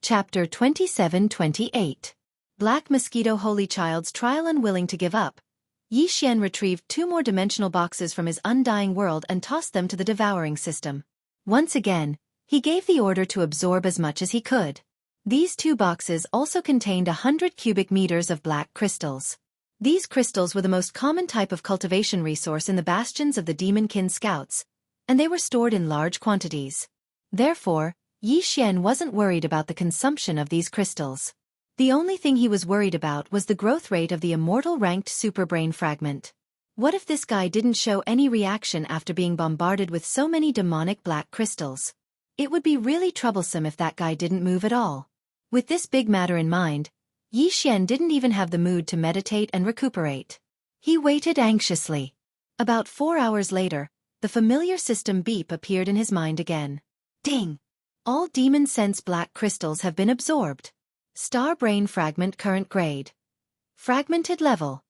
Chapter 27-28. Black Mosquito Holy Child's Trial. Unwilling to give up, Yi Xian retrieved 2 more dimensional boxes from his undying world and tossed them to the devouring system. Once again, he gave the order to absorb as much as he could. These 2 boxes also contained 100 cubic meters of black crystals. These crystals were the most common type of cultivation resource in the bastions of the Demonkin Scouts, and they were stored in large quantities. Therefore, Yi Xian wasn't worried about the consumption of these crystals. The only thing he was worried about was the growth rate of the immortal ranked superbrain fragment. What if this guy didn't show any reaction after being bombarded with so many demonic black crystals? It would be really troublesome if that guy didn't move at all. With this big matter in mind, Yi Xian didn't even have the mood to meditate and recuperate. He waited anxiously. About 4 hours later, the familiar system beep appeared in his mind again. Ding! All Demon Sense black crystals have been absorbed. Star Brain Fragment Current Grade. Fragmented Level.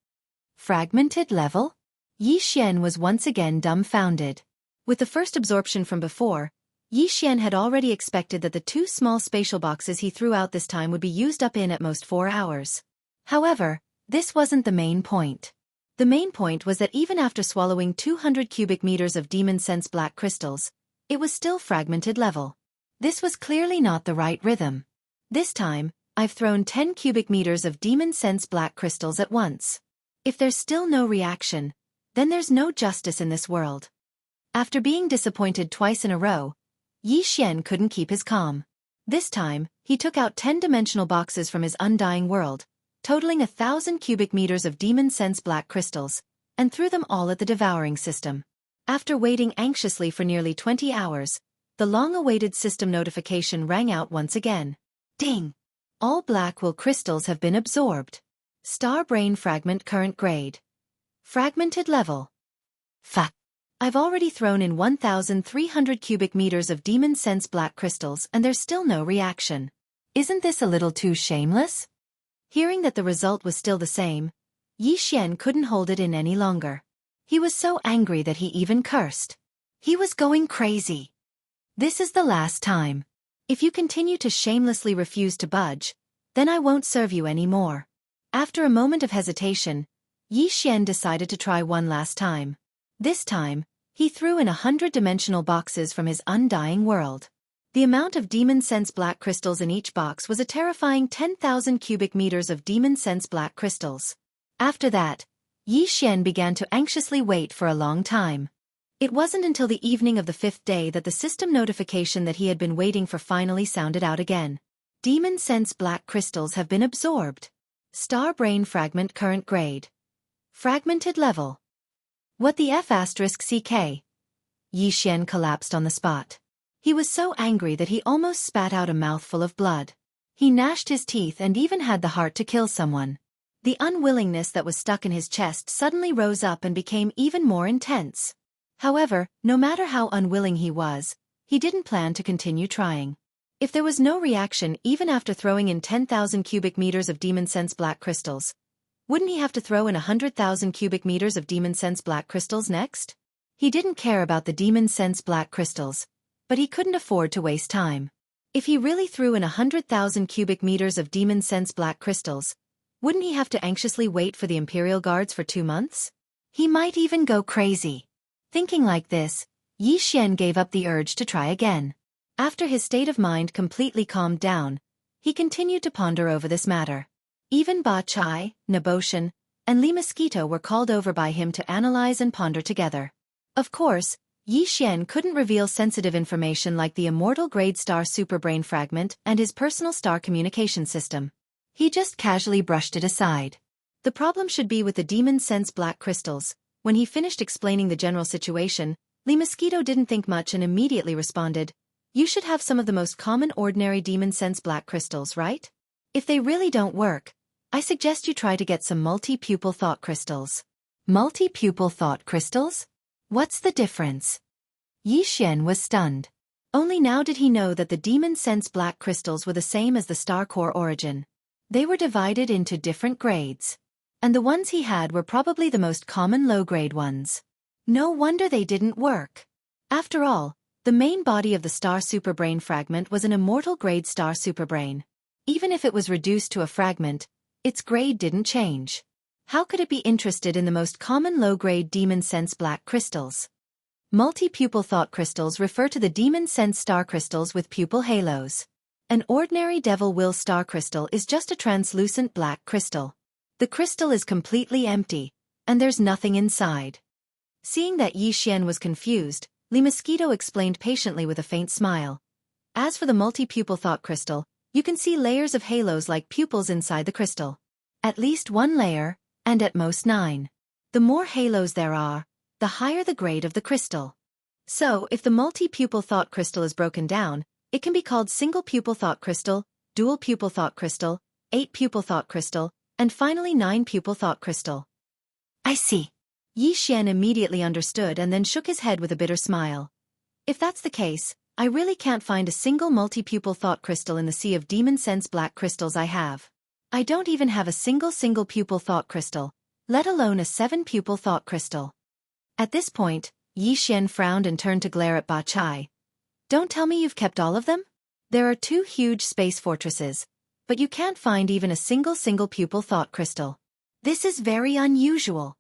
Fragmented Level? Yi Xian was once again dumbfounded. With the first absorption from before, Yi Xian had already expected that the 2 small spatial boxes he threw out this time would be used up in at most 4 hours. However, this wasn't the main point. The main point was that even after swallowing 200 cubic meters of Demon Sense black crystals, it was still fragmented level. This was clearly not the right rhythm. This time, I've thrown 10 cubic meters of Demon Sense black crystals at once. If there's still no reaction, then there's no justice in this world. After being disappointed twice in a row, Yi Xian couldn't keep his calm. This time, he took out 10-dimensional boxes from his undying world, totaling 1,000 cubic meters of Demon Sense black crystals, and threw them all at the devouring system. After waiting anxiously for nearly 20 hours, the long-awaited system notification rang out once again. Ding! All black will crystals have been absorbed. Star Brain Fragment Current Grade. Fragmented Level. Fuck! I've already thrown in 1,300 cubic meters of Demon Sense black crystals and there's still no reaction. Isn't this a little too shameless? Hearing that the result was still the same, Yi Xian couldn't hold it in any longer. He was so angry that he even cursed. He was going crazy. This is the last time. If you continue to shamelessly refuse to budge, then I won't serve you anymore. After a moment of hesitation, Yi Xian decided to try one last time. This time, he threw in 100-dimensional boxes from his undying world. The amount of Demon Sense black crystals in each box was a terrifying 10,000 cubic meters of Demon Sense black crystals. After that, Yi Xian began to anxiously wait for a long time. It wasn't until the evening of the 5th day that the system notification that he had been waiting for finally sounded out again. Demon Sense black crystals have been absorbed. Star Brain Fragment Current Grade. Fragmented Level. What the F***CK? Yi Xian collapsed on the spot. He was so angry that he almost spat out a mouthful of blood. He gnashed his teeth and even had the heart to kill someone. The unwillingness that was stuck in his chest suddenly rose up and became even more intense. However, no matter how unwilling he was, he didn't plan to continue trying. If there was no reaction even after throwing in 10,000 cubic meters of Demon Sense black crystals, wouldn't he have to throw in 100,000 cubic meters of Demon Sense black crystals next? He didn't care about the Demon Sense black crystals, but he couldn't afford to waste time. If he really threw in 100,000 cubic meters of Demon Sense black crystals, wouldn't he have to anxiously wait for the Imperial Guards for 2 months? He might even go crazy. Thinking like this, Yi Xian gave up the urge to try again. After his state of mind completely calmed down, he continued to ponder over this matter. Even Ba Chai, Naboshan, and Li Mosquito were called over by him to analyze and ponder together. Of course, Yi Xian couldn't reveal sensitive information like the immortal grade star superbrain fragment and his personal star communication system. He just casually brushed it aside. The problem should be with the Demon Sense black crystals. When he finished explaining the general situation, Li Mosquito didn't think much and immediately responded, "You should have some of the most common ordinary Demon Sense black crystals, right? If they really don't work, I suggest you try to get some multi-pupil thought crystals." Multi-pupil thought crystals? What's the difference? Yi Xian was stunned. Only now did he know that the Demon Sense black crystals were the same as the star core origin. They were divided into different grades. And the ones he had were probably the most common low-grade ones. No wonder they didn't work. After all, The main body of the star superbrain fragment was an immortal-grade star superbrain. Even if it was reduced to a fragment, its grade didn't change. How could it be interested in the most common low-grade demon sense black crystals? Multi-pupil thought crystals refer to the demon sense star crystals with pupil halos. An ordinary devil will star crystal is just a translucent black crystal. The crystal is completely empty, and there's nothing inside. Seeing that Yi Xian was confused, Li Mosquito explained patiently with a faint smile. As for the multi-pupil thought crystal, you can see layers of halos like pupils inside the crystal. At least one layer, and at most 9. The more halos there are, the higher the grade of the crystal. So, if the multi-pupil thought crystal is broken down, it can be called single-pupil thought crystal, dual-pupil thought crystal, 8-pupil thought crystal, and finally 9-pupil thought crystal. I see. Yi Xian immediately understood and then shook his head with a bitter smile. If that's the case, I really can't find a single multi-pupil thought crystal in the sea of demon sense black crystals I have. I don't even have a single pupil thought crystal, let alone a 7-pupil thought crystal. At this point, Yi Xian frowned and turned to glare at Ba Chai. Don't tell me you've kept all of them? There are 2 huge space fortresses, but you can't find even a single pupil thought crystal. This is very unusual.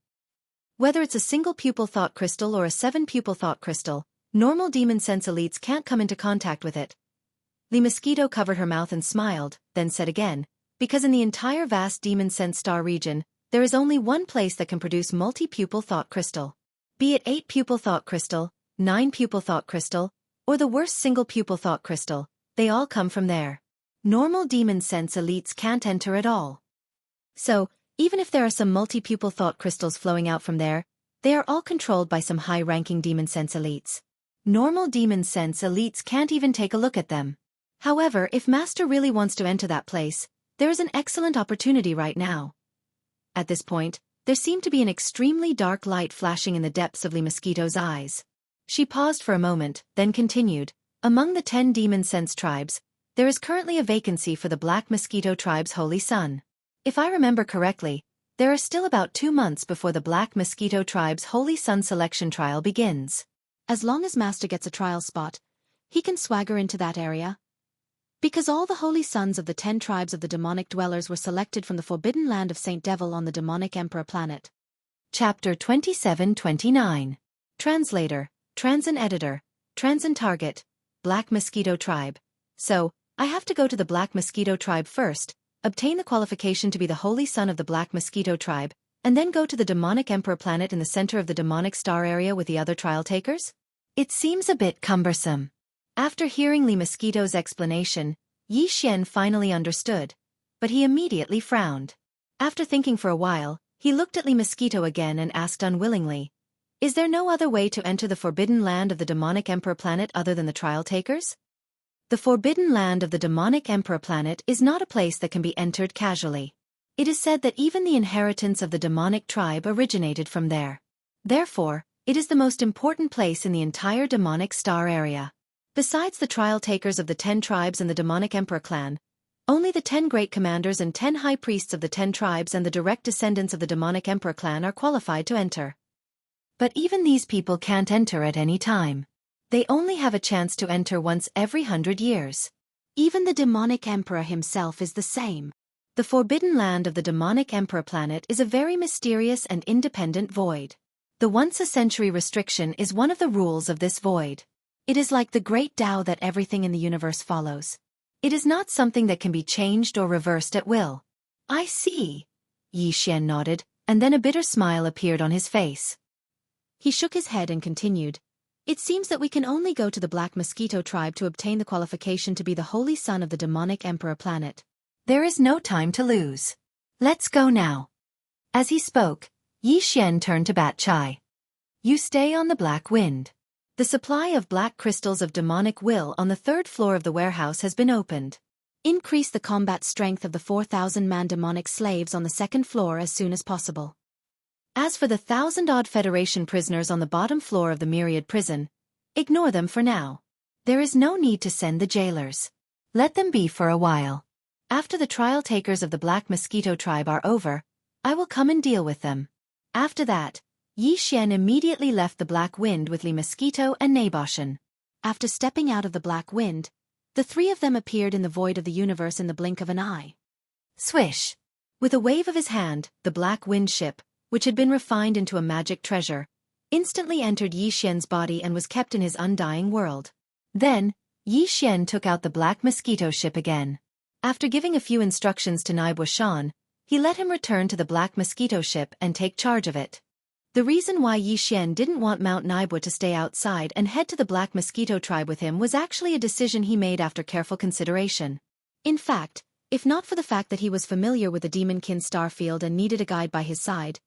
Whether it's a single pupil thought crystal or a 7-pupil thought crystal, normal demon sense elites can't come into contact with it. Li Mosquito covered her mouth and smiled, then said again, because in the entire vast demon sense star region, there is only one place that can produce multi-pupil thought crystal. Be it 8-pupil thought crystal, 9-pupil thought crystal, or the worst single-pupil thought crystal, they all come from there. Normal demon sense elites can't enter at all. So, even if there are some multi-pupil thought crystals flowing out from there, they are all controlled by some high-ranking demon sense elites. Normal demon sense elites can't even take a look at them. However, if Master really wants to enter that place, there is an excellent opportunity right now. At this point, there seemed to be an extremely dark light flashing in the depths of Li Mosquito's eyes. She paused for a moment, then continued, among the 10 demon sense tribes, there is currently a vacancy for the Black Mosquito tribe's holy son. If I remember correctly, there are still about 2 months before the Black Mosquito tribe's holy son selection trial begins. As long as Master gets a trial spot, he can swagger into that area. Because all the holy sons of the 10 tribes of the demonic dwellers were selected from the forbidden land of Saint Devil on the demonic emperor planet. Chapter 27-29. Translator, Transin Editor, Transin Target, Black Mosquito Tribe. So, I have to go to the Black Mosquito Tribe first, obtain the qualification to be the holy son of the Black Mosquito Tribe, and then go to the demonic emperor planet in the center of the demonic star area with the other trial takers? It seems a bit cumbersome. After hearing Li Mosquito's explanation, Yi Xian finally understood, but he immediately frowned. After thinking for a while, he looked at Li Mosquito again and asked unwillingly, is there no other way to enter the forbidden land of the demonic emperor planet other than the trial takers? The forbidden land of the demonic emperor planet is not a place that can be entered casually. It is said that even the inheritance of the demonic tribe originated from there. Therefore, it is the most important place in the entire demonic star area. Besides the trial takers of the 10 tribes and the demonic emperor clan, only the 10 great commanders and 10 high priests of the 10 tribes and the direct descendants of the demonic emperor clan are qualified to enter. But even these people can't enter at any time. They only have a chance to enter once every 100 years. Even the demonic emperor himself is the same. The forbidden land of the demonic emperor planet is a very mysterious and independent void. The once-a-century restriction is one of the rules of this void. It is like the great Tao that everything in the universe follows. It is not something that can be changed or reversed at will. I see. Yi Xian nodded, and then a bitter smile appeared on his face. He shook his head and continued, it seems that we can only go to the Black Mosquito tribe to obtain the qualification to be the holy son of the demonic emperor planet. There is no time to lose. Let's go now. As he spoke, Yi Xian turned to Bat Chai. You stay on the Black Wind. The supply of black crystals of demonic will on the 3rd floor of the warehouse has been opened. Increase the combat strength of the 4,000-man demonic slaves on the 2nd floor as soon as possible. As for the 1,000-odd Federation prisoners on the bottom floor of the Myriad prison, ignore them for now. There is no need to send the jailers. Let them be for a while. After the trial takers of the Black Mosquito tribe are over, I will come and deal with them. After that, Yi Xian immediately left the Black Wind with Li Mosquito and Naboshan. After stepping out of the black wind, the three of them appeared in the void of the universe in the blink of an eye. Swish! With a wave of his hand, the black wind ship, which had been refined into a magic treasure, instantly entered Yi Xian's body and was kept in his undying world. Then, Yi Xian took out the black mosquito ship again. After giving a few instructions to Naibo Shan, he let him return to the black mosquito ship and take charge of it. The reason why Yi Xian didn't want Mount Naibo to stay outside and head to the black mosquito tribe with him was actually a decision he made after careful consideration. In fact, if not for the fact that he was familiar with the Demonkin star field and needed a guide by his side,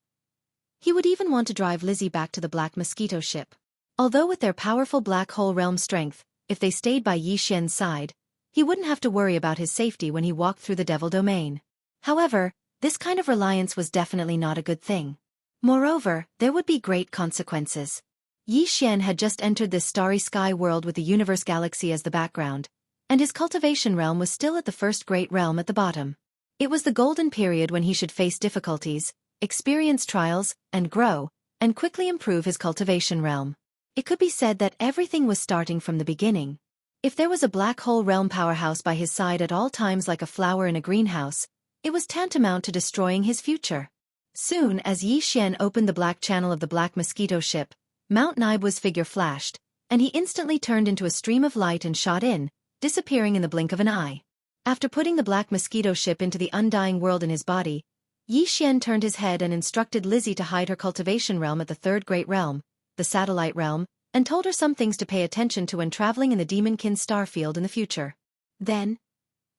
he would even want to drive Lizzie back to the black mosquito ship. Although with their powerful black hole realm strength, if they stayed by Yi Xian's side, he wouldn't have to worry about his safety when he walked through the devil domain. However, this kind of reliance was definitely not a good thing. Moreover, there would be great consequences. Yi Xian had just entered this starry sky world with the universe galaxy as the background, and his cultivation realm was still at the first great realm at the bottom. It was the golden period when he should face difficulties, experience trials, and grow, and quickly improve his cultivation realm. It could be said that everything was starting from the beginning. If there was a black hole realm powerhouse by his side at all times like a flower in a greenhouse, it was tantamount to destroying his future. Soon as Yi Xian opened the black channel of the black mosquito ship, Mount Naibo's figure flashed, and he instantly turned into a stream of light and shot in, disappearing in the blink of an eye. After putting the black mosquito ship into the undying world in his body, Yi Xian turned his head and instructed Lizzie to hide her cultivation realm at the third great realm, the satellite realm, and told her some things to pay attention to when traveling in the Demonkin star field in the future. Then,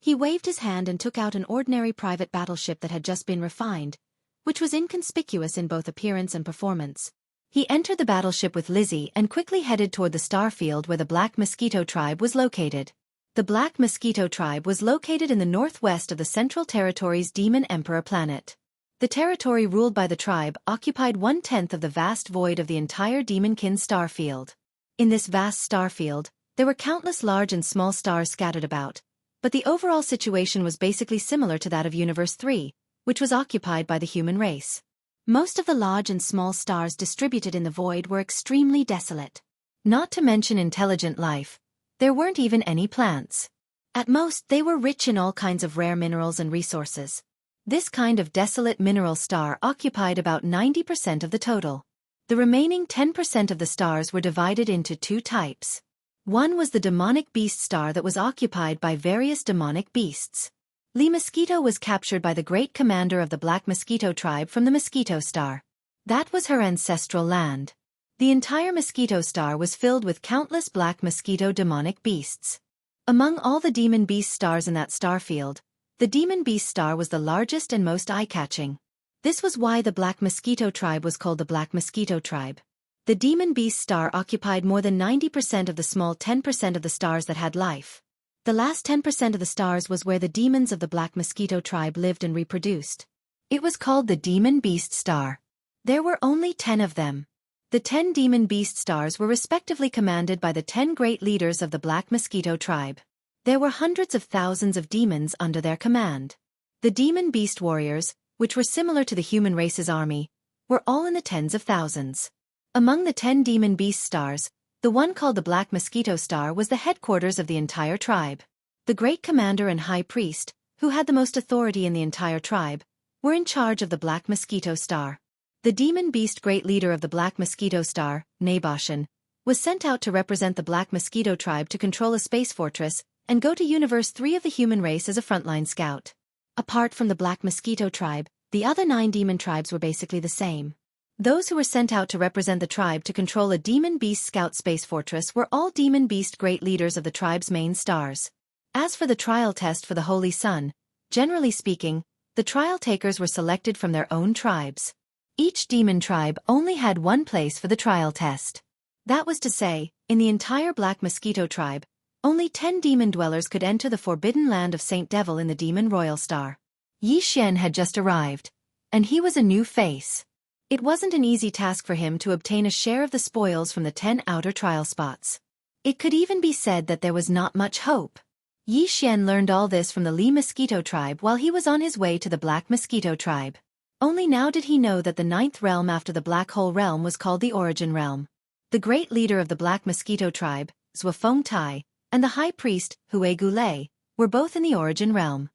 he waved his hand and took out an ordinary private battleship that had just been refined, which was inconspicuous in both appearance and performance. He entered the battleship with Lizzie and quickly headed toward the star field where the Black Mosquito tribe was located. The Black Mosquito tribe was located in the northwest of the Central Territory's Demon Emperor planet. The territory ruled by the tribe occupied 1/10 of the vast void of the entire Demonkin star field. In this vast star field, there were countless large and small stars scattered about, but the overall situation was basically similar to that of Universe 3, which was occupied by the human race. Most of the large and small stars distributed in the void were extremely desolate. Not to mention intelligent life, there weren't even any plants. At most, they were rich in all kinds of rare minerals and resources. This kind of desolate mineral star occupied about 90% of the total. The remaining 10% of the stars were divided into two types. One was the demonic beast star that was occupied by various demonic beasts. Lee Mosquito was captured by the great commander of the Black Mosquito tribe from the Mosquito Star. That was her ancestral land. The entire Mosquito Star was filled with countless Black Mosquito demonic beasts. Among all the demon beast stars in that star field, the Demon Beast Star was the largest and most eye-catching. This was why the Black Mosquito tribe was called the Black Mosquito tribe. The Demon Beast Star occupied more than 90% of the small 10% of the stars that had life. The last 10% of the stars was where the demons of the Black Mosquito tribe lived and reproduced. It was called the Demon Beast Star. There were only 10 of them. The 10 Demon Beast Stars were respectively commanded by the 10 great leaders of the Black Mosquito tribe. There were hundreds of thousands of demons under their command. The Demon Beast Warriors, which were similar to the human race's army, were all in the tens of thousands. Among the 10 Demon Beast Stars, the one called the Black Mosquito Star was the headquarters of the entire tribe. The great commander and high priest, who had the most authority in the entire tribe, were in charge of the Black Mosquito Star. The demon beast great leader of the Black Mosquito Star, Naboshan, was sent out to represent the Black Mosquito tribe to control a space fortress and go to Universe 3 of the human race as a frontline scout. Apart from the Black Mosquito tribe, the other 9 demon tribes were basically the same. Those who were sent out to represent the tribe to control a Demon Beast Scout space fortress were all Demon Beast great leaders of the tribe's main stars. As for the trial test for the Holy Sun, generally speaking, the trial takers were selected from their own tribes. Each demon tribe only had one place for the trial test. That was to say, in the entire Black Mosquito tribe, only 10 demon dwellers could enter the forbidden land of Saint Devil in the Demon Royal Star. Yi Xian had just arrived, and he was a new face. It wasn't an easy task for him to obtain a share of the spoils from the 10 outer trial spots. It could even be said that there was not much hope. Yi Xian learned all this from the Lee Mosquito tribe while he was on his way to the Black Mosquito tribe. Only now did he know that the 9th realm after the Black Hole realm was called the Origin realm. The great leader of the Black Mosquito tribe, Zhuofeng Tai, and the high priest, Hue Gulei, were both in the Origin realm.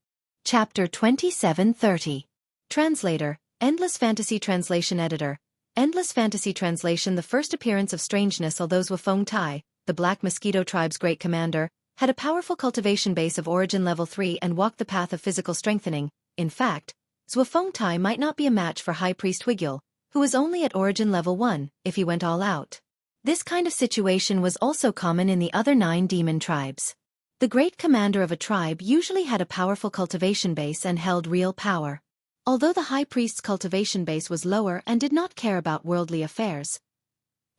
Chapter 2730. Translator, Endless Fantasy Translation Editor. Endless Fantasy Translation. The first appearance of strangeness. Although Zhuofeng Tai, the Black Mosquito tribe's great commander, had a powerful cultivation base of Origin level 3 and walked the path of physical strengthening, in fact, Zhuofeng Tai might not be a match for High Priest Huigul, who was only at Origin level 1, if he went all out. This kind of situation was also common in the other 9 demon tribes. The great commander of a tribe usually had a powerful cultivation base and held real power. Although the High Priest's cultivation base was lower and did not care about worldly affairs,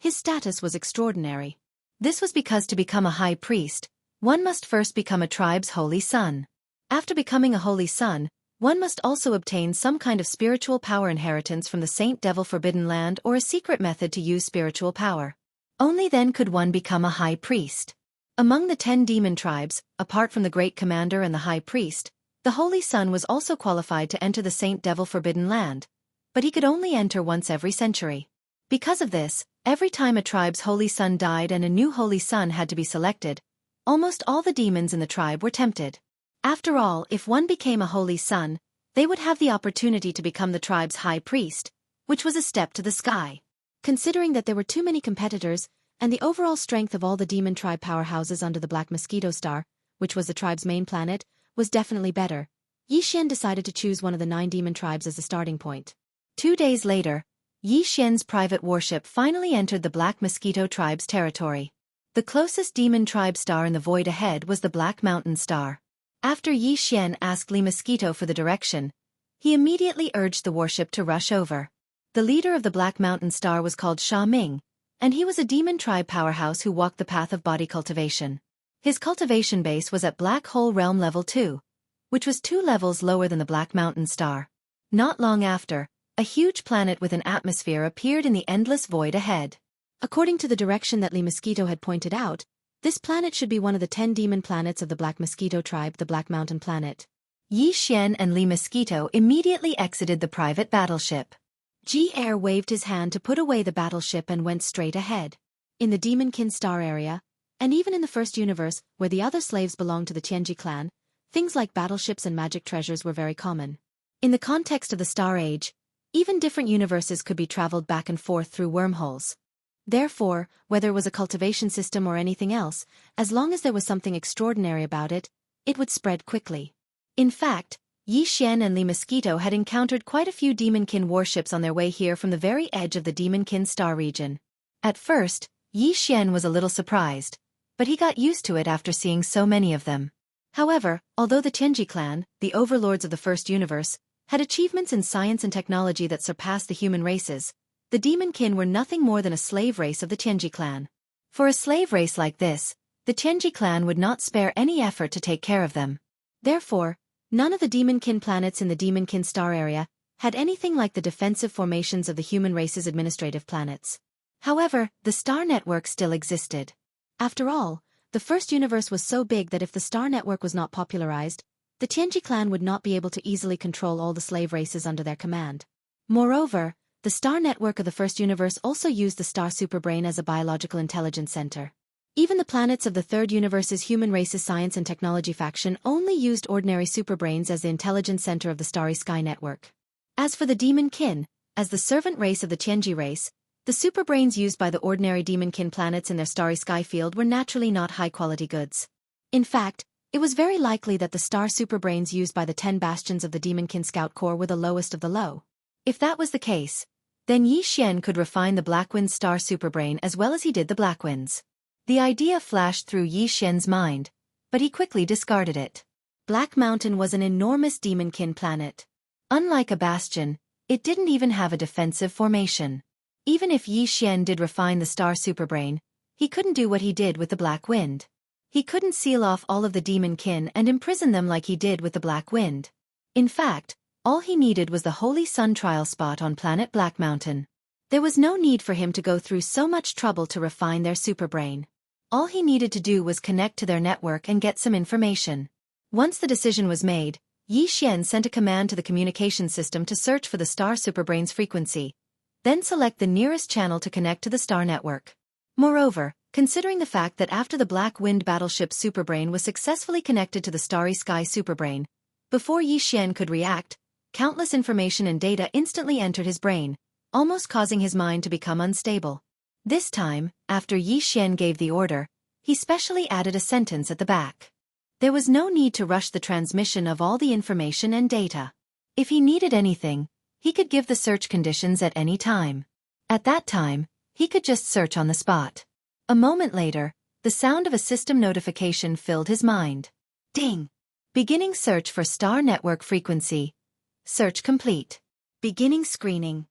his status was extraordinary. This was because to become a High Priest, one must first become a tribe's holy son. After becoming a holy son, one must also obtain some kind of spiritual power inheritance from the Saint Devil Forbidden Land or a secret method to use spiritual power. Only then could one become a High Priest. Among the 10 demon tribes, apart from the Great Commander and the High Priest, the Holy Son was also qualified to enter the Saint Devil Forbidden Land, but he could only enter once every century. Because of this, every time a tribe's Holy Son died and a new Holy Son had to be selected, almost all the demons in the tribe were tempted. After all, if one became a Holy Son, they would have the opportunity to become the tribe's High Priest, which was a step to the sky. Considering that there were too many competitors, and the overall strength of all the demon tribe powerhouses under the Black Mosquito Star, which was the tribe's main planet, was definitely better, Yi Xian decided to choose one of the 9 demon tribes as the starting point. 2 days later, Yi Xian's private warship finally entered the Black Mosquito tribe's territory. The closest demon tribe star in the void ahead was the Black Mountain Star. After Yi Xian asked Li Mosquito for the direction, he immediately urged the warship to rush over. The leader of the Black Mountain Star was called Sha Ming, and he was a demon tribe powerhouse who walked the path of body cultivation. His cultivation base was at Black Hole Realm Level 2, which was 2 levels lower than the Black Mountain Star. Not long after, a huge planet with an atmosphere appeared in the endless void ahead. According to the direction that Li Mosquito had pointed out, this planet should be one of the 10 demon planets of the Black Mosquito tribe, the Black Mountain Planet. Yi Xian and Li Mosquito immediately exited the private battleship. Ji Air waved his hand to put away the battleship and went straight ahead. In the Demonkin Star area, and even in the First Universe, where the other slaves belonged to the Tianji clan, things like battleships and magic treasures were very common. In the context of the Star Age, even different universes could be traveled back and forth through wormholes. Therefore, whether it was a cultivation system or anything else, as long as there was something extraordinary about it, it would spread quickly. In fact, Yi Xian and Li Mosquito had encountered quite a few Demonkin warships on their way here from the very edge of the Demonkin Star region. At first, Yi Xian was a little surprised, but he got used to it after seeing so many of them. However, although the Tianji clan, the overlords of the First Universe, had achievements in science and technology that surpassed the human races, the Demonkin were nothing more than a slave race of the Tianji clan. For a slave race like this, the Tianji clan would not spare any effort to take care of them. Therefore, none of the Demonkin planets in the Demonkin Star area had anything like the defensive formations of the human race's administrative planets. However, the star network still existed. After all, the First Universe was so big that if the star network was not popularized, the Tianji clan would not be able to easily control all the slave races under their command. Moreover, the star network of the First Universe also used the star superbrain as a biological intelligence center. Even the planets of the Third Universe's human race's science and technology faction only used ordinary superbrains as the intelligence center of the starry sky network. As for the Demonkin, as the servant race of the Tianji race, the superbrains used by the ordinary Demonkin planets in their starry sky field were naturally not high-quality goods. In fact, it was very likely that the star superbrains used by the 10 bastions of the Demonkin Scout Corps were the lowest of the low. If that was the case, then Yi Xian could refine the Blackwind's star superbrain as well as he did the Blackwind's. The idea flashed through Yi Xian's mind, but he quickly discarded it. Black Mountain was an enormous Demonkin planet. Unlike a bastion, it didn't even have a defensive formation. Even if Yi Xian did refine the star superbrain, he couldn't do what he did with the Black Wind. He couldn't seal off all of the Demonkin and imprison them like he did with the Black Wind. In fact, all he needed was the Holy Sun trial spot on planet Black Mountain. There was no need for him to go through so much trouble to refine their superbrain. All he needed to do was connect to their network and get some information. Once the decision was made, Yi Xian sent a command to the communication system to search for the star superbrain's frequency, then select the nearest channel to connect to the star network. Moreover, Considering the fact that after the Black Wind battleship Superbrain was successfully connected to the Starry Sky Superbrain, before Yi Xian could react, countless information and data instantly entered his brain, almost causing his mind to become unstable. This time, after Yi Xian gave the order, he specially added a sentence at the back. There was no need to rush the transmission of all the information and data. If he needed anything, he could give the search conditions at any time. At that time, he could just search on the spot. A moment later, the sound of a system notification filled his mind. Ding! Beginning search for Star Network frequency. Search complete. Beginning screening.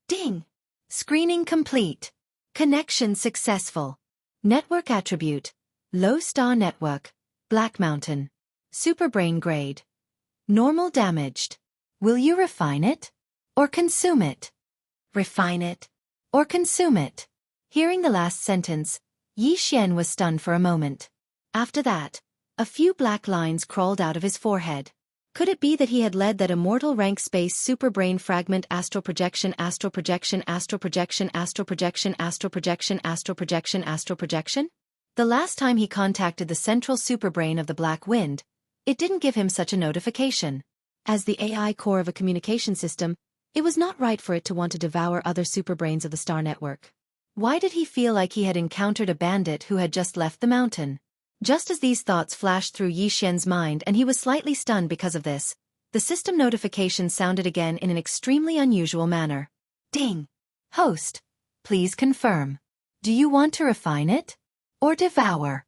Ding! Screening complete. Connection successful. Network attribute. Low star network. Black Mountain. Superbrain grade. Normal damaged. Will you refine it? Or consume it? Refine it. Or consume it. Hearing the last sentence, Yi Xian was stunned for a moment. After that, a few black lines crawled out of his forehead. Could it be that he had led that immortal rank space superbrain fragment astral projection astral projection astral projection astral projection astral projection astral projection astral projection? The last time he contacted the central superbrain of the Black Wind, it didn't give him such a notification. As the AI core of a communication system, it was not right for it to want to devour other superbrains of the star network. Why did he feel like he had encountered a bandit who had just left the mountain? Just as these thoughts flashed through Yi Xian's mind and he was slightly stunned because of this, the system notification sounded again in an extremely unusual manner. Ding! Host, please confirm. Do you want to refine it? Or devour?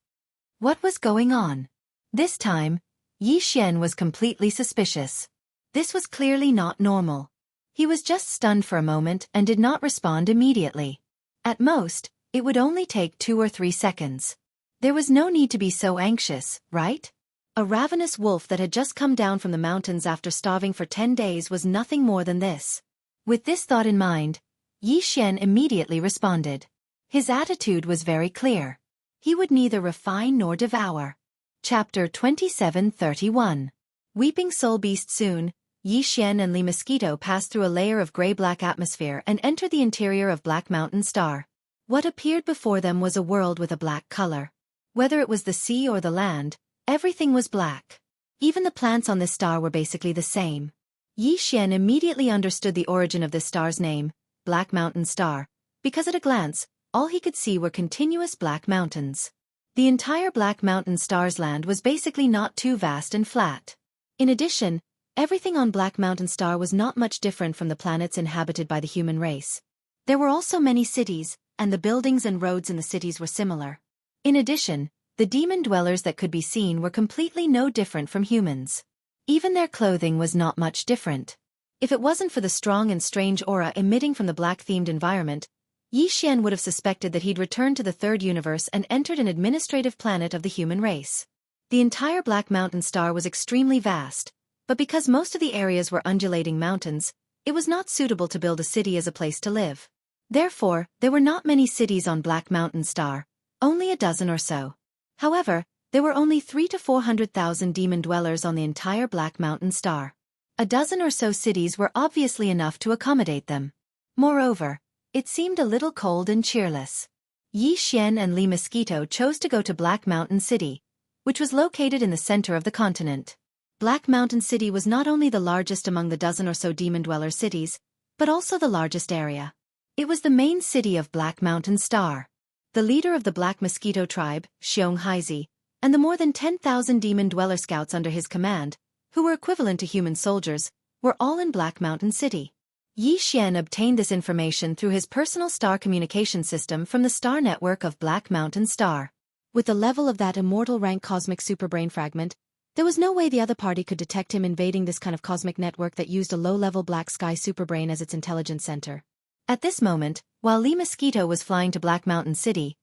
What was going on? This time, Yi Xian was completely suspicious. This was clearly not normal. He was just stunned for a moment and did not respond immediately. At most, it would only take 2 or 3 seconds. There was no need to be so anxious, right? A ravenous wolf that had just come down from the mountains after starving for 10 days was nothing more than this. With this thought in mind, Yi Xian immediately responded. His attitude was very clear. He would neither refine nor devour. Chapter 27:31. Weeping Soul Beast. Soon, Yi Xian and Li Mosquito passed through a layer of gray-black atmosphere and entered the interior of Black Mountain Star. What appeared before them was a world with a black color. Whether it was the sea or the land, everything was black. Even the plants on this star were basically the same. Yi Xian immediately understood the origin of this star's name, Black Mountain Star, because at a glance, all he could see were continuous black mountains. The entire Black Mountain Star's land was basically not too vast and flat. In addition, everything on Black Mountain Star was not much different from the planets inhabited by the human race. There were also many cities, and the buildings and roads in the cities were similar. In addition, the demon dwellers that could be seen were completely no different from humans. Even their clothing was not much different. If it wasn't for the strong and strange aura emitting from the black-themed environment, Yi Xian would have suspected that he'd returned to the third universe and entered an administrative planet of the human race. The entire Black Mountain Star was extremely vast, but because most of the areas were undulating mountains, it was not suitable to build a city as a place to live. Therefore, there were not many cities on Black Mountain Star, only a dozen or so. However, there were only 300,000 to 400,000 demon dwellers on the entire Black Mountain Star. A dozen or so cities were obviously enough to accommodate them. Moreover, it seemed a little cold and cheerless. Yi Xian and Li Mosquito chose to go to Black Mountain City, which was located in the center of the continent. Black Mountain City was not only the largest among the dozen or so demon dweller cities, but also the largest area. It was the main city of Black Mountain Star. The leader of the Black Mosquito tribe, Xiong Haizi, and the more than 10,000 demon dweller scouts under his command, who were equivalent to human soldiers, were all in Black Mountain City. Yi Xian obtained this information through his personal star communication system from the star network of Black Mountain Star. With the level of that immortal rank cosmic superbrain fragment, there was no way the other party could detect him invading this kind of cosmic network that used a low-level black sky superbrain as its intelligence center. At this moment, while Li Mosquito was flying to Black Mountain City,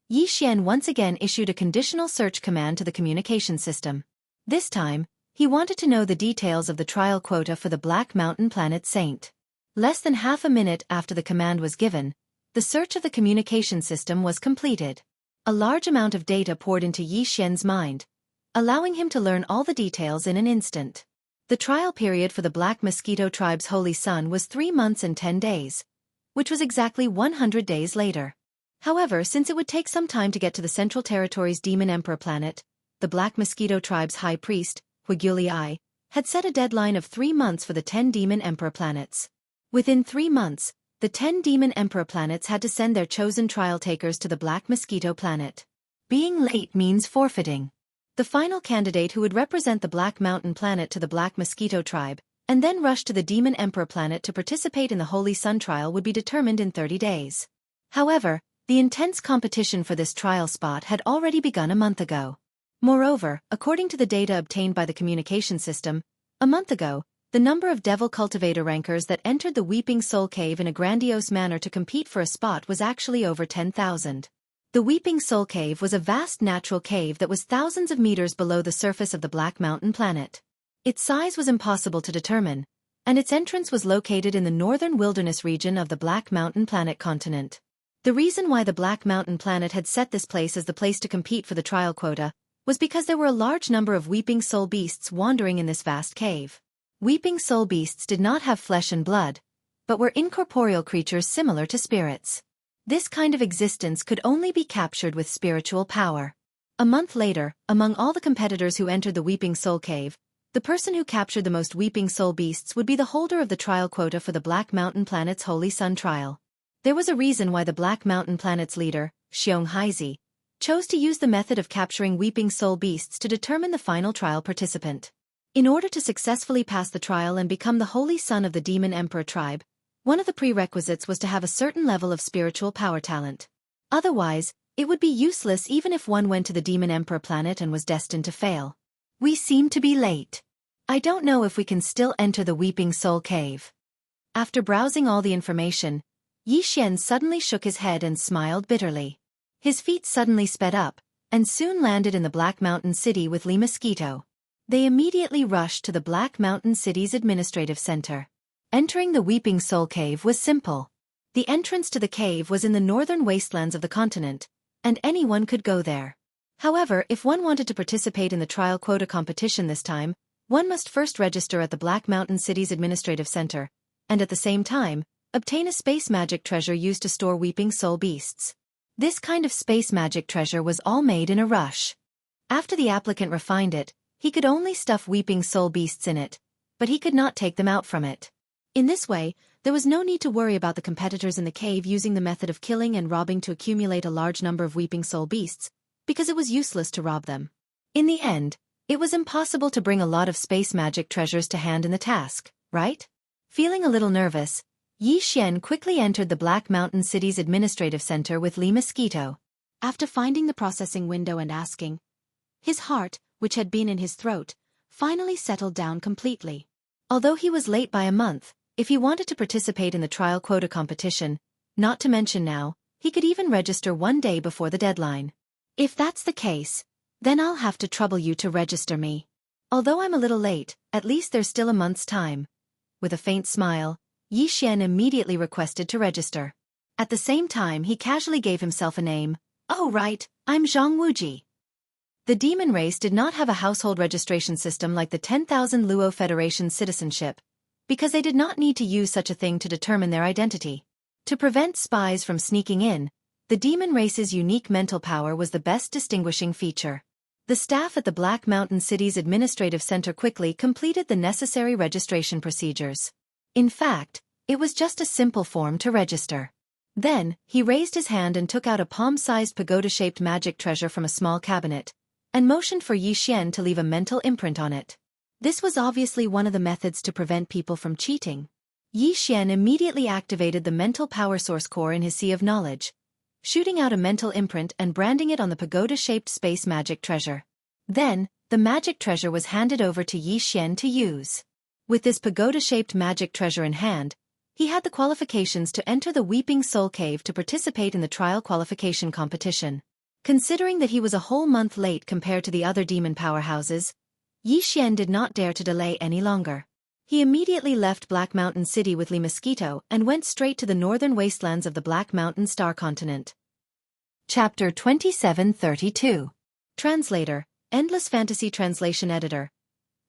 Yi Xian once again issued a conditional search command to the communication system. This time, he wanted to know the details of the trial quota for the Black Mountain planet Saint. Less than half a minute after the command was given, the search of the communication system was completed. A large amount of data poured into Yi Xian's mind, allowing him to learn all the details in an instant. The trial period for the Black Mosquito tribe's holy sun was 3 months and 10 days, which was exactly 100 days later. However, since it would take some time to get to the Central Territory's Demon Emperor planet, the Black Mosquito Tribe's High Priest, Wiguli, had set a deadline of 3 months for the 10 Demon Emperor planets. Within 3 months, the 10 Demon Emperor planets had to send their chosen trial takers to the Black Mosquito planet. Being late means forfeiting. The final candidate who would represent the Black Mountain planet to the Black Mosquito Tribe, and then rush to the Demon Emperor planet to participate in the Holy Sun trial would be determined in 30 days. However, the intense competition for this trial spot had already begun a month ago. Moreover, according to the data obtained by the communication system, a month ago, the number of Devil Cultivator rankers that entered the Weeping Soul Cave in a grandiose manner to compete for a spot was actually over 10,000. The Weeping Soul Cave was a vast natural cave that was thousands of meters below the surface of the Black Mountain planet. Its size was impossible to determine, and its entrance was located in the northern wilderness region of the Black Mountain planet continent. The reason why the Black Mountain planet had set this place as the place to compete for the trial quota was because there were a large number of Weeping Soul beasts wandering in this vast cave. Weeping Soul beasts did not have flesh and blood, but were incorporeal creatures similar to spirits. This kind of existence could only be captured with spiritual power. A month later, among all the competitors who entered the Weeping Soul Cave, the person who captured the most Weeping Soul beasts would be the holder of the trial quota for the Black Mountain planet's Holy Sun trial. There was a reason why the Black Mountain planet's leader, Xiong Haizi, chose to use the method of capturing Weeping Soul beasts to determine the final trial participant. In order to successfully pass the trial and become the Holy Son of the Demon Emperor tribe, one of the prerequisites was to have a certain level of spiritual power talent. Otherwise, it would be useless even if one went to the Demon Emperor planet and was destined to fail. We seem to be late. I don't know if we can still enter the Weeping Soul Cave. After browsing all the information, Yi Xian suddenly shook his head and smiled bitterly. His feet suddenly sped up, and soon landed in the Black Mountain City with Li Mosquito. They immediately rushed to the Black Mountain City's administrative center. Entering the Weeping Soul Cave was simple. The entrance to the cave was in the northern wastelands of the continent, and anyone could go there. However, if one wanted to participate in the trial quota competition this time, one must first register at the Black Mountain City's administrative center, and at the same time, obtain a space magic treasure used to store Weeping Soul beasts. This kind of space magic treasure was all made in a rush. After the applicant refined it, he could only stuff Weeping Soul beasts in it, but he could not take them out from it. In this way, there was no need to worry about the competitors in the cave using the method of killing and robbing to accumulate a large number of Weeping Soul beasts, because it was useless to rob them. In the end, it was impossible to bring a lot of space magic treasures to hand in the task, right? Feeling a little nervous, Yi Xian quickly entered the Black Mountain City's administrative center with Li Mosquito. After finding the processing window and asking, his heart, which had been in his throat, finally settled down completely. Although he was late by a month, if he wanted to participate in the trial quota competition, not to mention now, he could even register 1 day before the deadline. If that's the case, then I'll have to trouble you to register me. Although I'm a little late, at least there's still a month's time. With a faint smile, Yi Xian immediately requested to register. At the same time, he casually gave himself a name. Oh right, I'm Zhang Wuji. The demon race did not have a household registration system like the 10,000 Luo Federation's citizenship, because they did not need to use such a thing to determine their identity. To prevent spies from sneaking in, the demon race's unique mental power was the best distinguishing feature. The staff at the Black Mountain City's administrative center quickly completed the necessary registration procedures. In fact, it was just a simple form to register. Then, he raised his hand and took out a palm-sized pagoda-shaped magic treasure from a small cabinet, and motioned for Yi Xian to leave a mental imprint on it. This was obviously one of the methods to prevent people from cheating. Yi Xian immediately activated the mental power source core in his Sea of Knowledge, shooting out a mental imprint and branding it on the pagoda-shaped space magic treasure. Then, the magic treasure was handed over to Yi Xian to use. With this pagoda-shaped magic treasure in hand, he had the qualifications to enter the Weeping Soul Cave to participate in the trial qualification competition. Considering that he was a whole month late compared to the other demon powerhouses, Yi Xian did not dare to delay any longer. He immediately left Black Mountain City with Li Mosquito and went straight to the northern wastelands of the Black Mountain Star Continent. Chapter 2732. Translator, Endless Fantasy Translation Editor.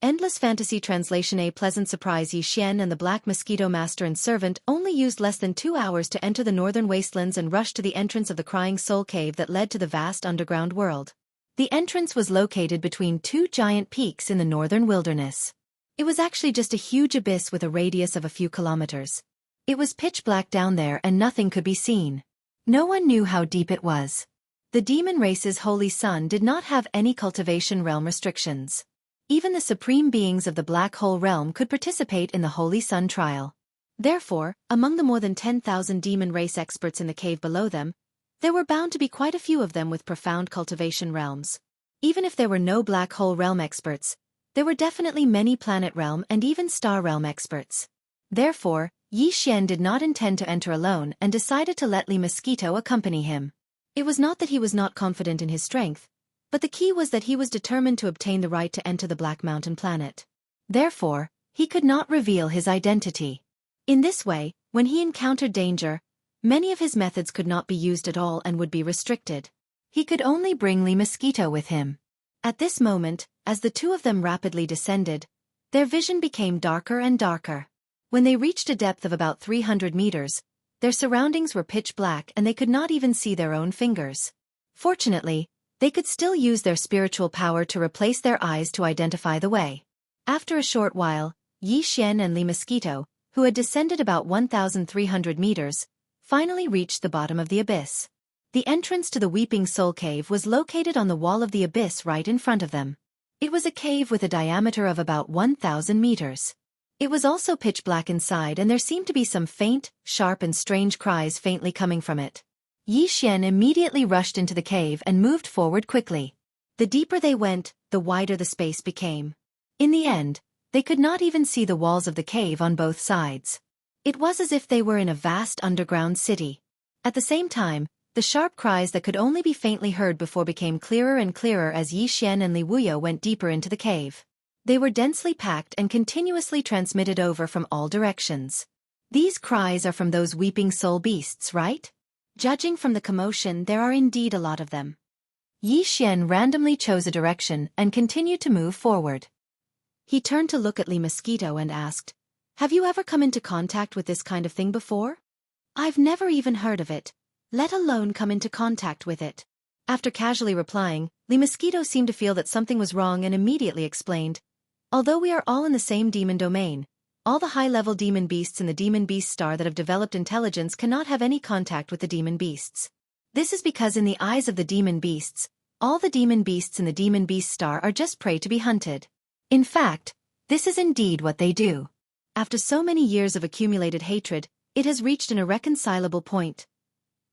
Endless Fantasy Translation. A pleasant surprise. Yi Xian and the Black Mosquito Master and Servant only used less than 2 hours to enter the northern wastelands and rush to the entrance of the Crying Soul Cave that led to the vast underground world. The entrance was located between 2 giant peaks in the northern wilderness. It was actually just a huge abyss with a radius of a few kilometers. It was pitch black down there and nothing could be seen. No one knew how deep it was. The demon race's holy sun did not have any cultivation realm restrictions. Even the supreme beings of the Black Hole realm could participate in the Holy Sun trial. Therefore, among the more than 10,000 demon race experts in the cave below them, there were bound to be quite a few of them with profound cultivation realms. Even if there were no Black Hole realm experts, there were definitely many planet realm and even star realm experts. Therefore, Yi Xian did not intend to enter alone and decided to let Li Mosquito accompany him. It was not that he was not confident in his strength, but the key was that he was determined to obtain the right to enter the Black Mountain planet. Therefore, he could not reveal his identity. In this way, when he encountered danger, many of his methods could not be used at all and would be restricted. He could only bring Li Mosquito with him. At this moment, as the two of them rapidly descended, their vision became darker and darker. When they reached a depth of about 300 meters, their surroundings were pitch black and they could not even see their own fingers. Fortunately, they could still use their spiritual power to replace their eyes to identify the way. After a short while, Yi Xian and Li Mosquito, who had descended about 1,300 meters, finally reached the bottom of the abyss. The entrance to the Weeping Soul Cave was located on the wall of the abyss right in front of them. It was a cave with a diameter of about 1,000 meters. It was also pitch black inside and there seemed to be some faint, sharp and strange cries faintly coming from it. Yi Xian immediately rushed into the cave and moved forward quickly. The deeper they went, the wider the space became. In the end, they could not even see the walls of the cave on both sides. It was as if they were in a vast underground city. At the same time, the sharp cries that could only be faintly heard before became clearer and clearer as Yi Xian and Li Wuyo went deeper into the cave. They were densely packed and continuously transmitted over from all directions. These cries are from those weeping soul beasts, right? Judging from the commotion, there are indeed a lot of them. Yi Xian randomly chose a direction and continued to move forward. He turned to look at Li Mosquito and asked, "Have you ever come into contact with this kind of thing before?" "I've never even heard of it, let alone come into contact with it." After casually replying, Li Mosquito seemed to feel that something was wrong and immediately explained, "Although we are all in the same demon domain, all the high-level demon beasts in the demon beast star that have developed intelligence cannot have any contact with the demon beasts. This is because in the eyes of the demon beasts, all the demon beasts in the demon beast star are just prey to be hunted. In fact, this is indeed what they do. After so many years of accumulated hatred, it has reached an irreconcilable point."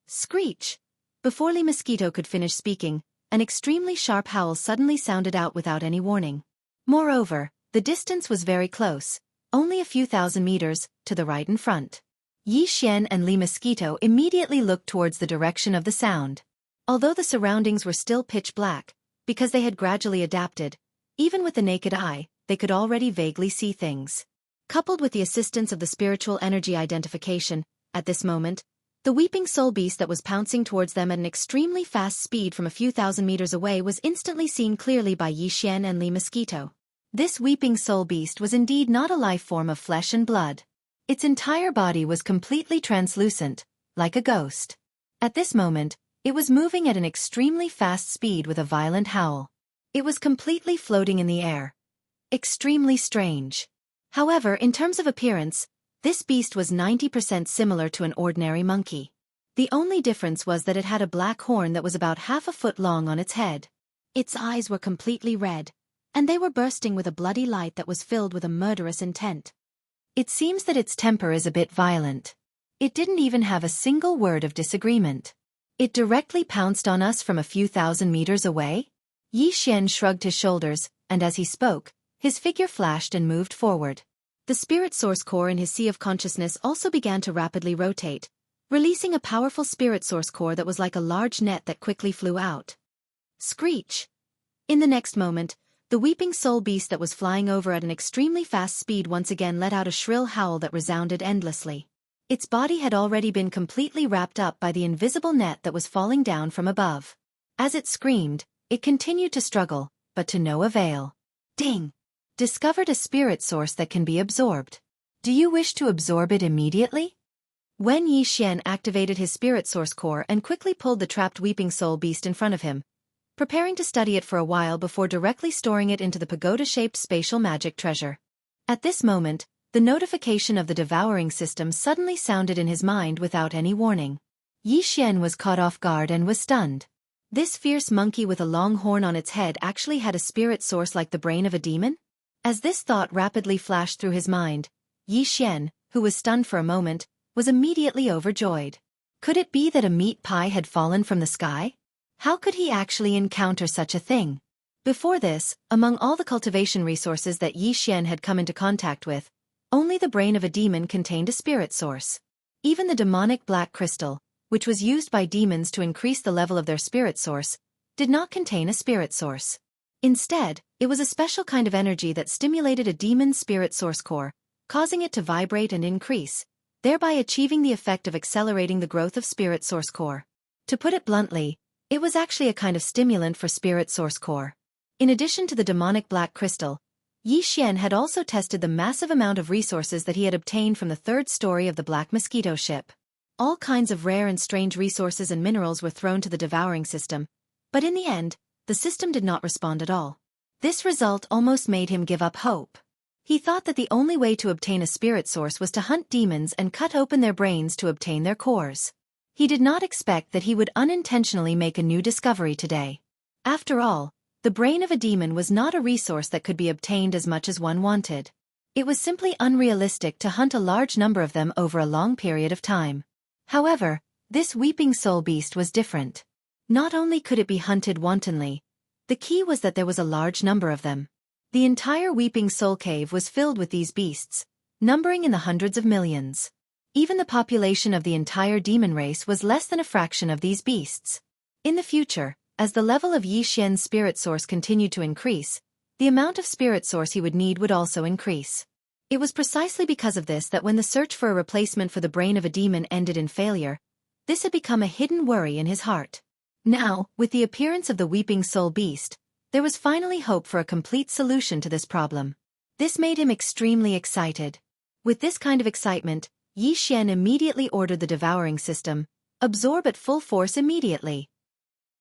Screech! Before Li Mosquito could finish speaking, an extremely sharp howl suddenly sounded out without any warning. Moreover, the distance was very close, only a few thousand meters, to the right and front. Yi Xian and Li Mosquito immediately looked towards the direction of the sound. Although the surroundings were still pitch black, because they had gradually adapted, even with the naked eye, they could already vaguely see things. Coupled with the assistance of the spiritual energy identification, at this moment, the weeping soul beast that was pouncing towards them at an extremely fast speed from a few thousand meters away was instantly seen clearly by Yi Xian and Li Mosquito. This weeping soul beast was indeed not a life form of flesh and blood. Its entire body was completely translucent, like a ghost. At this moment, it was moving at an extremely fast speed with a violent howl. It was completely floating in the air. Extremely strange. However, in terms of appearance, this beast was 90% similar to an ordinary monkey. The only difference was that it had a black horn that was about half a foot long on its head. Its eyes were completely red, and they were bursting with a bloody light that was filled with a murderous intent. It seems that its temper is a bit violent. It didn't even have a single word of disagreement. It directly pounced on us from a few thousand meters away? Yi Xian shrugged his shoulders, and as he spoke, his figure flashed and moved forward. The spirit source core in his sea of consciousness also began to rapidly rotate, releasing a powerful spirit source core that was like a large net that quickly flew out. Screech! In the next moment, the weeping soul beast that was flying over at an extremely fast speed once again let out a shrill howl that resounded endlessly. Its body had already been completely wrapped up by the invisible net that was falling down from above. As it screamed, it continued to struggle, but to no avail. Ding! Discovered a spirit source that can be absorbed. Do you wish to absorb it immediately? When Yi Xian activated his spirit source core and quickly pulled the trapped weeping soul beast in front of him, preparing to study it for a while before directly storing it into the pagoda-shaped spatial magic treasure. At this moment, the notification of the devouring system suddenly sounded in his mind without any warning. Yi Xian was caught off guard and was stunned. This fierce monkey with a long horn on its head actually had a spirit source like the brain of a demon? As this thought rapidly flashed through his mind, Yi Xian, who was stunned for a moment, was immediately overjoyed. Could it be that a meat pie had fallen from the sky? How could he actually encounter such a thing? Before this, among all the cultivation resources that Yi Xian had come into contact with, only the brain of a demon contained a spirit source. Even the demonic black crystal, which was used by demons to increase the level of their spirit source, did not contain a spirit source. Instead, it was a special kind of energy that stimulated a demon's spirit source core, causing it to vibrate and increase, thereby achieving the effect of accelerating the growth of spirit source core. To put it bluntly, it was actually a kind of stimulant for spirit source core. In addition to the demonic black crystal, Yi Xian had also tested the massive amount of resources that he had obtained from the third story of the Black Mosquito ship. All kinds of rare and strange resources and minerals were thrown to the devouring system, but in the end, the system did not respond at all. This result almost made him give up hope. He thought that the only way to obtain a spirit source was to hunt demons and cut open their brains to obtain their cores. He did not expect that he would unintentionally make a new discovery today. After all, the brain of a demon was not a resource that could be obtained as much as one wanted. It was simply unrealistic to hunt a large number of them over a long period of time. However, this weeping soul beast was different. Not only could it be hunted wantonly, the key was that there was a large number of them. The entire weeping soul cave was filled with these beasts, numbering in the hundreds of millions. Even the population of the entire demon race was less than a fraction of these beasts. In the future, as the level of Yi Xian's spirit source continued to increase, the amount of spirit source he would need would also increase. It was precisely because of this that when the search for a replacement for the brain of a demon ended in failure, this had become a hidden worry in his heart. Now, with the appearance of the weeping soul beast, there was finally hope for a complete solution to this problem. This made him extremely excited. With this kind of excitement, Yi Xian immediately ordered the devouring system, absorb at full force immediately.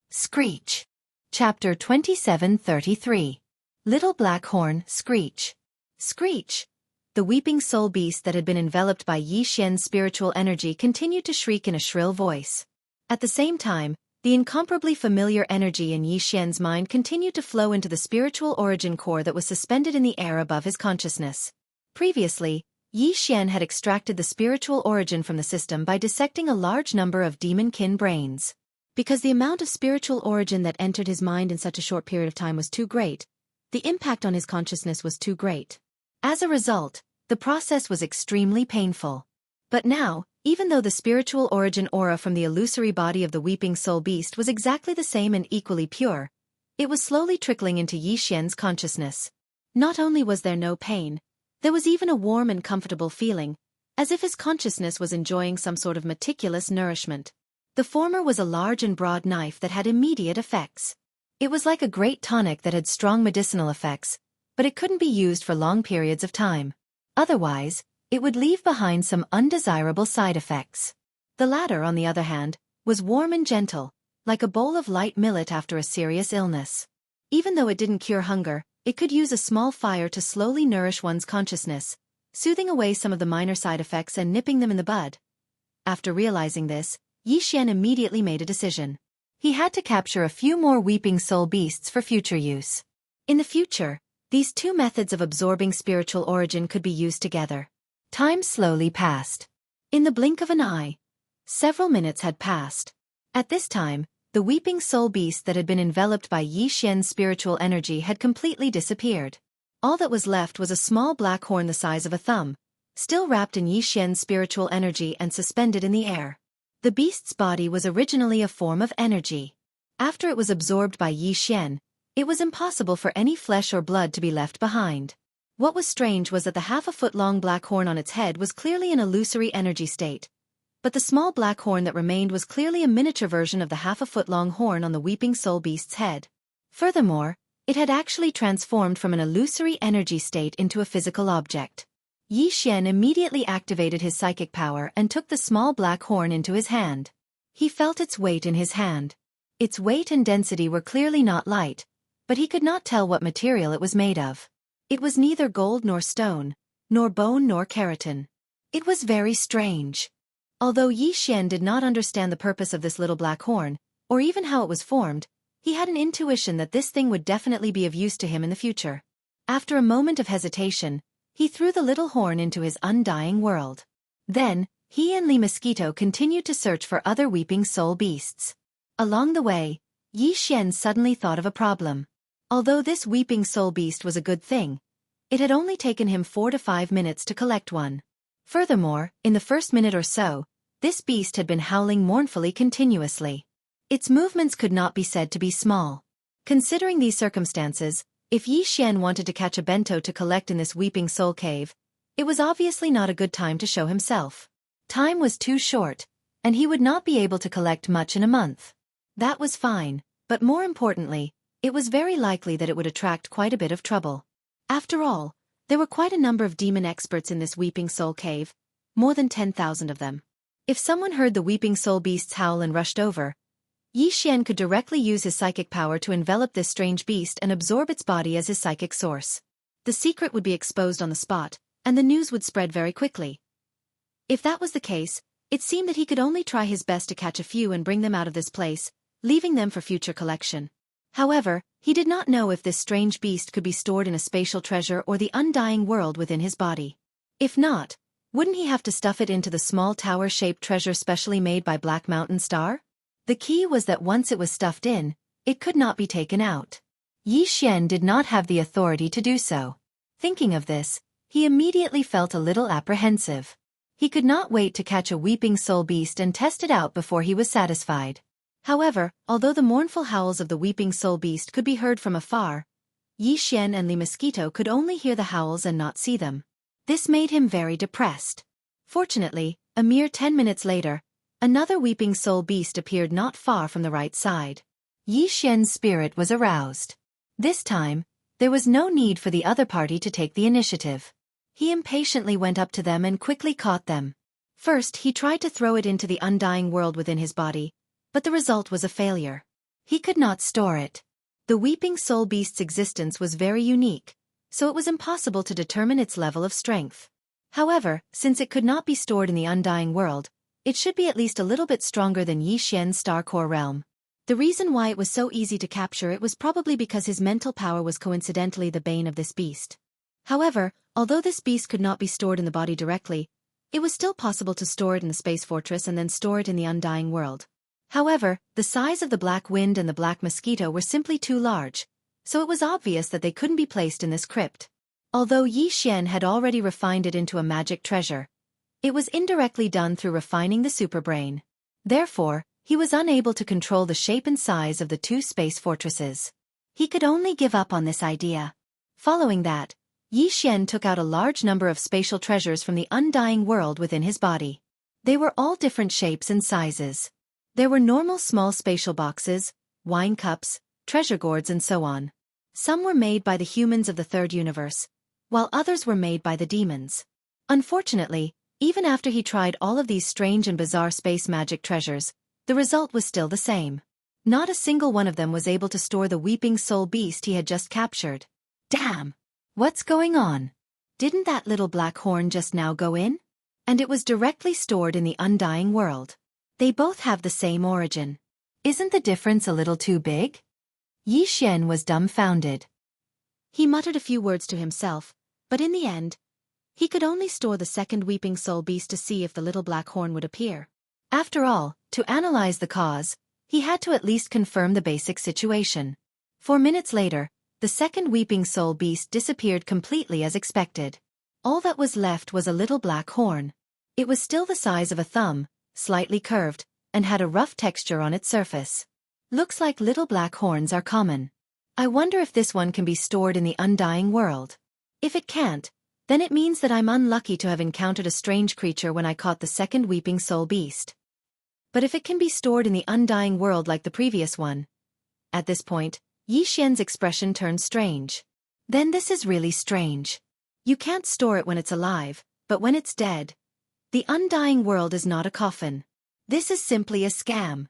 Screech. Chapter 2733. Little Black Horn, Screech. Screech. The weeping soul beast that had been enveloped by Yi Xian's spiritual energy continued to shriek in a shrill voice. At the same time, the incomparably familiar energy in Yi Xian's mind continued to flow into the spiritual origin core that was suspended in the air above his consciousness. Previously, Yi Xian had extracted the spiritual origin from the system by dissecting a large number of demon-kin brains. Because the amount of spiritual origin that entered his mind in such a short period of time was too great, the impact on his consciousness was too great. As a result, the process was extremely painful. But now, even though the spiritual origin aura from the illusory body of the weeping soul beast was exactly the same and equally pure, it was slowly trickling into Yi Xian's consciousness. Not only was there no pain, there was even a warm and comfortable feeling, as if his consciousness was enjoying some sort of meticulous nourishment. The former was a large and broad knife that had immediate effects. It was like a great tonic that had strong medicinal effects, but it couldn't be used for long periods of time. Otherwise, it would leave behind some undesirable side effects. The latter, on the other hand, was warm and gentle, like a bowl of light millet after a serious illness. Even though it didn't cure hunger, it could use a small fire to slowly nourish one's consciousness, soothing away some of the minor side effects and nipping them in the bud. After realizing this, Yi Xian immediately made a decision. He had to capture a few more weeping soul beasts for future use. In the future, these two methods of absorbing spiritual origin could be used together. Time slowly passed. In the blink of an eye, several minutes had passed. At this time, the weeping soul beast that had been enveloped by Yi Xian's spiritual energy had completely disappeared. All that was left was a small black horn the size of a thumb, still wrapped in Yi Xian's spiritual energy and suspended in the air. The beast's body was originally a form of energy. After it was absorbed by Yi Xian, it was impossible for any flesh or blood to be left behind. What was strange was that the half-a-foot-long black horn on its head was clearly an illusory energy state, but the small black horn that remained was clearly a miniature version of the half-a-foot-long horn on the weeping soul beast's head. Furthermore, It had actually transformed from an illusory energy state into a physical object. Yi Xian immediately activated his psychic power and took the small black horn into his hand. He felt its weight in his hand. Its weight and density were clearly not light, but he could not tell what material it was made of. It was neither gold nor stone, nor bone nor keratin. It was very strange. Although Yi Xian did not understand the purpose of this little black horn, or even how it was formed, he had an intuition that this thing would definitely be of use to him in the future. After a moment of hesitation, he threw the little horn into his undying world. Then, he and Li Mosquito continued to search for other weeping soul beasts. Along the way, Yi Xian suddenly thought of a problem. Although this weeping soul beast was a good thing, it had only taken him 4 to 5 minutes to collect one. Furthermore, in the first minute or so, this beast had been howling mournfully continuously. Its movements could not be said to be small. Considering these circumstances, if Yi Xian wanted to catch a bento to collect in this weeping soul cave, it was obviously not a good time to show himself. Time was too short, and he would not be able to collect much in a month. That was fine, but more importantly, it was very likely that it would attract quite a bit of trouble. After all, there were quite a number of demon experts in this weeping soul cave, more than 10,000 of them. If someone heard the weeping soul beasts howl and rushed over, Yi Xian could directly use his psychic power to envelop this strange beast and absorb its body as his psychic source. The secret would be exposed on the spot, and the news would spread very quickly. If that was the case, it seemed that he could only try his best to catch a few and bring them out of this place, leaving them for future collection. However, he did not know if this strange beast could be stored in a spatial treasure or the undying world within his body. If not, wouldn't he have to stuff it into the small tower-shaped treasure specially made by Black Mountain Star? The key was that once it was stuffed in, it could not be taken out. Yi Xian did not have the authority to do so. Thinking of this, he immediately felt a little apprehensive. He could not wait to catch a weeping soul beast and test it out before he was satisfied. However, although the mournful howls of the weeping soul beast could be heard from afar, Yi Xian and Li Mosquito could only hear the howls and not see them. This made him very depressed. Fortunately, a mere 10 minutes later, another weeping soul beast appeared not far from the right side. Yi Xian's spirit was aroused. This time, there was no need for the other party to take the initiative. He impatiently went up to them and quickly caught them. First, he tried to throw it into the undying world within his body, but the result was a failure. He could not store it. The weeping soul beast's existence was very unique, so it was impossible to determine its level of strength. However, since it could not be stored in the undying world, it should be at least a little bit stronger than Yi Xian's star core realm. The reason why it was so easy to capture it was probably because his mental power was coincidentally the bane of this beast. However, although this beast could not be stored in the body directly, it was still possible to store it in the space fortress and then store it in the undying world. However, the size of the black wind and the black mosquito were simply too large, so it was obvious that they couldn't be placed in this crypt. Although Yi Xian had already refined it into a magic treasure, it was indirectly done through refining the superbrain. Therefore, he was unable to control the shape and size of the two space fortresses. He could only give up on this idea. Following that, Yi Xian took out a large number of spatial treasures from the undying world within his body. They were all different shapes and sizes. There were normal small spatial boxes, wine cups, treasure gourds and so on. Some were made by the humans of the third universe, while others were made by the demons. Unfortunately, even after he tried all of these strange and bizarre space magic treasures, the result was still the same. Not a single one of them was able to store the weeping soul beast he had just captured. Damn! What's going on? Didn't that little black horn just now go in? And it was directly stored in the undying world. They both have the same origin. Isn't the difference a little too big? Yi Xian was dumbfounded. He muttered a few words to himself, but in the end, he could only store the second weeping soul beast to see if the little black horn would appear. After all, to analyze the cause, he had to at least confirm the basic situation. 4 minutes later, the second weeping soul beast disappeared completely as expected. All that was left was a little black horn. It was still the size of a thumb, slightly curved, and had a rough texture on its surface. Looks like little black horns are common. I wonder if this one can be stored in the undying world. If it can't, then it means that I'm unlucky to have encountered a strange creature when I caught the second weeping soul beast. But if it can be stored in the undying world like the previous one... At this point, Yi Xian's expression turned strange. Then this is really strange. You can't store it when it's alive, but when it's dead. The undying world is not a coffin. This is simply a scam.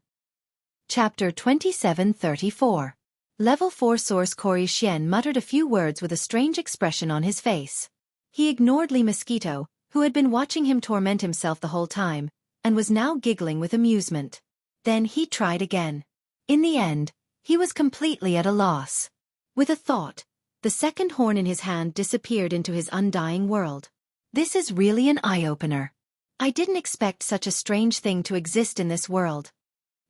Chapter 2734. Level 4 Source Cory Xian muttered a few words with a strange expression on his face. He ignored Li Mosquito, who had been watching him torment himself the whole time, and was now giggling with amusement. Then he tried again. In the end, he was completely at a loss. With a thought, the second horn in his hand disappeared into his undying world. This is really an eye-opener. I didn't expect such a strange thing to exist in this world.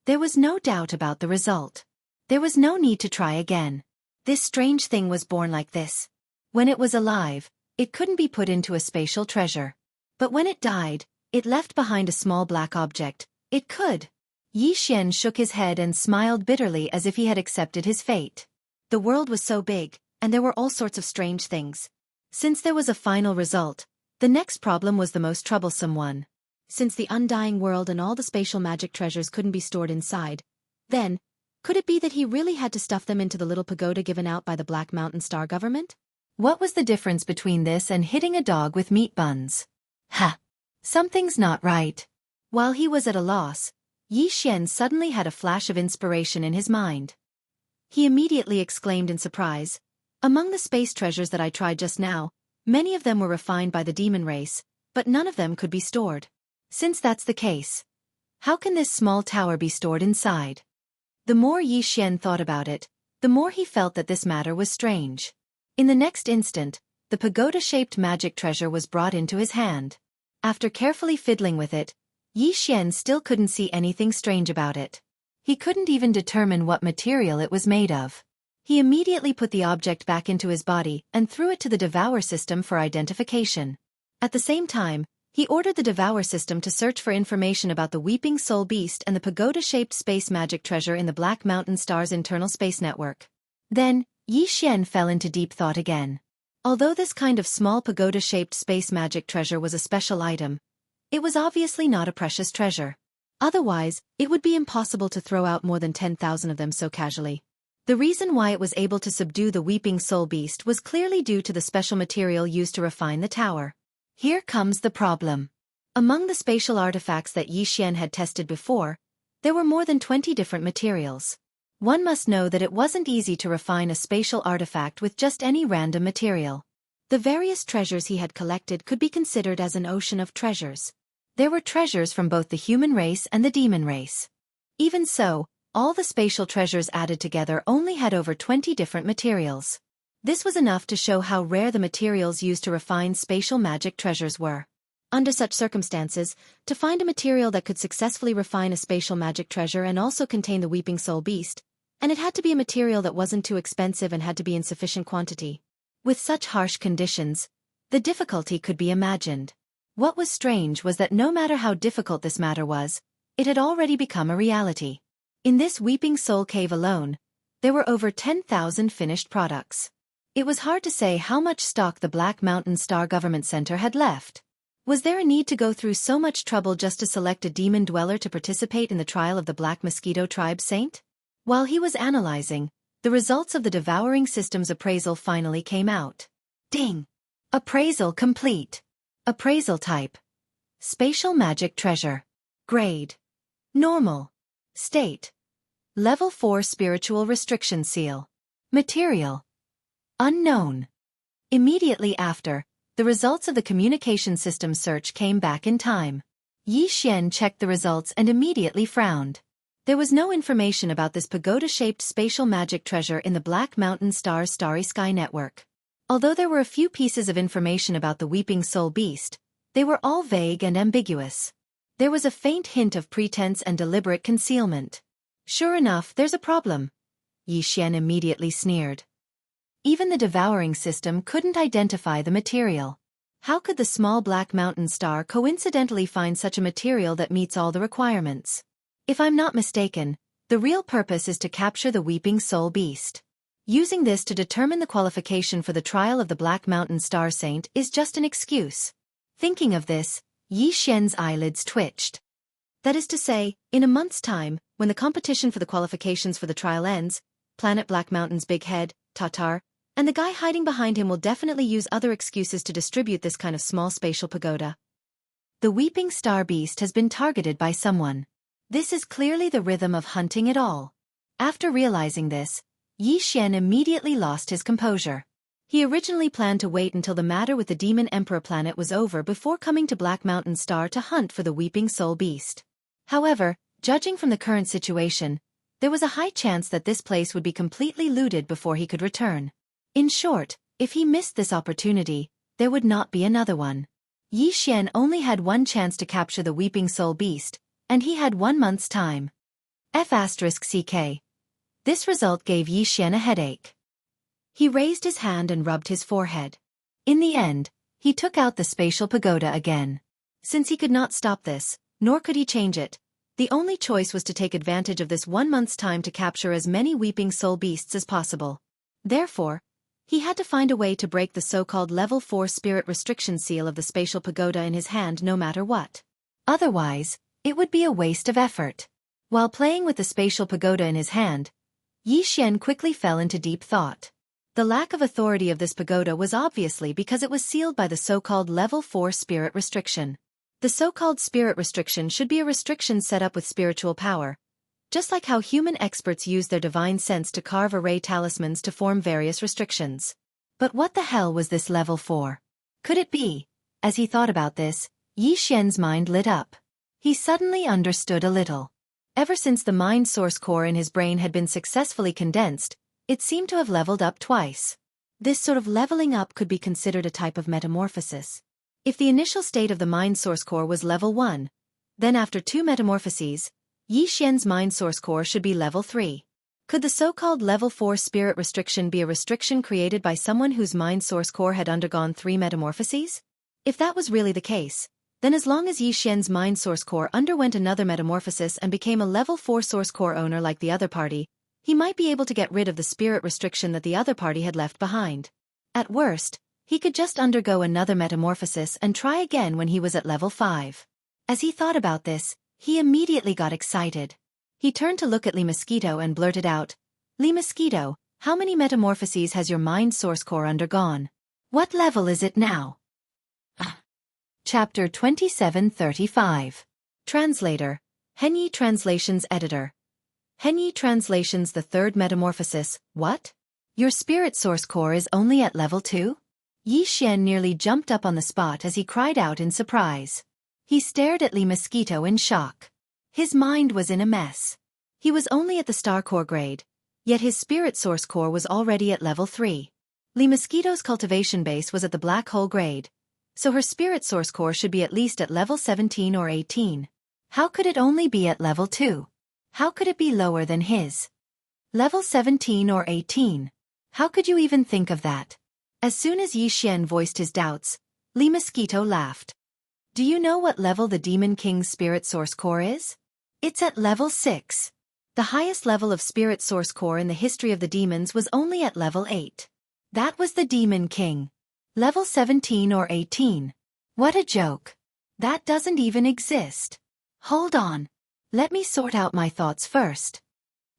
There was no doubt about the result. There was no need to try again. This strange thing was born like this. When it was alive, it couldn't be put into a spatial treasure. But when it died, it left behind a small black object. It could. Yi Xian shook his head and smiled bitterly as if he had accepted his fate. The world was so big, and there were all sorts of strange things. Since there was a final result, the next problem was the most troublesome one. Since the undying world and all the spatial magic treasures couldn't be stored inside, then, could it be that he really had to stuff them into the little pagoda given out by the Black Mountain Star government? What was the difference between this and hitting a dog with meat buns? Ha! Something's not right. While he was at a loss, Yi Xian suddenly had a flash of inspiration in his mind. He immediately exclaimed in surprise, "Among the space treasures that I tried just now, many of them were refined by the demon race, but none of them could be stored. Since that's the case, how can this small tower be stored inside?" The more Yi Xian thought about it, the more he felt that this matter was strange. In the next instant, the pagoda-shaped magic treasure was brought into his hand. After carefully fiddling with it, Yi Xian still couldn't see anything strange about it. He couldn't even determine what material it was made of. He immediately put the object back into his body and threw it to the Devour system for identification. At the same time, he ordered the Devour system to search for information about the Weeping Soul Beast and the pagoda-shaped space magic treasure in the Black Mountain Star's internal space network. Then, Yi Xian fell into deep thought again. Although this kind of small pagoda-shaped space magic treasure was a special item, it was obviously not a precious treasure. Otherwise, it would be impossible to throw out more than 10,000 of them so casually. The reason why it was able to subdue the Weeping Soul Beast was clearly due to the special material used to refine the tower. Here comes the problem. Among the spatial artifacts that Yi Xian had tested before, there were more than 20 different materials. One must know that it wasn't easy to refine a spatial artifact with just any random material. The various treasures he had collected could be considered as an ocean of treasures. There were treasures from both the human race and the demon race. Even so, all the spatial treasures added together only had over 20 different materials. This was enough to show how rare the materials used to refine spatial magic treasures were. Under such circumstances, to find a material that could successfully refine a spatial magic treasure and also contain the Weeping Soul Beast, and it had to be a material that wasn't too expensive and had to be in sufficient quantity. With such harsh conditions, the difficulty could be imagined. What was strange was that no matter how difficult this matter was, it had already become a reality. In this Weeping Soul Cave alone, there were over 10,000 finished products. It was hard to say how much stock the Black Mountain Star Government Center had left. Was there a need to go through so much trouble just to select a demon dweller to participate in the trial of the Black Mosquito Tribe Saint? While he was analyzing, the results of the Devouring System's appraisal finally came out. Ding! Appraisal complete. Appraisal type: Spatial Magic Treasure. Grade: Normal. State: Level 4 Spiritual Restriction Seal. Material: Unknown. Immediately after, the results of the communication system search came back in time. Yi Xian checked the results and immediately frowned. There was no information about this pagoda-shaped spatial magic treasure in the Black Mountain Star's Starry Sky network. Although there were a few pieces of information about the Weeping Soul Beast, they were all vague and ambiguous. There was a faint hint of pretense and deliberate concealment. Sure enough, there's a problem. Yi Xian immediately sneered. Even the Devouring System couldn't identify the material. How could the small Black Mountain Star coincidentally find such a material that meets all the requirements? If I'm not mistaken, the real purpose is to capture the Weeping Soul Beast. Using this to determine the qualification for the trial of the Black Mountain Star Saint is just an excuse. Thinking of this, Yi Xian's eyelids twitched. That is to say, in a month's time, when the competition for the qualifications for the trial ends, Planet Black Mountain's big head, Tatar, and the guy hiding behind him will definitely use other excuses to distribute this kind of small spatial pagoda. The Weeping Star Beast has been targeted by someone. This is clearly the rhythm of hunting it all. After realizing this, Yi Xian immediately lost his composure. He originally planned to wait until the matter with the Demon Emperor planet was over before coming to Black Mountain Star to hunt for the Weeping Soul Beast. However, judging from the current situation, there was a high chance that this place would be completely looted before he could return. In short, if he missed this opportunity, there would not be another one. Yi Xian only had one chance to capture the Weeping Soul Beast, and he had 1 month's time. F***CK. This result gave Yi Xian a headache. He raised his hand and rubbed his forehead. In the end, he took out the spatial pagoda again. Since he could not stop this, nor could he change it, the only choice was to take advantage of this 1 month's time to capture as many Weeping Soul Beasts as possible. Therefore, he had to find a way to break the so-called Level 4 Spirit Restriction Seal of the spatial pagoda in his hand no matter what. Otherwise, it would be a waste of effort. While playing with the spatial pagoda in his hand, Yi Xian quickly fell into deep thought. The lack of authority of this pagoda was obviously because it was sealed by the so-called Level 4 Spirit Restriction. The so-called Spirit Restriction should be a restriction set up with spiritual power, just like how human experts use their divine sense to carve array talismans to form various restrictions. But what the hell was this Level 4? Could it be? As he thought about this, Yi Xian's mind lit up. He suddenly understood a little. Ever since the mind source core in his brain had been successfully condensed, it seemed to have leveled up twice. This sort of leveling up could be considered a type of metamorphosis. If the initial state of the mind source core was level 1, then after 2 metamorphoses, Yi Xian's mind source core should be level 3. Could the so-called level 4 spirit restriction be a restriction created by someone whose mind source core had undergone 3 metamorphoses? If that was really the case, then as long as Yi Xian's mind source core underwent another metamorphosis and became a level 4 source core owner like the other party, he might be able to get rid of the spirit restriction that the other party had left behind. At worst, he could just undergo another metamorphosis and try again when he was at level 5. As he thought about this, he immediately got excited. He turned to look at Lee Mosquito and blurted out, "Lee Mosquito, how many metamorphoses has your mind source core undergone? What level is it now?" Chapter 2735. Translator, Henyi Translations Editor. Henyi Translations The Third Metamorphosis, what? Your spirit source core is only at level 2? Yi Xian nearly jumped up on the spot as he cried out in surprise. He stared at Lee Mosquito in shock. His mind was in a mess. He was only at the star core grade, yet his spirit source core was already at level 3. Lee Mosquito's cultivation base was at the black hole grade, so her spirit source core should be at least at level 17 or 18. How could it only be at level 2? How could it be lower than his? Level 17 or 18? How could you even think of that? As soon as Yi Xian voiced his doubts, Lee Mosquito laughed. Do you know what level the Demon King's spirit source core is? It's at level 6. The highest level of spirit source core in the history of the demons was only at level 8. That was the Demon King. Level 17 or 18. What a joke. That doesn't even exist. Hold on. Let me sort out my thoughts first.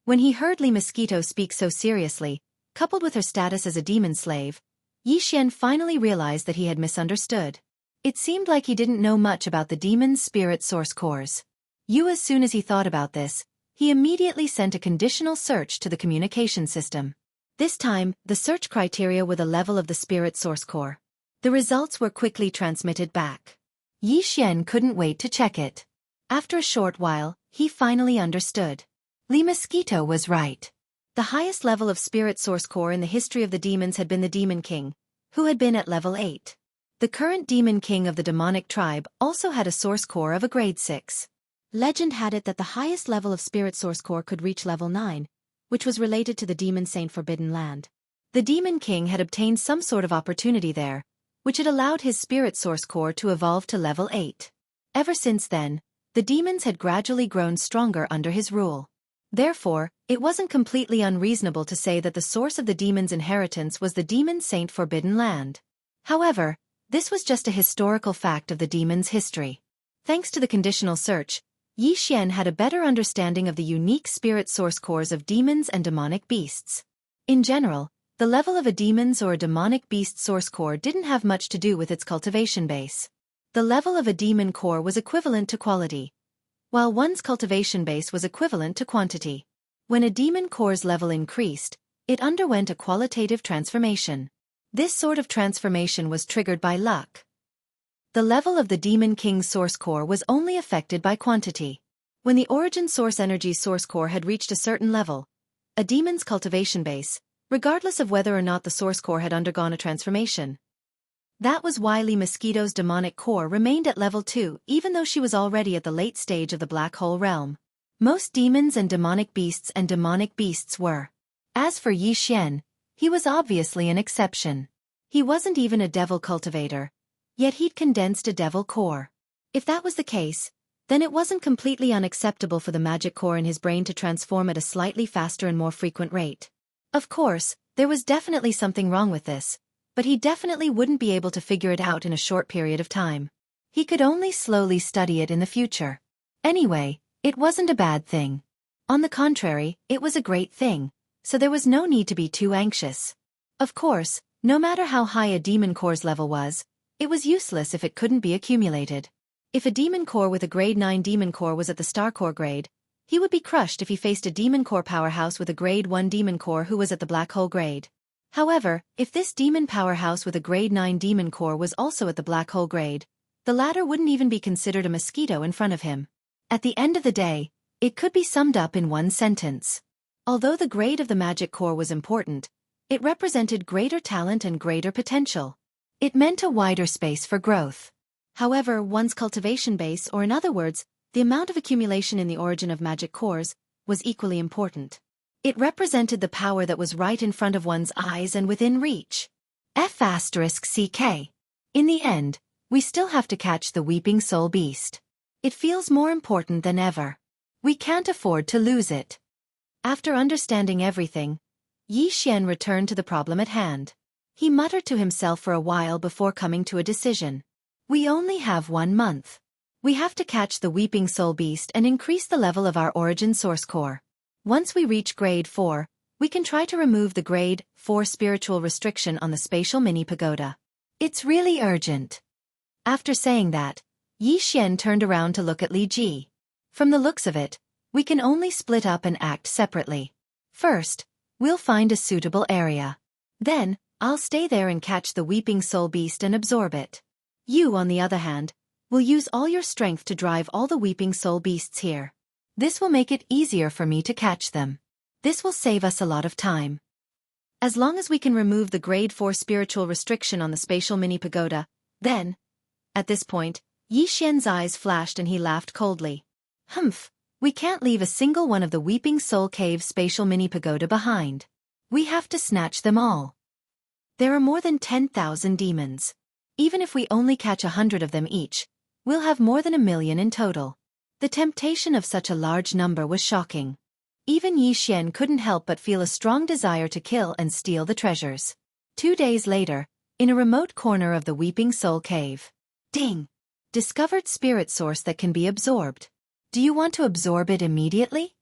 When he heard Lee Mosquito speak so seriously, coupled with her status as a demon slave, Yi Xian finally realized that he had misunderstood. It seemed like he didn't know much about the demon's spirit source cores. As soon as he thought about this, he immediately sent a conditional search to the communication system. This time, the search criteria were the level of the spirit source core. The results were quickly transmitted back. Yi Xian couldn't wait to check it. After a short while, he finally understood. Lee Mosquito was right. The highest level of spirit source core in the history of the demons had been the Demon King, who had been at level 8. The current Demon King of the demonic tribe also had a source core of a grade 6. Legend had it that the highest level of spirit source core could reach level 9, which was related to the Demon Saint Forbidden Land. The Demon King had obtained some sort of opportunity there, which had allowed his spirit source core to evolve to level 8. Ever since then, the demons had gradually grown stronger under his rule. Therefore, it wasn't completely unreasonable to say that the source of the demon's inheritance was the Demon Saint Forbidden Land. However, this was just a historical fact of the demon's history. Thanks to the conditional search, Yi Xian had a better understanding of the unique spirit source cores of demons and demonic beasts. In general, the level of a demon's or a demonic beast source core didn't have much to do with its cultivation base. The level of a demon core was equivalent to quality, while one's cultivation base was equivalent to quantity. When a demon core's level increased, it underwent a qualitative transformation. This sort of transformation was triggered by luck. The level of the Demon King's source core was only affected by quantity. When the origin source energy source core had reached a certain level, a demon's cultivation base, regardless of whether or not the source core had undergone a transformation. That was why Lee Mosquito's demonic core remained at level 2 even though she was already at the late stage of the black hole realm. Most demons and demonic beasts were. As for Yi Xian, he was obviously an exception. He wasn't even a devil cultivator, yet he'd condensed a devil core. If that was the case, then it wasn't completely unacceptable for the magic core in his brain to transform at a slightly faster and more frequent rate. Of course, there was definitely something wrong with this, but he definitely wouldn't be able to figure it out in a short period of time. He could only slowly study it in the future. Anyway, it wasn't a bad thing. On the contrary, it was a great thing, so there was no need to be too anxious. Of course, no matter how high a demon core's level was, it was useless if it couldn't be accumulated. If a demon core with a grade 9 demon core was at the star core grade, he would be crushed if he faced a demon core powerhouse with a grade 1 demon core who was at the black hole grade. However, if this demon powerhouse with a grade 9 demon core was also at the black hole grade, the latter wouldn't even be considered a mosquito in front of him. At the end of the day, it could be summed up in one sentence. Although the grade of the magic core was important, it represented greater talent and greater potential. It meant a wider space for growth. However, one's cultivation base, or in other words, the amount of accumulation in the origin of magic cores, was equally important. It represented the power that was right in front of one's eyes and within reach. F***CK. In the end, we still have to catch the Weeping Soul Beast. It feels more important than ever. We can't afford to lose it. After understanding everything, Yi Xian returned to the problem at hand. He muttered to himself for a while before coming to a decision. We only have 1 month. We have to catch the Weeping Soul Beast and increase the level of our origin source core. Once we reach grade 4, we can try to remove the grade 4 spiritual restriction on the spatial mini pagoda. It's really urgent. After saying that, Yi Xian turned around to look at Li Ji. From the looks of it, we can only split up and act separately. First, we'll find a suitable area. Then, I'll stay there and catch the Weeping Soul Beast and absorb it. You, on the other hand, will use all your strength to drive all the Weeping Soul Beasts here. This will make it easier for me to catch them. This will save us a lot of time. As long as we can remove the grade 4 spiritual restriction on the spatial mini pagoda, then... At this point, Yi Xian's eyes flashed and he laughed coldly. Humph, we can't leave a single one of the Weeping Soul Cave's spatial mini pagoda behind. We have to snatch them all. There are more than 10,000 demons. Even if we only catch 100 of them each, we'll have more than 1 million in total. The temptation of such a large number was shocking. Even Yi Xian couldn't help but feel a strong desire to kill and steal the treasures. 2 days later, in a remote corner of the Weeping Soul Cave. Ding! Discovered spirit source that can be absorbed. Do you want to absorb it immediately?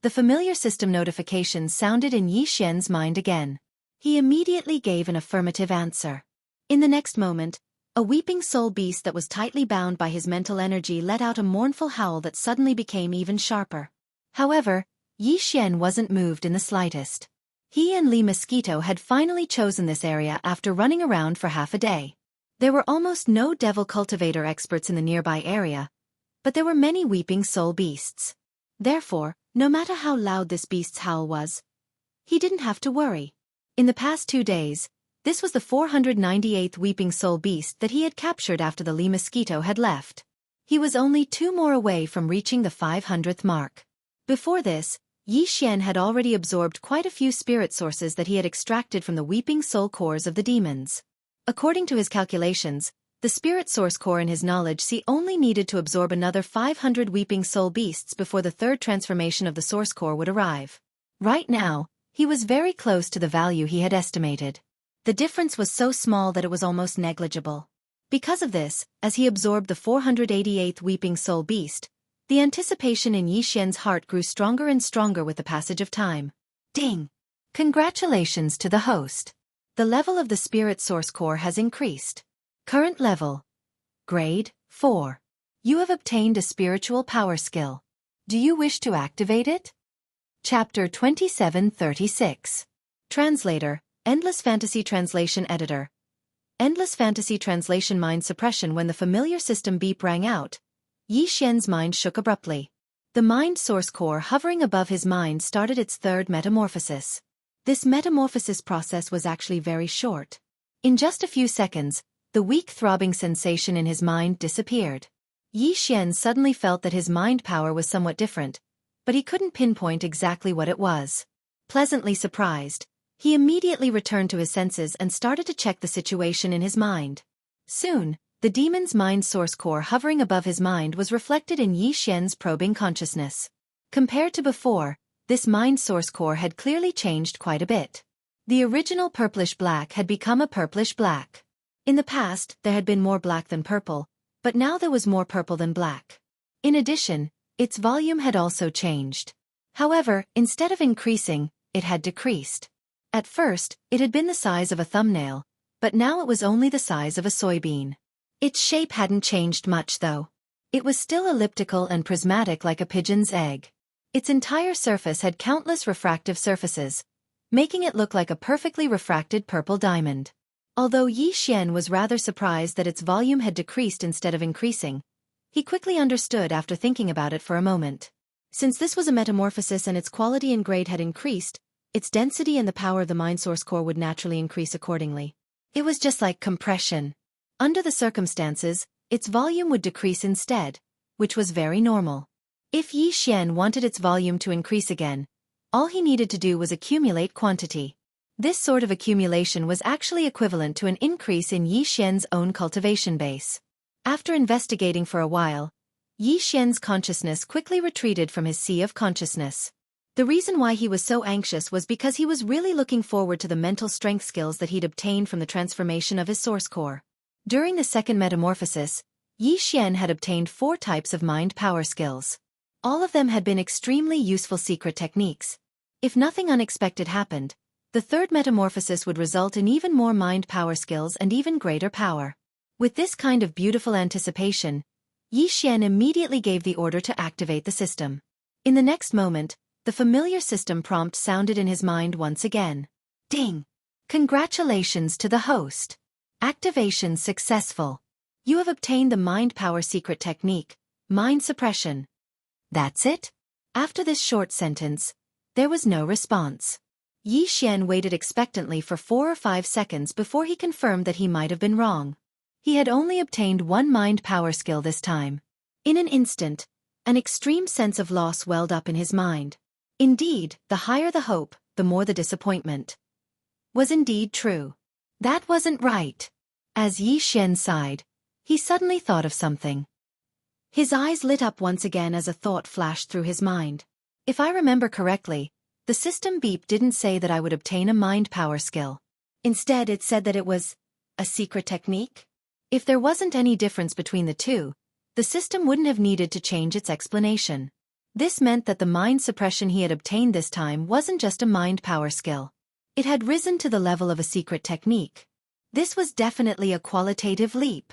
The familiar system notification sounded in Yi Xian's mind again. He immediately gave an affirmative answer. In the next moment, a Weeping Soul Beast that was tightly bound by his mental energy let out a mournful howl that suddenly became even sharper. However, Yi Xian wasn't moved in the slightest. He and Lee Mosquito had finally chosen this area after running around for half a day. There were almost no devil cultivator experts in the nearby area, but there were many Weeping Soul Beasts. Therefore, no matter how loud this beast's howl was, he didn't have to worry. In the past 2 days, this was the 498th Weeping Soul Beast that he had captured after the Lee Mosquito had left. He was only 2 more away from reaching the 500th mark. Before this, Yi Xian had already absorbed quite a few spirit sources that he had extracted from the Weeping Soul cores of the demons. According to his calculations, the spirit source core in his knowledge only needed to absorb another 500 Weeping Soul Beasts before the 3rd transformation of the source core would arrive. Right now, he was very close to the value he had estimated. The difference was so small that it was almost negligible. Because of this, as he absorbed the 488th Weeping Soul Beast, The anticipation in Yi Xian's heart grew stronger and stronger with the passage of time. Ding! Congratulations to the host. The level of the Spirit Source Core has increased. Current level. Grade 4. You have obtained a spiritual power skill. Do you wish to activate it? Chapter 2736. Translator, Endless Fantasy Translation Editor. Endless Fantasy Translation Mind Suppression. When the familiar system beep rang out, Yi Xian's mind shook abruptly. The mind source core hovering above his mind started its third metamorphosis. This metamorphosis process was actually very short. In just a few seconds, the weak throbbing sensation in his mind disappeared. Yi Xian suddenly felt that his mind power was somewhat different, but he couldn't pinpoint exactly what it was. Pleasantly surprised, he immediately returned to his senses and started to check the situation in his mind. Soon, the demon's mind source core hovering above his mind was reflected in Yi Xian's probing consciousness. Compared to before, this mind source core had clearly changed quite a bit. The original purplish-black had become a purplish-black. In the past, there had been more black than purple, but now there was more purple than black. In addition, its volume had also changed. However, instead of increasing, it had decreased. At first, it had been the size of a thumbnail, but now it was only the size of a soybean. Its shape hadn't changed much though. It was still elliptical and prismatic like a pigeon's egg. Its entire surface had countless refractive surfaces, making it look like a perfectly refracted purple diamond. Although Yi Xian was rather surprised that its volume had decreased instead of increasing, he quickly understood after thinking about it for a moment. Since this was a metamorphosis and its quality and grade had increased, its density and the power of the mind source core would naturally increase accordingly. It was just like compression. Under the circumstances, its volume would decrease instead, which was very normal. If Yi Xian wanted its volume to increase again, all he needed to do was accumulate quantity. This sort of accumulation was actually equivalent to an increase in Yi Xian's own cultivation base. After investigating for a while, Yi Xian's consciousness quickly retreated from his sea of consciousness. The reason why he was so anxious was because he was really looking forward to the mental strength skills that he'd obtained from the transformation of his source core. During the second metamorphosis, Yi Xian had obtained 4 types of mind power skills. All of them had been extremely useful secret techniques. If nothing unexpected happened, the third metamorphosis would result in even more mind power skills and even greater power. With this kind of beautiful anticipation, Yi Xian immediately gave the order to activate the system. In the next moment, the familiar system prompt sounded in his mind once again. Ding! Congratulations to the host. Activation successful. You have obtained the mind power secret technique, mind suppression. That's it? After this short sentence, there was no response. Yi Xian waited expectantly for 4 or 5 seconds before he confirmed that he might have been wrong. He had only obtained 1 mind power skill this time. In an instant, an extreme sense of loss welled up in his mind. Indeed, the higher the hope, the more the disappointment. Was indeed true. That wasn't right. As Yi Xian sighed, he suddenly thought of something. His eyes lit up once again as a thought flashed through his mind. If I remember correctly, the system beep didn't say that I would obtain a mind power skill. Instead, it said that it was a secret technique. If there wasn't any difference between the two, the system wouldn't have needed to change its explanation. This meant that the mind suppression he had obtained this time wasn't just a mind power skill. It had risen to the level of a secret technique. This was definitely a qualitative leap.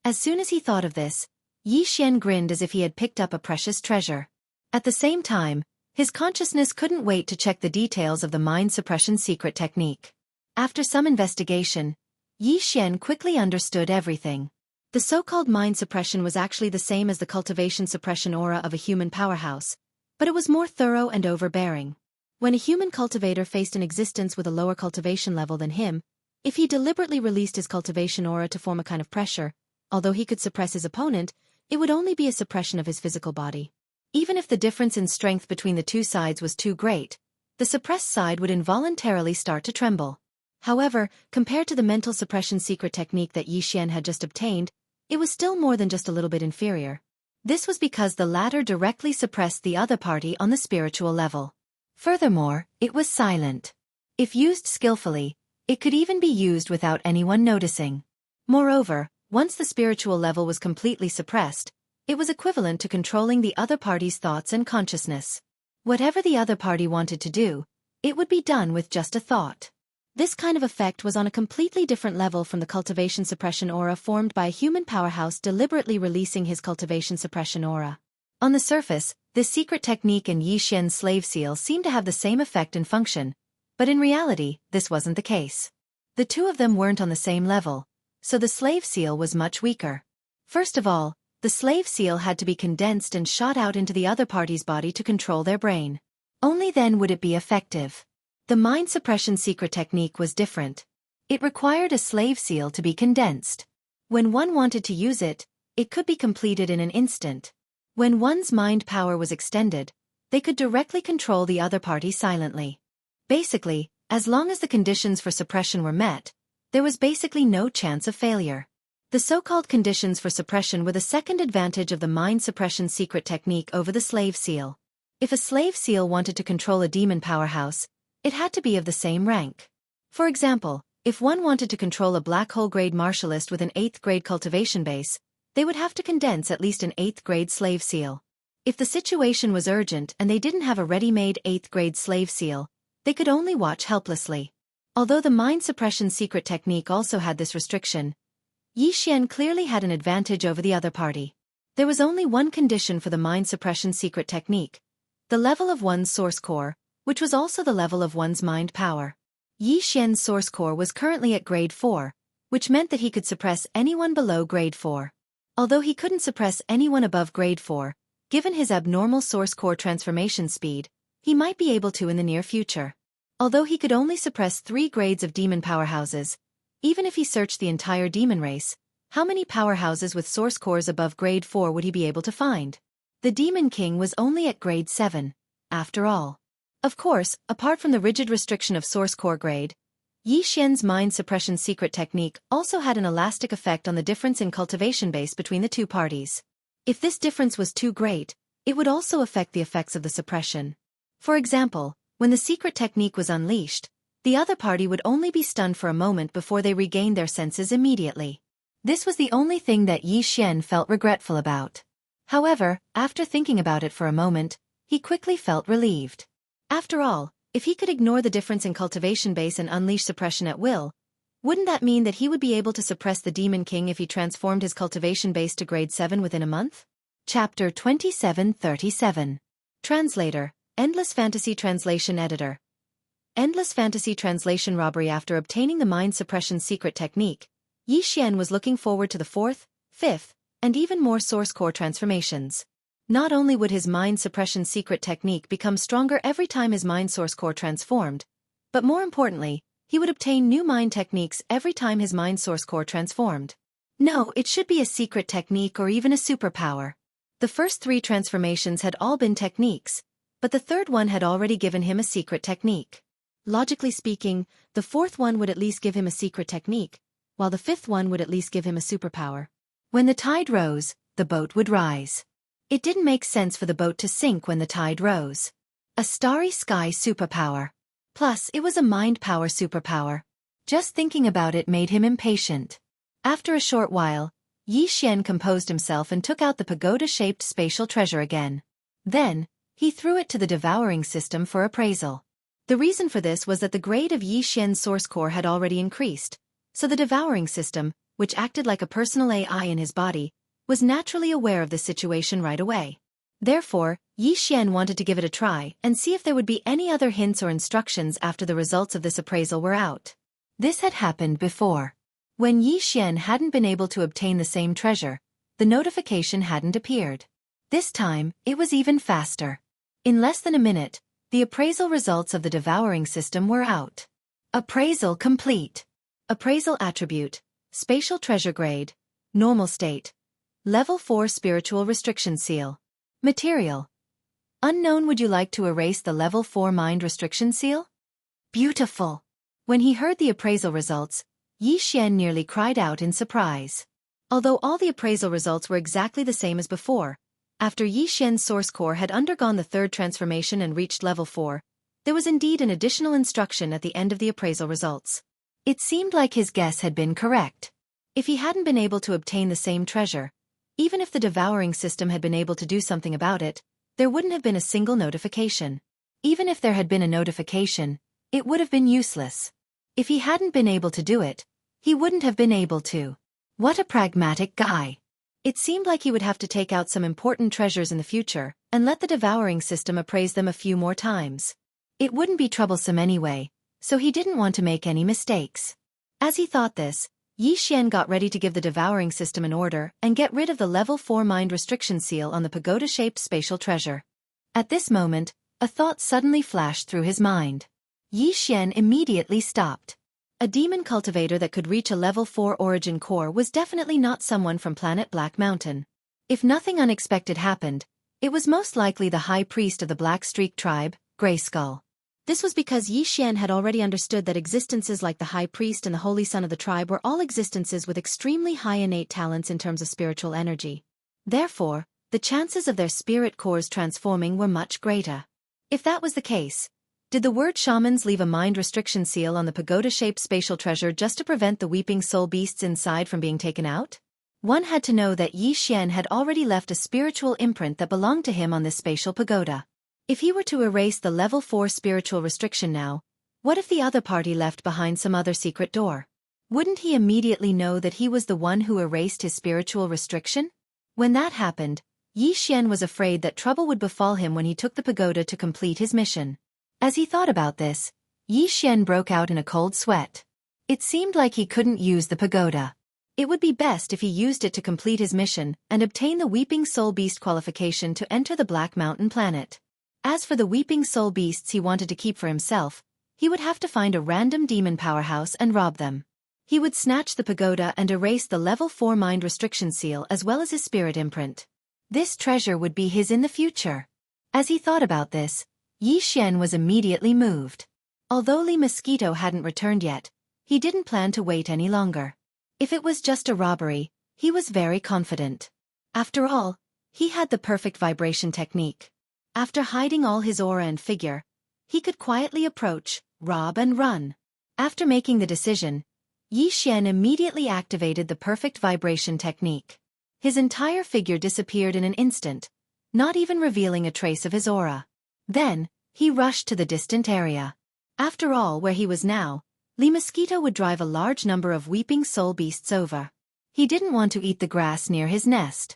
As soon as he thought of this, Yi Xian grinned as if he had picked up a precious treasure. At the same time, his consciousness couldn't wait to check the details of the mind suppression secret technique. After some investigation, Yi Xian quickly understood everything. The so-called mind suppression was actually the same as the cultivation suppression aura of a human powerhouse, but it was more thorough and overbearing. When a human cultivator faced an existence with a lower cultivation level than him, if he deliberately released his cultivation aura to form a kind of pressure, although he could suppress his opponent, it would only be a suppression of his physical body. Even if the difference in strength between the two sides was too great, the suppressed side would involuntarily start to tremble. However, compared to the mental suppression secret technique that Yi Xian had just obtained, it was still more than just a little bit inferior. This was because the latter directly suppressed the other party on the spiritual level. Furthermore, it was silent. If used skillfully, it could even be used without anyone noticing. Moreover, once the spiritual level was completely suppressed, It was equivalent to controlling the other party's thoughts and consciousness. Whatever the other party wanted to do, it would be done with just a thought. This kind of effect was on a completely different level from the cultivation suppression aura formed by a human powerhouse deliberately releasing his cultivation suppression aura. On the surface, this secret technique and Yi Xian's slave seal seemed to have the same effect and function, but in reality, this wasn't the case. The two of them weren't on the same level, so the slave seal was much weaker. First of all, the slave seal had to be condensed and shot out into the other party's body to control their brain. Only then would it be effective. The mind suppression secret technique was different. It required a slave seal to be condensed. When one wanted to use it, it could be completed in an instant. When one's mind power was extended, they could directly control the other party silently. Basically, as long as the conditions for suppression were met, there was basically no chance of failure. The so-called conditions for suppression were the second advantage of the mind suppression secret technique over the slave seal. If a slave seal wanted to control a demon powerhouse, it had to be of the same rank. For example, if one wanted to control a black hole grade martialist with an 8th grade cultivation base, they would have to condense at least an 8th grade slave seal. If the situation was urgent and they didn't have a ready-made 8th grade slave seal, they could only watch helplessly. Although the mind suppression secret technique also had this restriction, Yi Xian clearly had an advantage over the other party. There was only one condition for the mind suppression secret technique: the level of one's source core, which was also the level of one's mind power. Yi Xian's source core was currently at grade 4, which meant that he could suppress anyone below grade 4. Although he couldn't suppress anyone above grade 4, given his abnormal source core transformation speed, he might be able to in the near future. Although he could only suppress 3 grades of demon powerhouses, even if he searched the entire demon race, how many powerhouses with source cores above grade 4 would he be able to find? The Demon King was only at grade 7, after all. Of course, apart from the rigid restriction of source core grade, Yi Xian's mind suppression secret technique also had an elastic effect on the difference in cultivation base between the two parties. If this difference was too great, it would also affect the effects of the suppression. For example, when the secret technique was unleashed, the other party would only be stunned for a moment before they regained their senses immediately. This was the only thing that Yi Xian felt regretful about. However, after thinking about it for a moment, he quickly felt relieved. After all, if he could ignore the difference in cultivation base and unleash suppression at will, wouldn't that mean that he would be able to suppress the Demon King if he transformed his cultivation base to grade 7 within a month? Chapter 2737. Translator, Endless Fantasy Translation Editor. Endless Fantasy Translation Robbery. After obtaining the mind suppression secret technique, Yi Xian was looking forward to the 4th, 5th, and even more source core transformations. Not only would his mind suppression secret technique become stronger every time his mind source core transformed, but more importantly, he would obtain new mind techniques every time his mind source core transformed. No, it should be a secret technique or even a superpower. The first 3 transformations had all been techniques, but the third one had already given him a secret technique. Logically speaking, the 4th one would at least give him a secret technique, while the 5th one would at least give him a superpower. When the tide rose, the boat would rise. It didn't make sense for the boat to sink when the tide rose. A starry sky superpower. Plus, it was a mind power superpower. Just thinking about it made him impatient. After a short while, Yi Xian composed himself and took out the pagoda-shaped spatial treasure again. Then, he threw it to the devouring system for appraisal. The reason for this was that the grade of Yi Xian's source core had already increased, so the devouring system, which acted like a personal AI in his body, was naturally aware of the situation right away. Therefore, Yi Xian wanted to give it a try and see if there would be any other hints or instructions after the results of this appraisal were out. This had happened before. When Yi Xian hadn't been able to obtain the same treasure, the notification hadn't appeared. This time, it was even faster. In less than a minute, the appraisal results of the devouring system were out. Appraisal complete. Appraisal attribute, spatial treasure grade, normal state. Level 4 spiritual restriction seal. Material. Unknown. Would you like to erase the level 4 mind restriction seal? Beautiful. When he heard the appraisal results, Yi Xian nearly cried out in surprise. Although all the appraisal results were exactly the same as before, after Yi Xian's source core had undergone the 3rd transformation and reached level 4, there was indeed an additional instruction at the end of the appraisal results. It seemed like his guess had been correct. If he hadn't been able to obtain the same treasure, Even if the devouring system had been able to do something about it, there wouldn't have been a single notification. Even if there had been a notification, it would have been useless. If he hadn't been able to do it, he wouldn't have been able to. What a pragmatic guy. It seemed like he would have to take out some important treasures in the future and let the devouring system appraise them a few more times. It wouldn't be troublesome anyway, so he didn't want to make any mistakes. As he thought this, Yi Xian got ready to give the devouring system an order and get rid of the level 4 mind restriction seal on the pagoda-shaped spatial treasure. At this moment, a thought suddenly flashed through his mind. Yi Xian immediately stopped. A demon cultivator that could reach a level 4 origin core was definitely not someone from planet Black Mountain. If nothing unexpected happened, it was most likely the high priest of the Black Streak tribe, Grey Skull. This was because Yi Xian had already understood that existences like the high priest and the holy son of the tribe were all existences with extremely high innate talents in terms of spiritual energy. Therefore, the chances of their spirit cores transforming were much greater. If that was the case, did the word shamans leave a mind restriction seal on the pagoda-shaped spatial treasure just to prevent the weeping soul beasts inside from being taken out? One had to know that Yi Xian had already left a spiritual imprint that belonged to him on this spatial pagoda. If he were to erase the level 4 spiritual restriction now, what if the other party left behind some other secret door? Wouldn't he immediately know that he was the one who erased his spiritual restriction? When that happened, Yi Xian was afraid that trouble would befall him when he took the pagoda to complete his mission. As he thought about this, Yi Xian broke out in a cold sweat. It seemed like he couldn't use the pagoda. It would be best if he used it to complete his mission and obtain the Weeping Soul Beast qualification to enter the Black Mountain planet. As for the Weeping Soul Beasts he wanted to keep for himself, he would have to find a random demon powerhouse and rob them. He would snatch the pagoda and erase the level 4 mind restriction seal as well as his spirit imprint. This treasure would be his in the future. As he thought about this, Yi Xian was immediately moved. Although Li Mosquito hadn't returned yet, he didn't plan to wait any longer. If it was just a robbery, he was very confident. After all, he had the perfect vibration technique. After hiding all his aura and figure, he could quietly approach, rob and run. After making the decision, Yi Xian immediately activated the perfect vibration technique. His entire figure disappeared in an instant, not even revealing a trace of his aura. Then, he rushed to the distant area. After all, where he was now, Li Mosquito would drive a large number of weeping soul beasts over. He didn't want to eat the grass near his nest.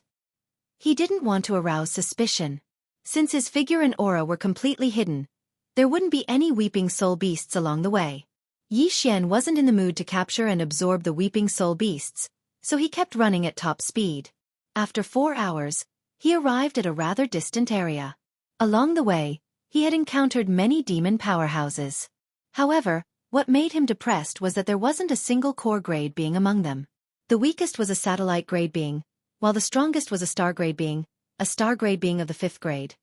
He didn't want to arouse suspicion. Since his figure and aura were completely hidden, there wouldn't be any weeping soul beasts along the way. Yi Xian wasn't in the mood to capture and absorb the weeping soul beasts, so he kept running at top speed. After 4 hours, he arrived at a rather distant area. Along the way, he had encountered many demon powerhouses. However, what made him depressed was that there wasn't a single core grade being among them. The weakest was a satellite grade being, while the strongest was a star grade being of the 5th grade.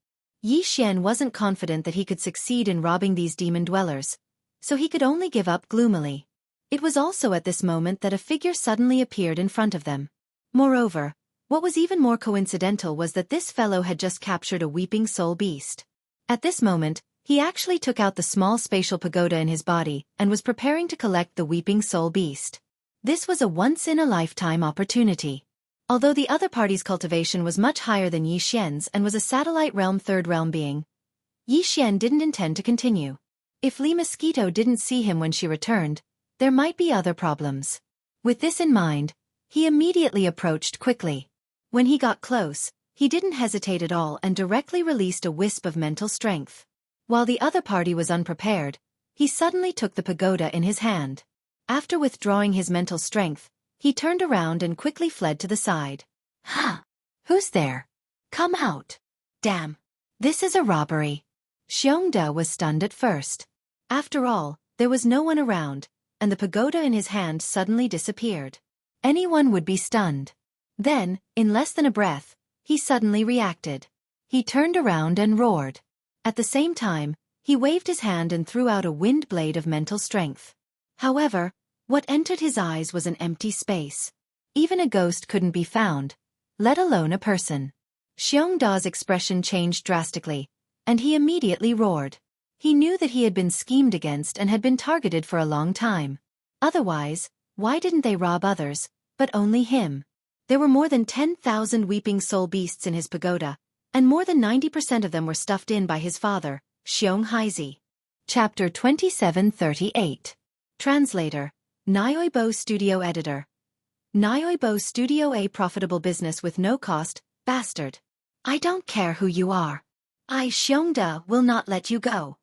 Yi Xian wasn't confident that he could succeed in robbing these demon dwellers, so he could only give up gloomily. It was also at this moment that a figure suddenly appeared in front of them. Moreover, what was even more coincidental was that this fellow had just captured a weeping soul beast. At this moment, he actually took out the small spatial pagoda in his body and was preparing to collect the weeping soul beast. This was a once-in-a-lifetime opportunity. Although the other party's cultivation was much higher than Yi Xian's and was a satellite realm 3rd realm being, Yi Xian didn't intend to continue. If Li Mosquito didn't see him when she returned, there might be other problems. With this in mind, he immediately approached quickly. When he got close, he didn't hesitate at all and directly released a wisp of mental strength. While the other party was unprepared, he suddenly took the pagoda in his hand. After withdrawing his mental strength, he turned around and quickly fled to the side. Huh! Who's there? Come out! Damn! This is a robbery! Xiongda was stunned at first. After all, there was no one around, and the pagoda in his hand suddenly disappeared. Anyone would be stunned. Then, in less than a breath, he suddenly reacted. He turned around and roared. At the same time, he waved his hand and threw out a wind blade of mental strength. However, what entered his eyes was an empty space. Even a ghost couldn't be found, let alone a person. Xiongda's expression changed drastically, and he immediately roared. He knew that he had been schemed against and had been targeted for a long time. Otherwise, why didn't they rob others, but only him? There were more than 10,000 weeping soul beasts in his pagoda, and more than 90% of them were stuffed in by his father, Xiong Haizi. Chapter 2738. Translator. Nyoibo Studio Editor. Nyoibo Studio, a profitable business with no cost, bastard. I don't care who you are. I, Xiongda, will not let you go.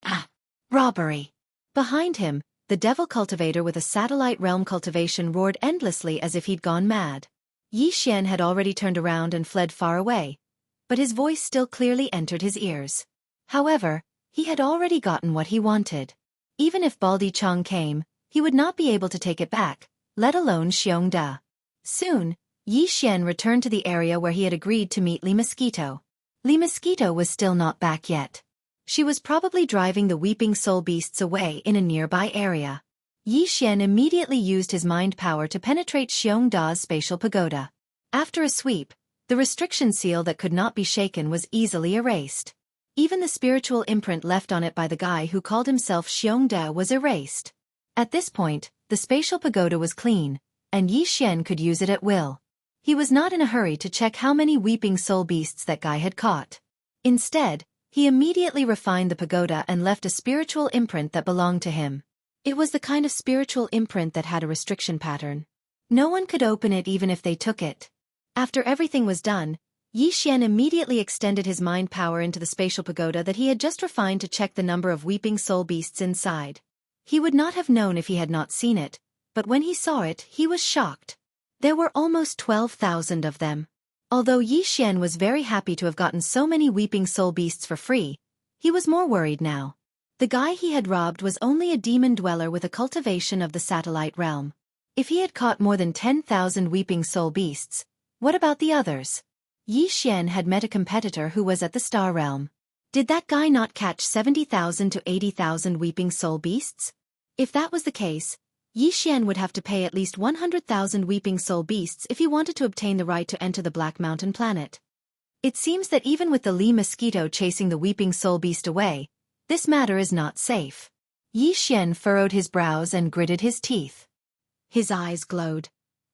Ah! Robbery. Behind him, the devil cultivator with a satellite realm cultivation roared endlessly as if he'd gone mad. Yi Xian had already turned around and fled far away, but his voice still clearly entered his ears. However, he had already gotten what he wanted. Even if Baldi Chang came, he would not be able to take it back, let alone Xiongda. Soon, Yi Xian returned to the area where he had agreed to meet Li Mosquito. Li Mosquito was still not back yet. She was probably driving the weeping soul beasts away in a nearby area. Yi Xian immediately used his mind power to penetrate Xiongda's spatial pagoda. After a sweep, the restriction seal that could not be shaken was easily erased. Even the spiritual imprint left on it by the guy who called himself Xiongda was erased. At this point, the spatial pagoda was clean, and Yi Xian could use it at will. He was not in a hurry to check how many weeping soul beasts that guy had caught. Instead, he immediately refined the pagoda and left a spiritual imprint that belonged to him. It was the kind of spiritual imprint that had a restriction pattern. No one could open it even if they took it. After everything was done, Yi Xian immediately extended his mind power into the spatial pagoda that he had just refined to check the number of weeping soul beasts inside. He would not have known if he had not seen it, but when he saw it, he was shocked. There were almost 12,000 of them. Although Yi Xian was very happy to have gotten so many weeping soul beasts for free, he was more worried now. The guy he had robbed was only a demon dweller with a cultivation of the satellite realm. If he had caught more than 10,000 weeping soul beasts, what about the others? Yi Xian had met a competitor who was at the star realm. Did that guy not catch 70,000 to 80,000 weeping soul beasts? If that was the case, Yi Xian would have to pay at least 100,000 weeping soul beasts if he wanted to obtain the right to enter the Black Mountain planet. It seems that even with the Li Mosquito chasing the weeping soul beast away, this matter is not safe. Yi Xian furrowed his brows and gritted his teeth. His eyes glowed.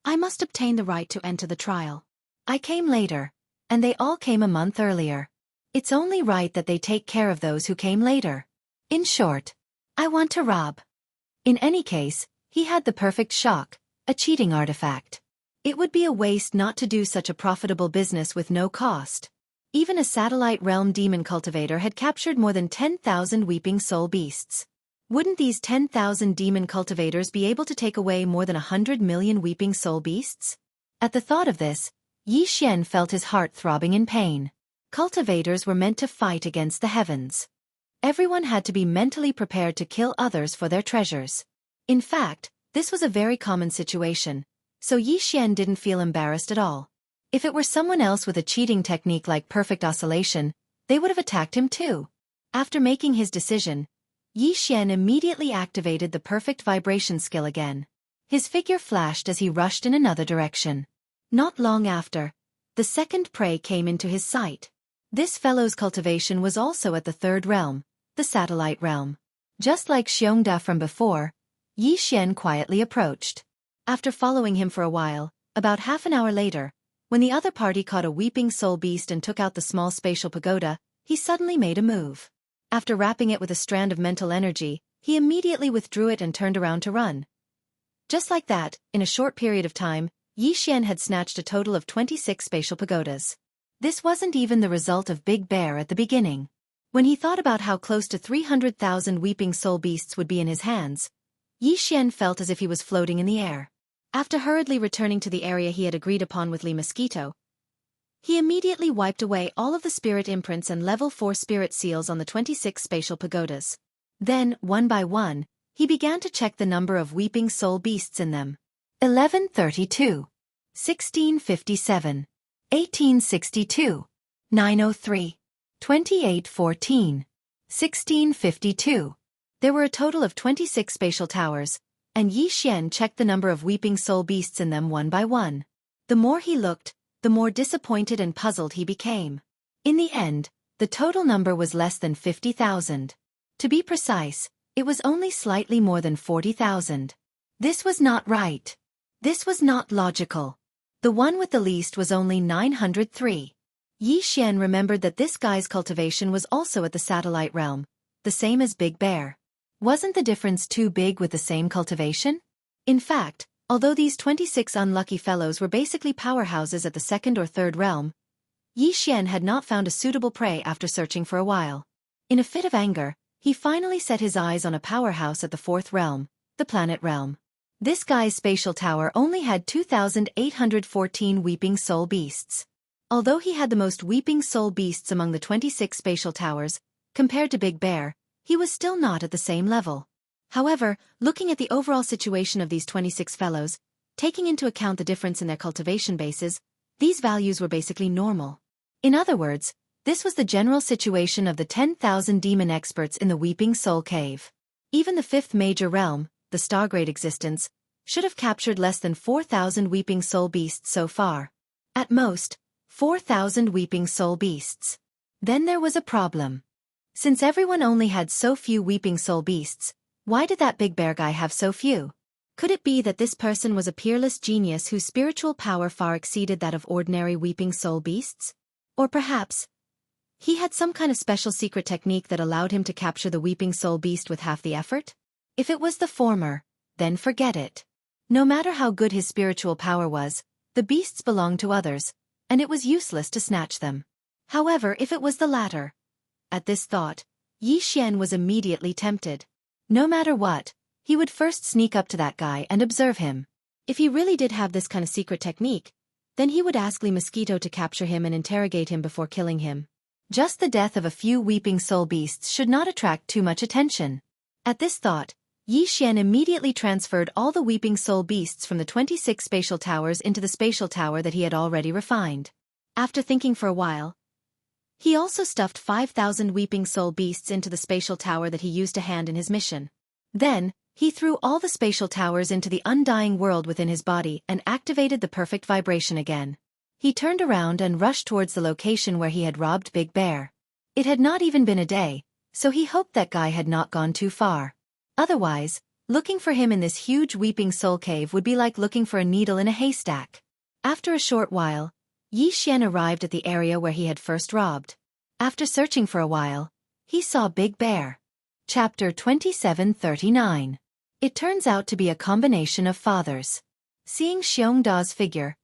I must obtain the right to enter the trial. I came later, and they all came a month earlier. It's only right that they take care of those who came later. In short, I want to rob. In any case, he had the perfect shock, a cheating artifact. It would be a waste not to do such a profitable business with no cost. Even a satellite realm demon cultivator had captured more than 10,000 weeping soul beasts. Wouldn't these 10,000 demon cultivators be able to take away more than 100 million weeping soul beasts? At the thought of this, Yi Xian felt his heart throbbing in pain. Cultivators were meant to fight against the heavens. Everyone had to be mentally prepared to kill others for their treasures. In fact, this was a very common situation, so Yi Xian didn't feel embarrassed at all. If it were someone else with a cheating technique like perfect oscillation, they would have attacked him too. After making his decision, Yi Xian immediately activated the perfect vibration skill again. His figure flashed as he rushed in another direction. Not long after, the second prey came into his sight. This fellow's cultivation was also at the third realm, the satellite realm. Just like Xiongda from before, Yi Xian quietly approached. After following him for a while, about half an hour later, when the other party caught a weeping soul beast and took out the small spatial pagoda, he suddenly made a move. After wrapping it with a strand of mental energy, he immediately withdrew it and turned around to run. Just like that, in a short period of time, Yi Xian had snatched a total of 26 spatial pagodas. This wasn't even the result of Big Bear at the beginning. When he thought about how close to 300,000 weeping soul beasts would be in his hands, Yi Xian felt as if he was floating in the air. After hurriedly returning to the area he had agreed upon with Li Mosquito, he immediately wiped away all of the spirit imprints and level 4 spirit seals on the 26 spatial pagodas. Then, one by one, he began to check the number of weeping soul beasts in them. 1132, 1657, 1862, 903, 2814, 1652. There were a total of 26 spatial towers, and Yi Xian checked the number of weeping soul beasts in them one by one. The more he looked, the more disappointed and puzzled he became. In the end, the total number was less than 50,000. To be precise, it was only slightly more than 40,000. This was not right. This was not logical. The one with the least was only 903. Yi Xian remembered that this guy's cultivation was also at the satellite realm, the same as Big Bear. Wasn't the difference too big with the same cultivation? In fact, although these 26 unlucky fellows were basically powerhouses at the second or third realm, Yi Xian had not found a suitable prey after searching for a while. In a fit of anger, he finally set his eyes on a powerhouse at the fourth realm, the planet realm. This guy's spatial tower only had 2,814 weeping soul beasts. Although he had the most weeping soul beasts among the 26 spatial towers, compared to Big Bear, he was still not at the same level. However, looking at the overall situation of these 26 fellows, taking into account the difference in their cultivation bases, these values were basically normal. In other words, this was the general situation of the 10,000 demon experts in the Weeping Soul Cave. Even the fifth major realm, the Stargrade existence, should have captured less than 4,000 weeping soul beasts so far. At most, 4,000 weeping soul beasts. Then there was a problem. Since everyone only had so few weeping soul beasts, why did that Big Bear guy have so few? Could it be that this person was a peerless genius whose spiritual power far exceeded that of ordinary weeping soul beasts? Or perhaps he had some kind of special secret technique that allowed him to capture the weeping soul beast with half the effort? If it was the former, then forget it. No matter how good his spiritual power was, the beasts belonged to others, and it was useless to snatch them. However, if it was the latter, at this thought, Yi Xian was immediately tempted. No matter what, he would first sneak up to that guy and observe him. If he really did have this kind of secret technique, then he would ask Li Mosquito to capture him and interrogate him before killing him. Just the death of a few weeping soul beasts should not attract too much attention. At this thought, Yi Xian immediately transferred all the weeping soul beasts from the 26 spatial towers into the spatial tower that he had already refined. After thinking for a while, he also stuffed 5,000 weeping soul beasts into the spatial tower that he used to hand in his mission. Then, he threw all the spatial towers into the undying world within his body and activated the perfect vibration again. He turned around and rushed towards the location where he had robbed Big Bear. It had not even been a day, so he hoped that guy had not gone too far. Otherwise, looking for him in this huge weeping soul cave would be like looking for a needle in a haystack. After a short while, Yi Xian arrived at the area where he had first robbed. After searching for a while, he saw Big Bear. Chapter 2739. It turns out to be a combination of fathers. Seeing Xiongda's figure,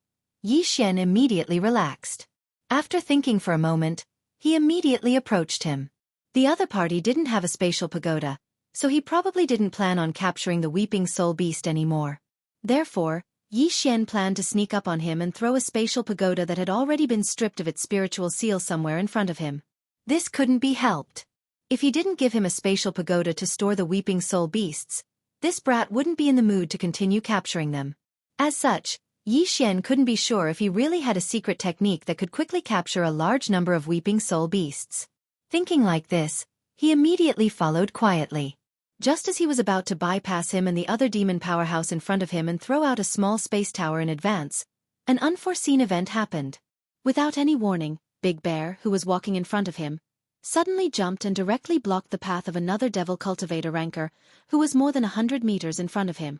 Yi Xian immediately relaxed. After thinking for a moment, he immediately approached him. The other party didn't have a spatial pagoda, so he probably didn't plan on capturing the weeping soul beast anymore. Therefore, Yi Xian planned to sneak up on him and throw a spatial pagoda that had already been stripped of its spiritual seal somewhere in front of him. This couldn't be helped. If he didn't give him a spatial pagoda to store the weeping soul beasts, this brat wouldn't be in the mood to continue capturing them. As such, Yi Xian couldn't be sure if he really had a secret technique that could quickly capture a large number of weeping soul beasts. Thinking like this, he immediately followed quietly. Just as he was about to bypass him and the other demon powerhouse in front of him and throw out a small space tower in advance, an unforeseen event happened. Without any warning, Big Bear, who was walking in front of him, suddenly jumped and directly blocked the path of another devil cultivator ranker, who was more than 100 meters in front of him.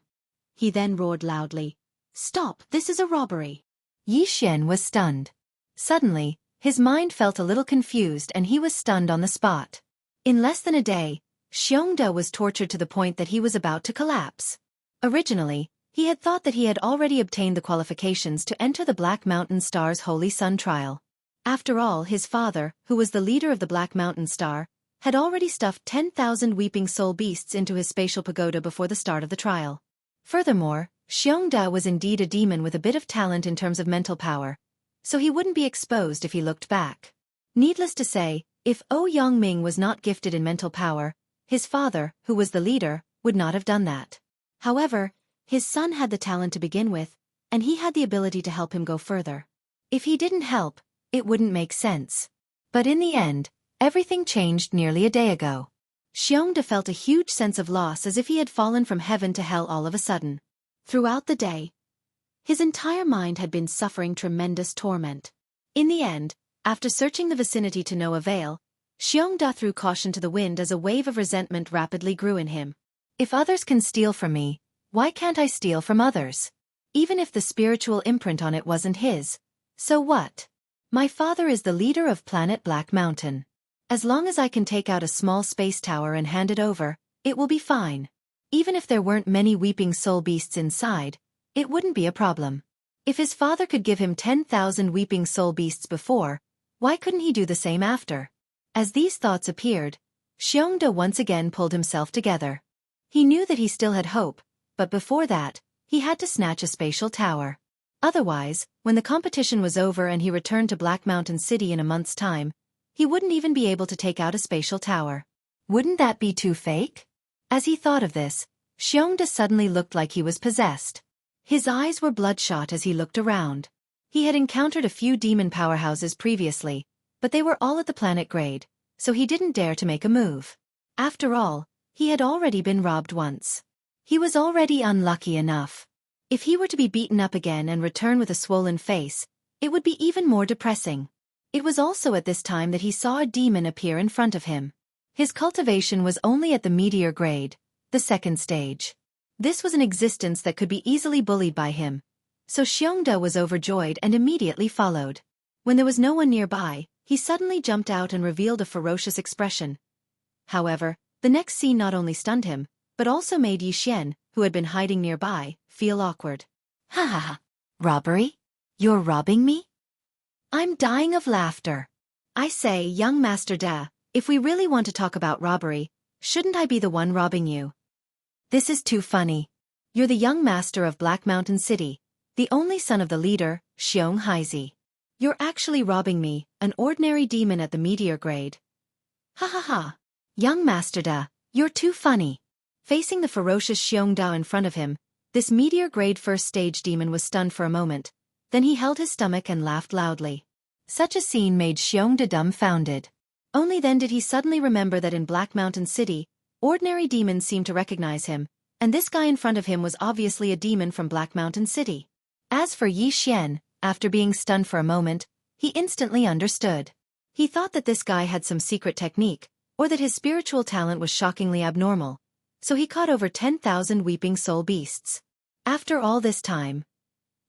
He then roared loudly, "Stop, this is a robbery!" Yi Xian was stunned. Suddenly, his mind felt a little confused and he was stunned on the spot. In less than a day, Xiongda was tortured to the point that he was about to collapse. Originally, he had thought that he had already obtained the qualifications to enter the Black Mountain Star's Holy Sun trial. After all, his father, who was the leader of the Black Mountain Star, had already stuffed 10,000 weeping soul beasts into his spatial pagoda before the start of the trial. Furthermore, Xiongda was indeed a demon with a bit of talent in terms of mental power, so he wouldn't be exposed if he looked back. Needless to say, if Yongming was not gifted in mental power, his father, who was the leader, would not have done that. However, his son had the talent to begin with, and he had the ability to help him go further. If he didn't help, it wouldn't make sense. But in the end, everything changed nearly a day ago. Xiongda felt a huge sense of loss as if he had fallen from heaven to hell all of a sudden. Throughout the day, his entire mind had been suffering tremendous torment. In the end, after searching the vicinity to no avail, Xiongda threw caution to the wind as a wave of resentment rapidly grew in him. If others can steal from me, why can't I steal from others? Even if the spiritual imprint on it wasn't his. So what? My father is the leader of planet Black Mountain. As long as I can take out a small space tower and hand it over, it will be fine. Even if there weren't many weeping soul beasts inside, it wouldn't be a problem. If his father could give him 10,000 weeping soul beasts before, why couldn't he do the same after? As these thoughts appeared, Xiongda once again pulled himself together. He knew that he still had hope, but before that, he had to snatch a spatial tower. Otherwise, when the competition was over and he returned to Black Mountain City in a month's time, he wouldn't even be able to take out a spatial tower. Wouldn't that be too fake? As he thought of this, Xiongda suddenly looked like he was possessed. His eyes were bloodshot as he looked around. He had encountered a few demon powerhouses previously, but they were all at the planet grade, so he didn't dare to make a move. After all, he had already been robbed once. He was already unlucky enough. If he were to be beaten up again and return with a swollen face, it would be even more depressing. It was also at this time that he saw a demon appear in front of him. His cultivation was only at the meteor grade, the second stage. This was an existence that could be easily bullied by him, so Xiongda was overjoyed and immediately followed. When there was no one nearby, he suddenly jumped out and revealed a ferocious expression. However, the next scene not only stunned him, but also made Yi Xian, who had been hiding nearby, feel awkward. Ha ha ha. Robbery? You're robbing me? I'm dying of laughter. I say, young Master Da, if we really want to talk about robbery, shouldn't I be the one robbing you? This is too funny. You're the young master of Black Mountain City, the only son of the leader, Xiong Haizi. You're actually robbing me, an ordinary demon at the meteor grade. Ha ha ha. Young Master Da, you're too funny. Facing the ferocious Xiongda in front of him, this meteor grade first stage demon was stunned for a moment, then he held his stomach and laughed loudly. Such a scene made Xiongda dumbfounded. Only then did he suddenly remember that in Black Mountain City, ordinary demons seemed to recognize him, and this guy in front of him was obviously a demon from Black Mountain City. As for Yi Xian, after being stunned for a moment, he instantly understood. He thought that this guy had some secret technique, or that his spiritual talent was shockingly abnormal, so he caught over 10,000 weeping soul beasts. After all this time,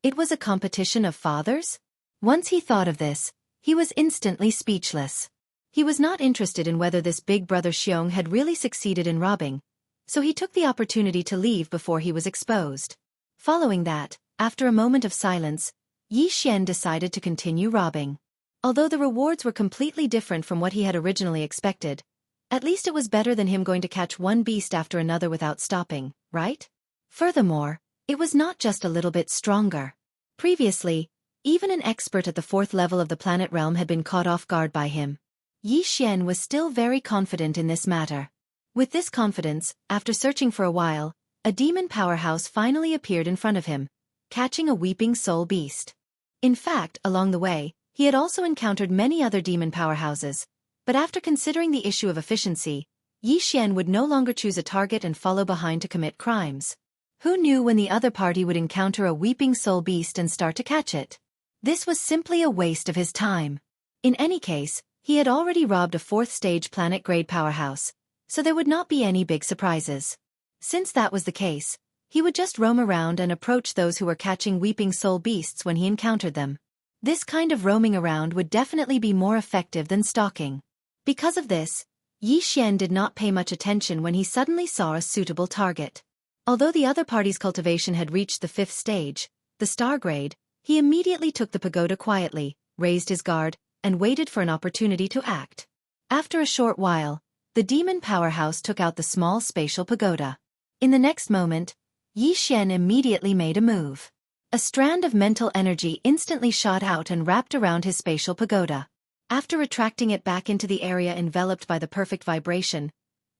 it was a competition of fathers? Once he thought of this, he was instantly speechless. He was not interested in whether this big brother Xiong had really succeeded in robbing, so he took the opportunity to leave before he was exposed. Following that, after a moment of silence, Yi Xian decided to continue robbing. Although the rewards were completely different from what he had originally expected, at least it was better than him going to catch one beast after another without stopping, right? Furthermore, it was not just a little bit stronger. Previously, even an expert at the 4th level of the planet realm had been caught off guard by him. Yi Xian was still very confident in this matter. With this confidence, after searching for a while, a demon powerhouse finally appeared in front of him, catching a weeping soul beast. In fact, along the way, he had also encountered many other demon powerhouses, but after considering the issue of efficiency, Yi Xian would no longer choose a target and follow behind to commit crimes. Who knew when the other party would encounter a weeping soul beast and start to catch it? This was simply a waste of his time. In any case, he had already robbed a 4th stage planet-grade powerhouse, so there would not be any big surprises. Since that was the case, he would just roam around and approach those who were catching weeping soul beasts when he encountered them. This kind of roaming around would definitely be more effective than stalking. Because of this, Yi Xian did not pay much attention when he suddenly saw a suitable target. Although the other party's cultivation had reached the 5th stage, the star grade, he immediately took the pagoda quietly, raised his guard, and waited for an opportunity to act. After a short while, the demon powerhouse took out the small spatial pagoda. In the next moment, Yi Xian immediately made a move. A strand of mental energy instantly shot out and wrapped around his spatial pagoda. After retracting it back into the area enveloped by the perfect vibration,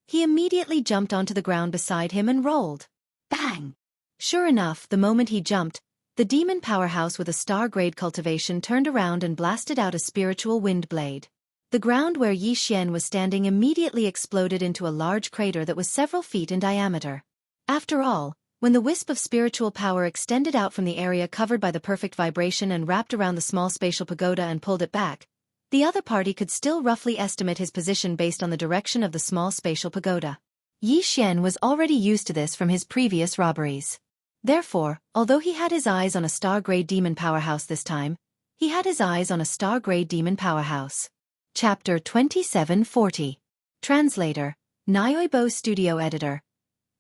he immediately jumped onto the ground beside him and rolled. Bang! Sure enough, the moment he jumped, the demon powerhouse with a star-grade cultivation turned around and blasted out a spiritual wind blade. The ground where Yi Xian was standing immediately exploded into a large crater that was several feet in diameter. After all, when the wisp of spiritual power extended out from the area covered by the perfect vibration and wrapped around the small spatial pagoda and pulled it back, the other party could still roughly estimate his position based on the direction of the small spatial pagoda. Yi Xian was already used to this from his previous robberies. Therefore, although he had his eyes on a star-grade demon powerhouse this time, he had his eyes on a star-grade demon powerhouse. Chapter 2740. Translator, Nyoibo Studio Editor.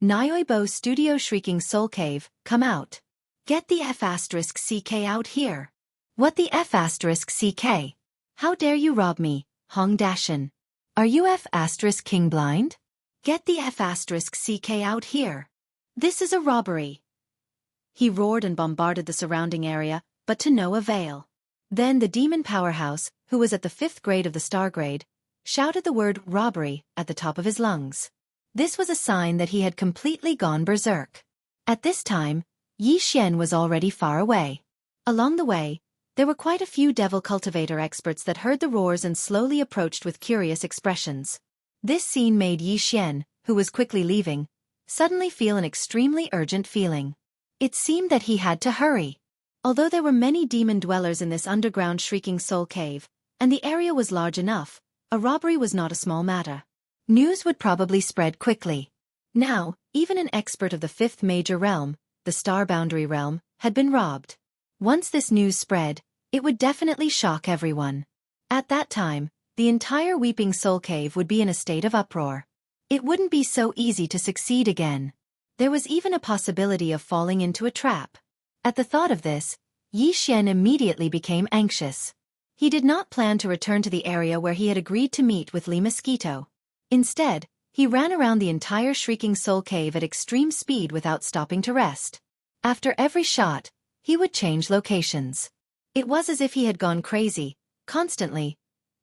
Nyoibo Studio Shrieking Soul Cave, come out. Get the F***CK out here. What the F***CK? How dare you rob me, Hong Dashin? Are you F***King blind? Get the F***CK out here. This is a robbery. He roared and bombarded the surrounding area, but to no avail. Then the demon powerhouse, who was at the 5th grade of the star grade, shouted the word robbery at the top of his lungs. This was a sign that he had completely gone berserk. At this time, Yi Xian was already far away. Along the way, there were quite a few devil cultivator experts that heard the roars and slowly approached with curious expressions. This scene made Yi Xian, who was quickly leaving, suddenly feel an extremely urgent feeling. It seemed that he had to hurry. Although there were many demon dwellers in this underground shrieking soul cave, and the area was large enough, a robbery was not a small matter. News would probably spread quickly. Now, even an expert of the 5th major realm, the Star Boundary realm, had been robbed. Once this news spread, it would definitely shock everyone. At that time, the entire Weeping Soul Cave would be in a state of uproar. It wouldn't be so easy to succeed again. There was even a possibility of falling into a trap. At the thought of this, Yi Xian immediately became anxious. He did not plan to return to the area where he had agreed to meet with Lee Mosquito. Instead, he ran around the entire Shrieking Soul Cave at extreme speed without stopping to rest. After every shot, he would change locations. It was as if he had gone crazy, constantly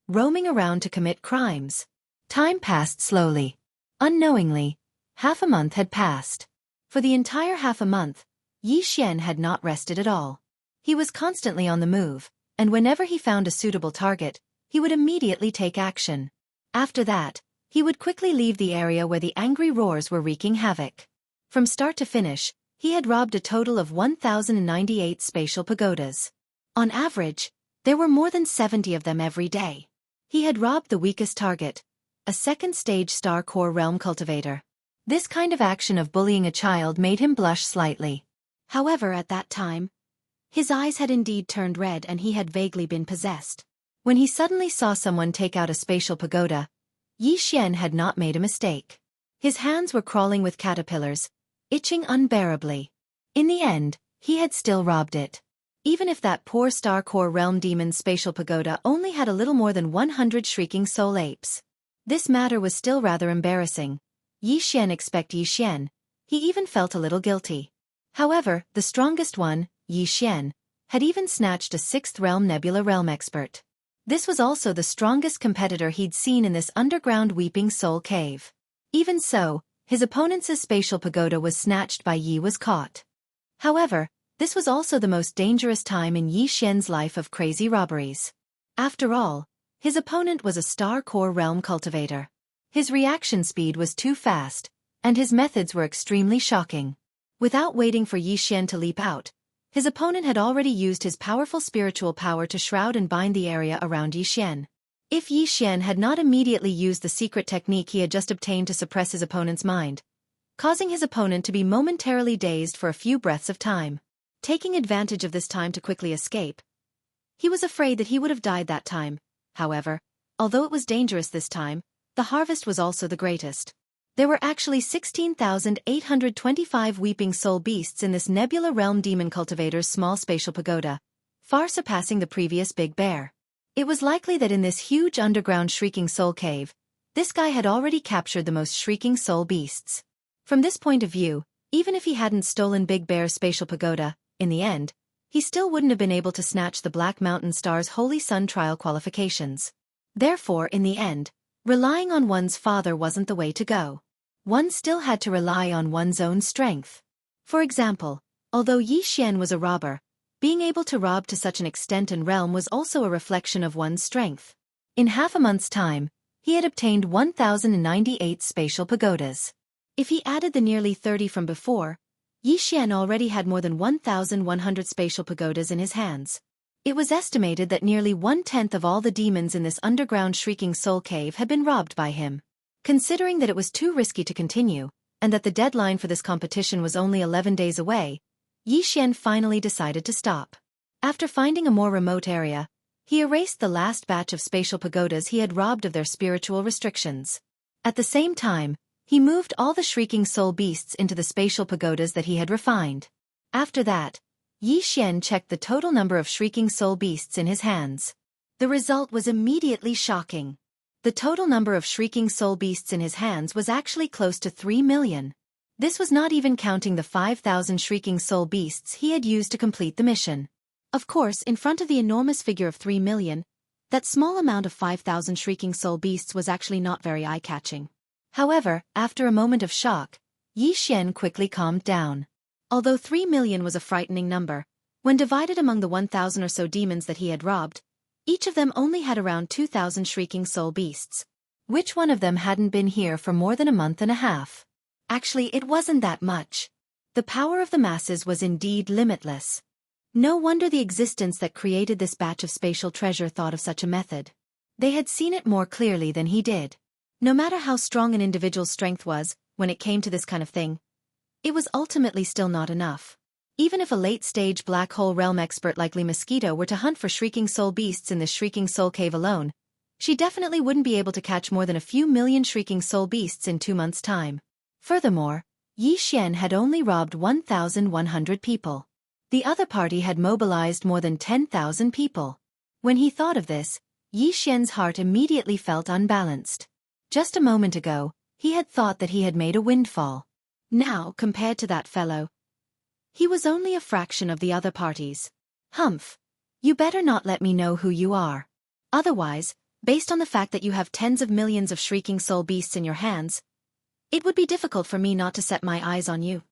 roaming around to commit crimes. Time passed slowly. Unknowingly, half a month had passed. For the entire half a month, Yi Xian had not rested at all. He was constantly on the move, and whenever he found a suitable target, he would immediately take action. After that, he would quickly leave the area where the angry roars were wreaking havoc. From start to finish, he had robbed a total of 1,098 spatial pagodas. On average, there were more than 70 of them every day. He had robbed the weakest target, a second-stage star core realm cultivator. This kind of action of bullying a child made him blush slightly. However, at that time, his eyes had indeed turned red and he had vaguely been possessed. When he suddenly saw someone take out a spatial pagoda, Yi Xian had not made a mistake. His hands were crawling with caterpillars, itching unbearably. In the end, he had still robbed it. Even if that poor star core realm demon's spatial pagoda only had a little more than 100 shrieking soul apes. This matter was still rather embarrassing. Yi Xian Yi Xian. He even felt a little guilty. However, the strongest one, Yi Xian, had even snatched a 6th realm nebula realm expert. This was also the strongest competitor he'd seen in this underground Weeping Soul Cave. Even so, his opponent's spatial pagoda was snatched by Yi was caught. However, this was also the most dangerous time in Yi Xian's life of crazy robberies. After all, his opponent was a star core realm cultivator. His reaction speed was too fast, and his methods were extremely shocking. Without waiting for Yi Xian to leap out, his opponent had already used his powerful spiritual power to shroud and bind the area around Yi Xian. If Yi Xian had not immediately used the secret technique he had just obtained to suppress his opponent's mind, causing his opponent to be momentarily dazed for a few breaths of time, taking advantage of this time to quickly escape, he was afraid that he would have died that time. However, although it was dangerous this time, the harvest was also the greatest. There were actually 16,825 weeping soul beasts in this Nebula Realm Demon Cultivator's small spatial pagoda, far surpassing the previous Big Bear. It was likely that in this huge underground Shrieking Soul Cave, this guy had already captured the most Shrieking Soul beasts. From this point of view, even if he hadn't stolen Big Bear's spatial pagoda, in the end, he still wouldn't have been able to snatch the Black Mountain Star's Holy Sun trial qualifications. Therefore, in the end, relying on one's father wasn't the way to go. One still had to rely on one's own strength. For example, although Yi Xian was a robber, being able to rob to such an extent and realm was also a reflection of one's strength. In half a month's time, he had obtained 1,098 spatial pagodas. If he added the nearly 30 from before, Yi Xian already had more than 1,100 spatial pagodas in his hands. It was estimated that nearly 1/10 of all the demons in this underground Shrieking Soul Cave had been robbed by him. Considering that it was too risky to continue, and that the deadline for this competition was only 11 days away, Yi Xian finally decided to stop. After finding a more remote area, he erased the last batch of spatial pagodas he had robbed of their spiritual restrictions. At the same time, he moved all the shrieking soul beasts into the spatial pagodas that he had refined. After that, Yi Xian checked the total number of shrieking soul beasts in his hands. The result was immediately shocking. The total number of shrieking soul beasts in his hands was actually close to 3 million. This was not even counting the 5,000 shrieking soul beasts he had used to complete the mission. Of course, in front of the enormous figure of 3 million, that small amount of 5,000 shrieking soul beasts was actually not very eye-catching. However, after a moment of shock, Yi Xian quickly calmed down. Although 3 million was a frightening number, when divided among the 1,000 or so demons that he had robbed, each of them only had around 2,000 shrieking soul beasts. Which one of them hadn't been here for more than a month and a half? Actually, it wasn't that much. The power of the masses was indeed limitless. No wonder the existence that created this batch of spatial treasure thought of such a method. They had seen it more clearly than he did. No matter how strong an individual's strength was, when it came to this kind of thing, it was ultimately still not enough. Even if a late-stage black hole realm expert like Lee Mosquito were to hunt for shrieking soul beasts in this shrieking soul cave alone, she definitely wouldn't be able to catch more than a few million shrieking soul beasts in 2 months' time. Furthermore, Yi Xian had only robbed 1,100 people. The other party had mobilized more than 10,000 people. When he thought of this, Yi Xian's heart immediately felt unbalanced. Just a moment ago, he had thought that he had made a windfall. Now, compared to that fellow, he was only a fraction of the other parties. Humph. You better not let me know who you are. Otherwise, based on the fact that you have tens of millions of shrieking soul beasts in your hands, it would be difficult for me not to set my eyes on you.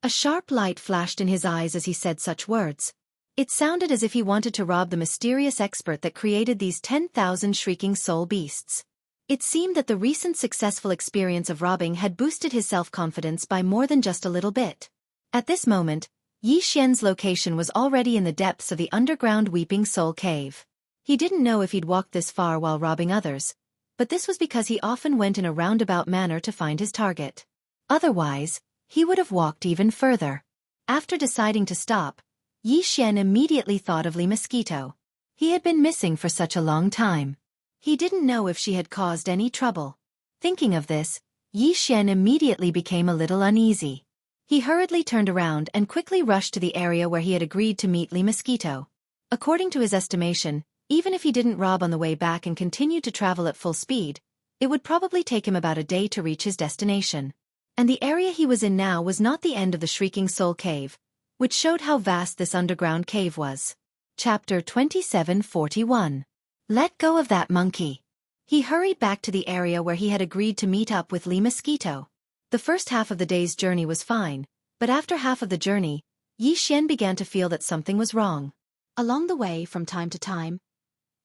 A sharp light flashed in his eyes as he said such words. It sounded as if he wanted to rob the mysterious expert that created these 10,000 shrieking soul beasts. It seemed that the recent successful experience of robbing had boosted his self-confidence by more than just a little bit. At this moment, Yi Xian's location was already in the depths of the underground Weeping Soul Cave. He didn't know if he'd walked this far while robbing others, but this was because he often went in a roundabout manner to find his target. Otherwise, he would have walked even further. After deciding to stop, Yi Xian immediately thought of Lee Mosquito. He had been missing for such a long time. He didn't know if she had caused any trouble. Thinking of this, Yi Xian immediately became a little uneasy. He hurriedly turned around and quickly rushed to the area where he had agreed to meet Lee Mosquito. According to his estimation, even if he didn't rob on the way back and continued to travel at full speed, it would probably take him about a day to reach his destination. And the area he was in now was not the end of the Shrieking Soul Cave, which showed how vast this underground cave was. Chapter 2741. Let go of that monkey. He hurried back to the area where he had agreed to meet up with Lee Mosquito. The first half of the day's journey was fine, but after half of the journey, Yi Xian began to feel that something was wrong. Along the way, from time to time,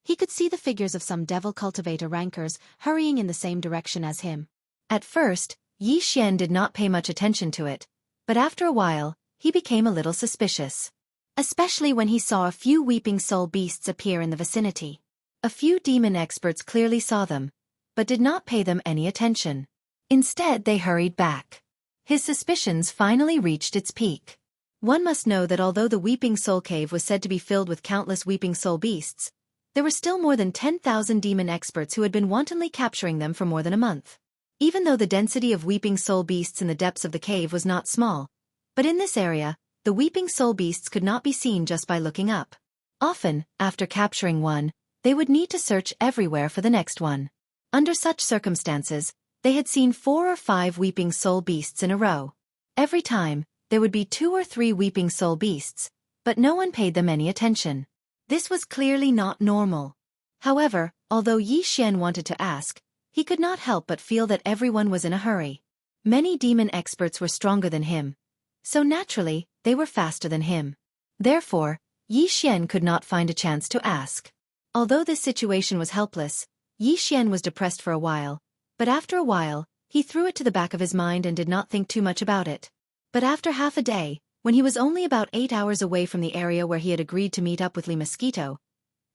he could see the figures of some devil cultivator rankers hurrying in the same direction as him. At first, Yi Xian did not pay much attention to it, but after a while, he became a little suspicious. Especially when he saw a few weeping soul beasts appear in the vicinity. A few demon experts clearly saw them, but did not pay them any attention. Instead, they hurried back. His suspicions finally reached its peak. One must know that although the Weeping Soul Cave was said to be filled with countless weeping soul beasts, there were still more than 10,000 demon experts who had been wantonly capturing them for more than a month. Even though the density of weeping soul beasts in the depths of the cave was not small, but in this area, the weeping soul beasts could not be seen just by looking up. Often, after capturing one, they would need to search everywhere for the next one. Under such circumstances, they had seen 4 or 5 weeping soul beasts in a row. Every time, there would be 2 or 3 weeping soul beasts, but no one paid them any attention. This was clearly not normal. However, although Yi Xian wanted to ask, he could not help but feel that everyone was in a hurry. Many demon experts were stronger than him, so naturally, they were faster than him. Therefore, Yi Xian could not find a chance to ask. Although this situation was helpless, Yi Xian was depressed for a while, but after a while, he threw it to the back of his mind and did not think too much about it. But after half a day, when he was only about 8 hours away from the area where he had agreed to meet up with Lee Mosquito,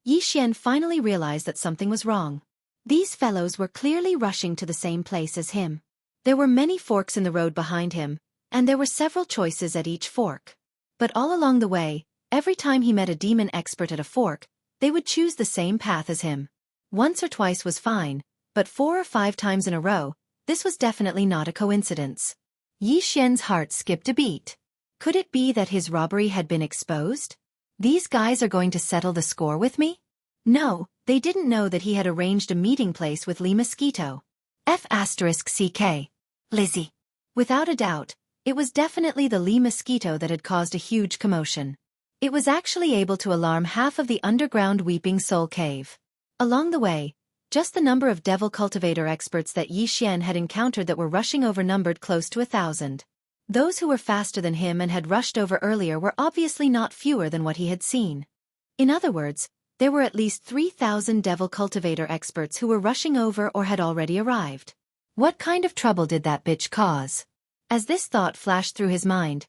Yi Xian finally realized that something was wrong. These fellows were clearly rushing to the same place as him. There were many forks in the road behind him, and there were several choices at each fork. But all along the way, every time he met a demon expert at a fork, they would choose the same path as him. Once or twice was fine, but 4 or 5 times in a row, this was definitely not a coincidence. Yi Xian's heart skipped a beat. Could it be that his robbery had been exposed? These guys are going to settle the score with me? No, they didn't know that he had arranged a meeting place with Lee Mosquito. F***CK. Lizzie. Without a doubt, it was definitely the Lee Mosquito that had caused a huge commotion. It was actually able to alarm half of the underground Weeping Soul Cave. Along the way, just the number of devil cultivator experts that Yi Xian had encountered that were rushing over numbered close to 1,000. Those who were faster than him and had rushed over earlier were obviously not fewer than what he had seen. In other words, there were at least 3,000 devil cultivator experts who were rushing over or had already arrived. What kind of trouble did that bitch cause? As this thought flashed through his mind,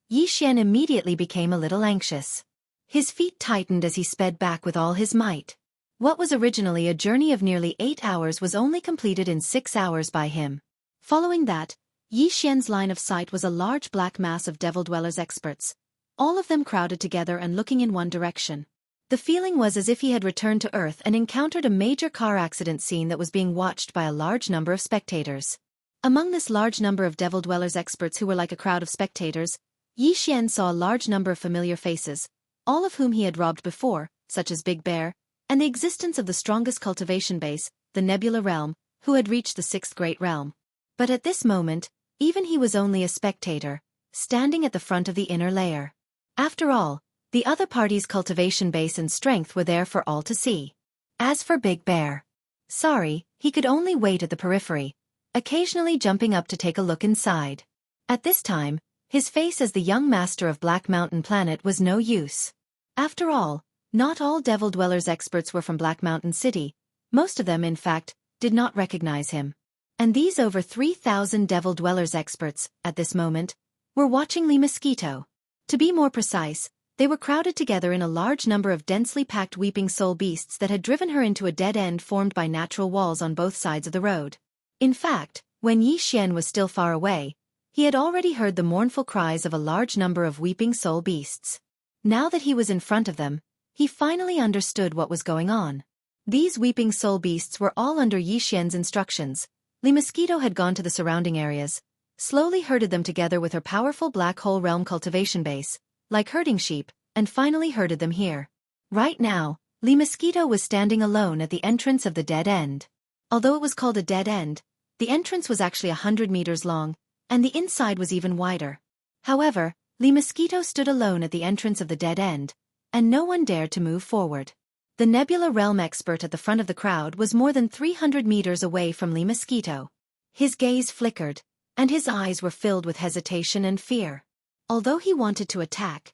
Yi Xian immediately became a little anxious. His feet tightened as he sped back with all his might. What was originally a journey of nearly 8 hours was only completed in 6 hours by him. Following that, Yi Xian's line of sight was a large black mass of Devil Dwellers experts, all of them crowded together and looking in one direction. The feeling was as if he had returned to Earth and encountered a major car accident scene that was being watched by a large number of spectators. Among this large number of Devil Dwellers experts who were like a crowd of spectators, Yi Xian saw a large number of familiar faces, all of whom he had robbed before, such as Big Bear, and the existence of the strongest cultivation base, the Nebula Realm, who had reached the 6th Great Realm. But at this moment, even he was only a spectator, standing at the front of the inner layer. After all, the other party's cultivation base and strength were there for all to see. As for Big Bear, sorry, he could only wait at the periphery, occasionally jumping up to take a look inside. At this time, his face as the young master of Black Mountain Planet was no use. After all, not all Devil Dwellers experts were from Black Mountain City, most of them in fact, did not recognize him. And these over 3,000 Devil Dwellers experts, at this moment, were watching Lee Mosquito. To be more precise, they were crowded together in a large number of densely packed Weeping Soul beasts that had driven her into a dead end formed by natural walls on both sides of the road. In fact, when Yi Xian was still far away, he had already heard the mournful cries of a large number of Weeping Soul beasts. Now that he was in front of them, he finally understood what was going on. These Weeping Soul beasts were all under Yi Xian's instructions. Lee Mosquito had gone to the surrounding areas, slowly herded them together with her powerful Black Hole Realm cultivation base, like herding sheep, and finally herded them here. Right now, Lee Mosquito was standing alone at the entrance of the dead end. Although it was called a dead end, the entrance was actually 100 meters long, and the inside was even wider. However, Lee Mosquito stood alone at the entrance of the dead end, and no one dared to move forward. The Nebula Realm expert at the front of the crowd was more than 300 meters away from Lee Mosquito. His gaze flickered, and his eyes were filled with hesitation and fear. Although he wanted to attack,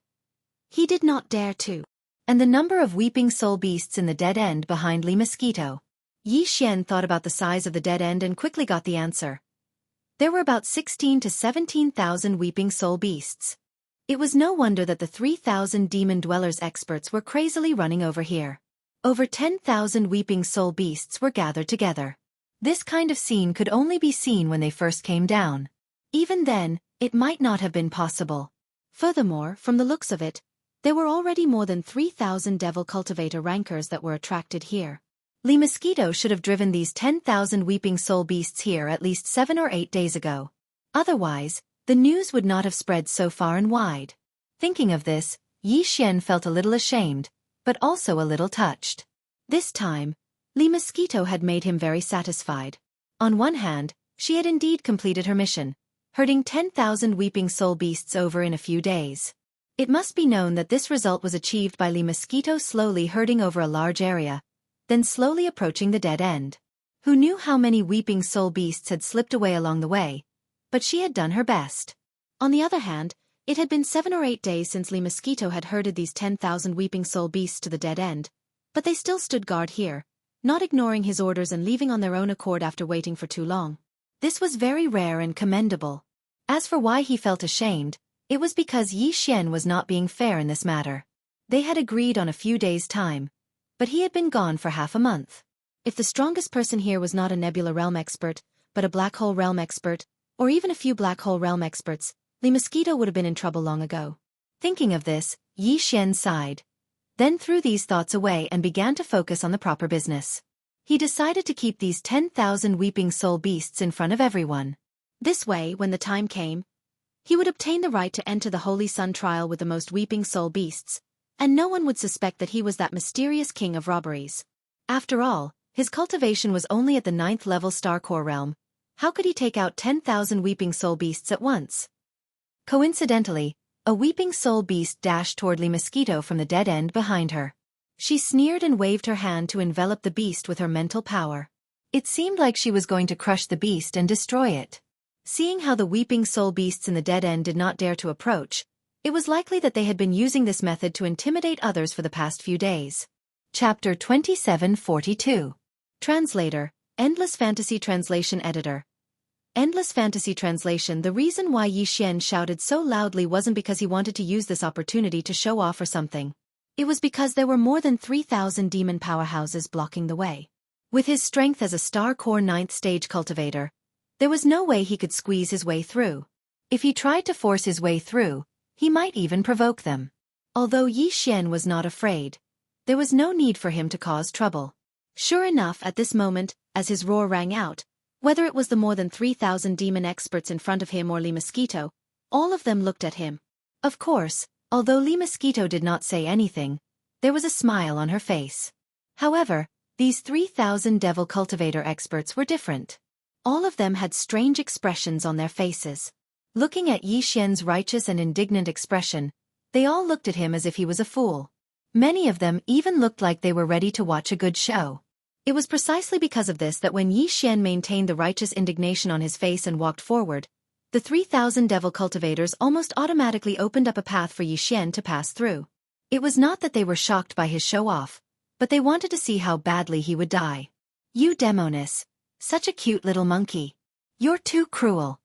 he did not dare to. And the number of Weeping Soul beasts in the dead end behind Lee Mosquito. Yi Xian thought about the size of the dead end and quickly got the answer. There were about 16 to 17,000 Weeping Soul beasts. It was no wonder that the 3,000 Demon Dwellers experts were crazily running over here. Over 10,000 Weeping Soul beasts were gathered together. This kind of scene could only be seen when they first came down. Even then, it might not have been possible. Furthermore, from the looks of it, there were already more than 3,000 Devil Cultivator rankers that were attracted here. Lee Mosquito should have driven these 10,000 Weeping Soul beasts here at least 7 or 8 days ago. Otherwise, the news would not have spread so far and wide. Thinking of this, Yi Xian felt a little ashamed, but also a little touched. This time, Lee Mosquito had made him very satisfied. On one hand, she had indeed completed her mission, herding 10,000 Weeping Soul beasts over in a few days. It must be known that this result was achieved by Lee Mosquito slowly herding over a large area, then slowly approaching the dead end. Who knew how many Weeping Soul beasts had slipped away along the way? But she had done her best. On the other hand, it had been 7 or 8 days since Lee Mosquito had herded these 10,000 Weeping Soul beasts to the dead end, but they still stood guard here, not ignoring his orders and leaving on their own accord after waiting for too long. This was very rare and commendable. As for why he felt ashamed, it was because Yi Xian was not being fair in this matter. They had agreed on a few days' time, but he had been gone for half a month. If the strongest person here was not a Nebula Realm expert, but a Black Hole Realm expert, or even a few Black Hole Realm experts, Lee Mosquito would have been in trouble long ago. Thinking of this, Yi Xian sighed. Then threw these thoughts away and began to focus on the proper business. He decided to keep these 10,000 weeping soul beasts in front of everyone. This way, when the time came, he would obtain the right to enter the Holy Sun trial with the most weeping soul beasts, and no one would suspect that he was that mysterious king of robberies. After all, his cultivation was only at the 9th level Star Core realm. How could he take out 10,000 weeping soul beasts at once? Coincidentally, a weeping soul beast dashed toward Lee Mosquito from the dead end behind her. She sneered and waved her hand to envelop the beast with her mental power. It seemed like she was going to crush the beast and destroy it. Seeing how the weeping soul beasts in the dead end did not dare to approach, it was likely that they had been using this method to intimidate others for the past few days. Chapter 2742. Translator, Endless Fantasy Translation Editor. Endless Fantasy Translation. The reason why Yi Xian shouted so loudly wasn't because he wanted to use this opportunity to show off or something. It was because there were more than 3,000 demon powerhouses blocking the way. With his strength as a Star Core 9th stage cultivator, there was no way he could squeeze his way through. If he tried to force his way through, he might even provoke them. Although Yi Xian was not afraid, there was no need for him to cause trouble. Sure enough, at this moment, as his roar rang out, whether it was the more than 3,000 demon experts in front of him or Lee Mosquito, all of them looked at him. Of course, although Lee Mosquito did not say anything, there was a smile on her face. However, these 3,000 devil cultivator experts were different. All of them had strange expressions on their faces. Looking at Yi Xian's righteous and indignant expression, they all looked at him as if he was a fool. Many of them even looked like they were ready to watch a good show. It was precisely because of this that when Yi Xian maintained the righteous indignation on his face and walked forward, the 3,000 devil cultivators almost automatically opened up a path for Yi Xian to pass through. It was not that they were shocked by his show-off, but they wanted to see how badly he would die. You Demonis, such a cute little monkey. You're too cruel.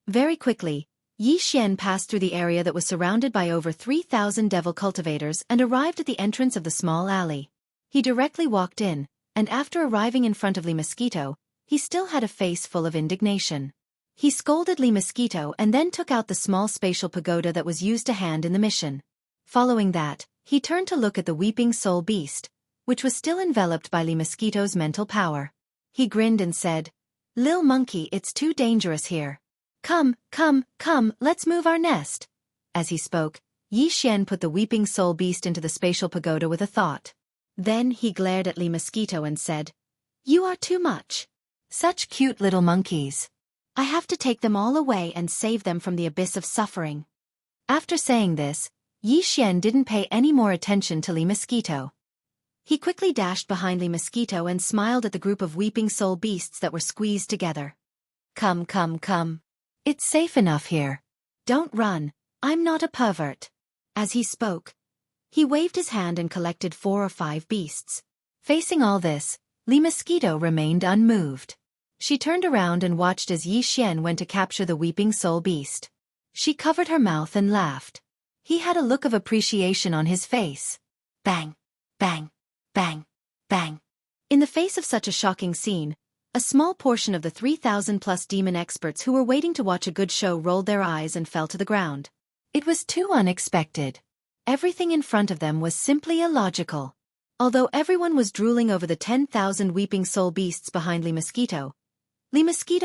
Very quickly, Yi Xian passed through the area that was surrounded by over 3,000 devil cultivators and arrived at the entrance of the small alley. He directly walked in, and after arriving in front of Lee Mosquito, he still had a face full of indignation. He scolded Lee Mosquito and then took out the small spatial pagoda that was used to hand in the mission. Following that, he turned to look at the weeping soul beast, which was still enveloped by Lee Mosquito's mental power. He grinned and said, "Lil monkey, it's too dangerous here. Come, let's move our nest." As he spoke, Yi Xian put the weeping soul beast into the spatial pagoda with a thought. Then he glared at Lee Mosquito and said, "You are too much. Such cute little monkeys. I have to take them all away and save them from the abyss of suffering." After saying this, Yi Xian didn't pay any more attention to Lee Mosquito. He quickly dashed behind Lee Mosquito and smiled at the group of weeping soul beasts that were squeezed together. Come. It's safe enough here. Don't run, I'm not a pervert." As he spoke, he waved his hand and collected 4 or 5 beasts. Facing all this, Lee Mosquito remained unmoved. She turned around and watched as Yi Xian went to capture the weeping soul beast. She covered her mouth and laughed. He had a look of appreciation on his face. Bang, bang, bang, bang. In the face of such a shocking scene, a small portion of the 3,000+ demon experts who were waiting to watch a good show rolled their eyes and fell to the ground. It was too unexpected. Everything in front of them was simply illogical. Although everyone was drooling over the 10,000 weeping soul beasts behind Lee Mosquito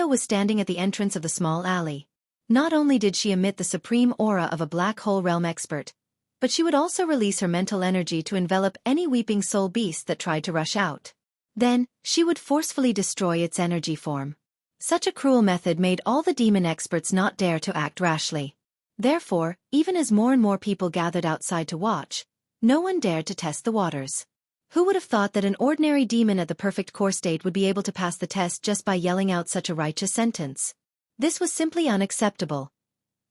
was standing at the entrance of the small alley. Not only did she emit the supreme aura of a black hole realm expert, but she would also release her mental energy to envelop any weeping soul beast that tried to rush out. Then, she would forcefully destroy its energy form. Such a cruel method made all the demon experts not dare to act rashly. Therefore, even as more and more people gathered outside to watch, no one dared to test the waters. Who would have thought that an ordinary demon at the perfect core state would be able to pass the test just by yelling out such a righteous sentence? This was simply unacceptable.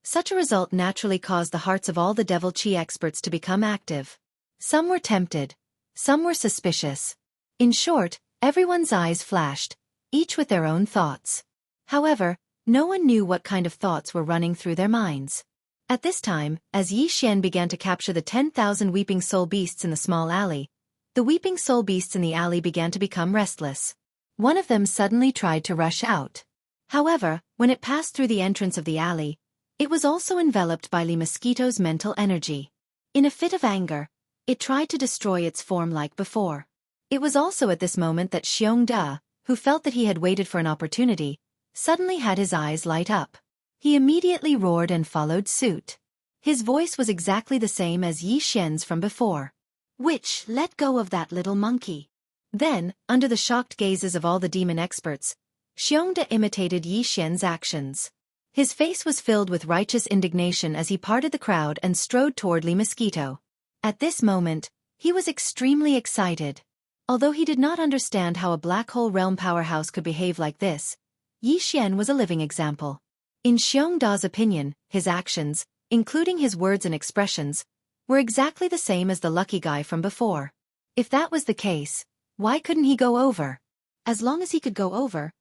Such a result naturally caused the hearts of all the devil chi experts to become active. Some were tempted. Some were suspicious. In short, everyone's eyes flashed, each with their own thoughts. However, no one knew what kind of thoughts were running through their minds. At this time, as Yi Xian began to capture the 10,000 weeping soul beasts in the small alley, the weeping soul beasts in the alley began to become restless. One of them suddenly tried to rush out. However, when it passed through the entrance of the alley, It was also enveloped by Li Mosquito's mental energy. In a fit of anger, it tried to destroy its form like before. It was also at this moment that Xiongda, who felt that he had waited for an opportunity, suddenly had his eyes light up. He immediately roared and followed suit. His voice was exactly the same as Yi Xian's from before. "Witch, let go of that little monkey." Then, under the shocked gazes of all the demon experts, Xiongda imitated Yi Xian's actions. His face was filled with righteous indignation as he parted the crowd and strode toward Li Mosquito. At this moment, he was extremely excited. Although he did not understand how a black hole realm powerhouse could behave like this, Yi Xian was a living example. In Xiongda's opinion, his actions, including his words and expressions, were exactly the same as the lucky guy from before. If that was the case, why couldn't he go over? As long as he could go over,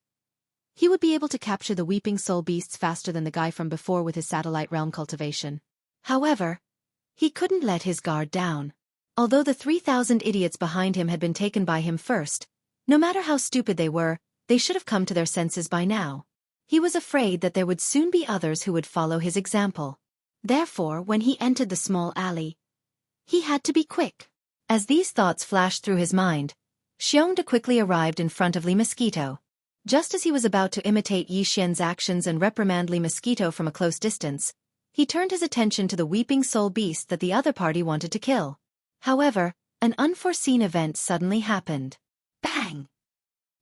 he would be able to capture the weeping soul beasts faster than the guy from before with his satellite realm cultivation. However, he couldn't let his guard down. Although the 3,000 idiots behind him had been taken by him first, no matter how stupid they were, they should have come to their senses by now. He was afraid that there would soon be others who would follow his example. Therefore, when he entered the small alley, he had to be quick. As these thoughts flashed through his mind, Xiongda quickly arrived in front of Li Mosquito. Just as he was about to imitate Yi Xian's actions and reprimand Li Mosquito from a close distance, he turned his attention to the weeping soul beast that the other party wanted to kill. However, an unforeseen event suddenly happened. Bang!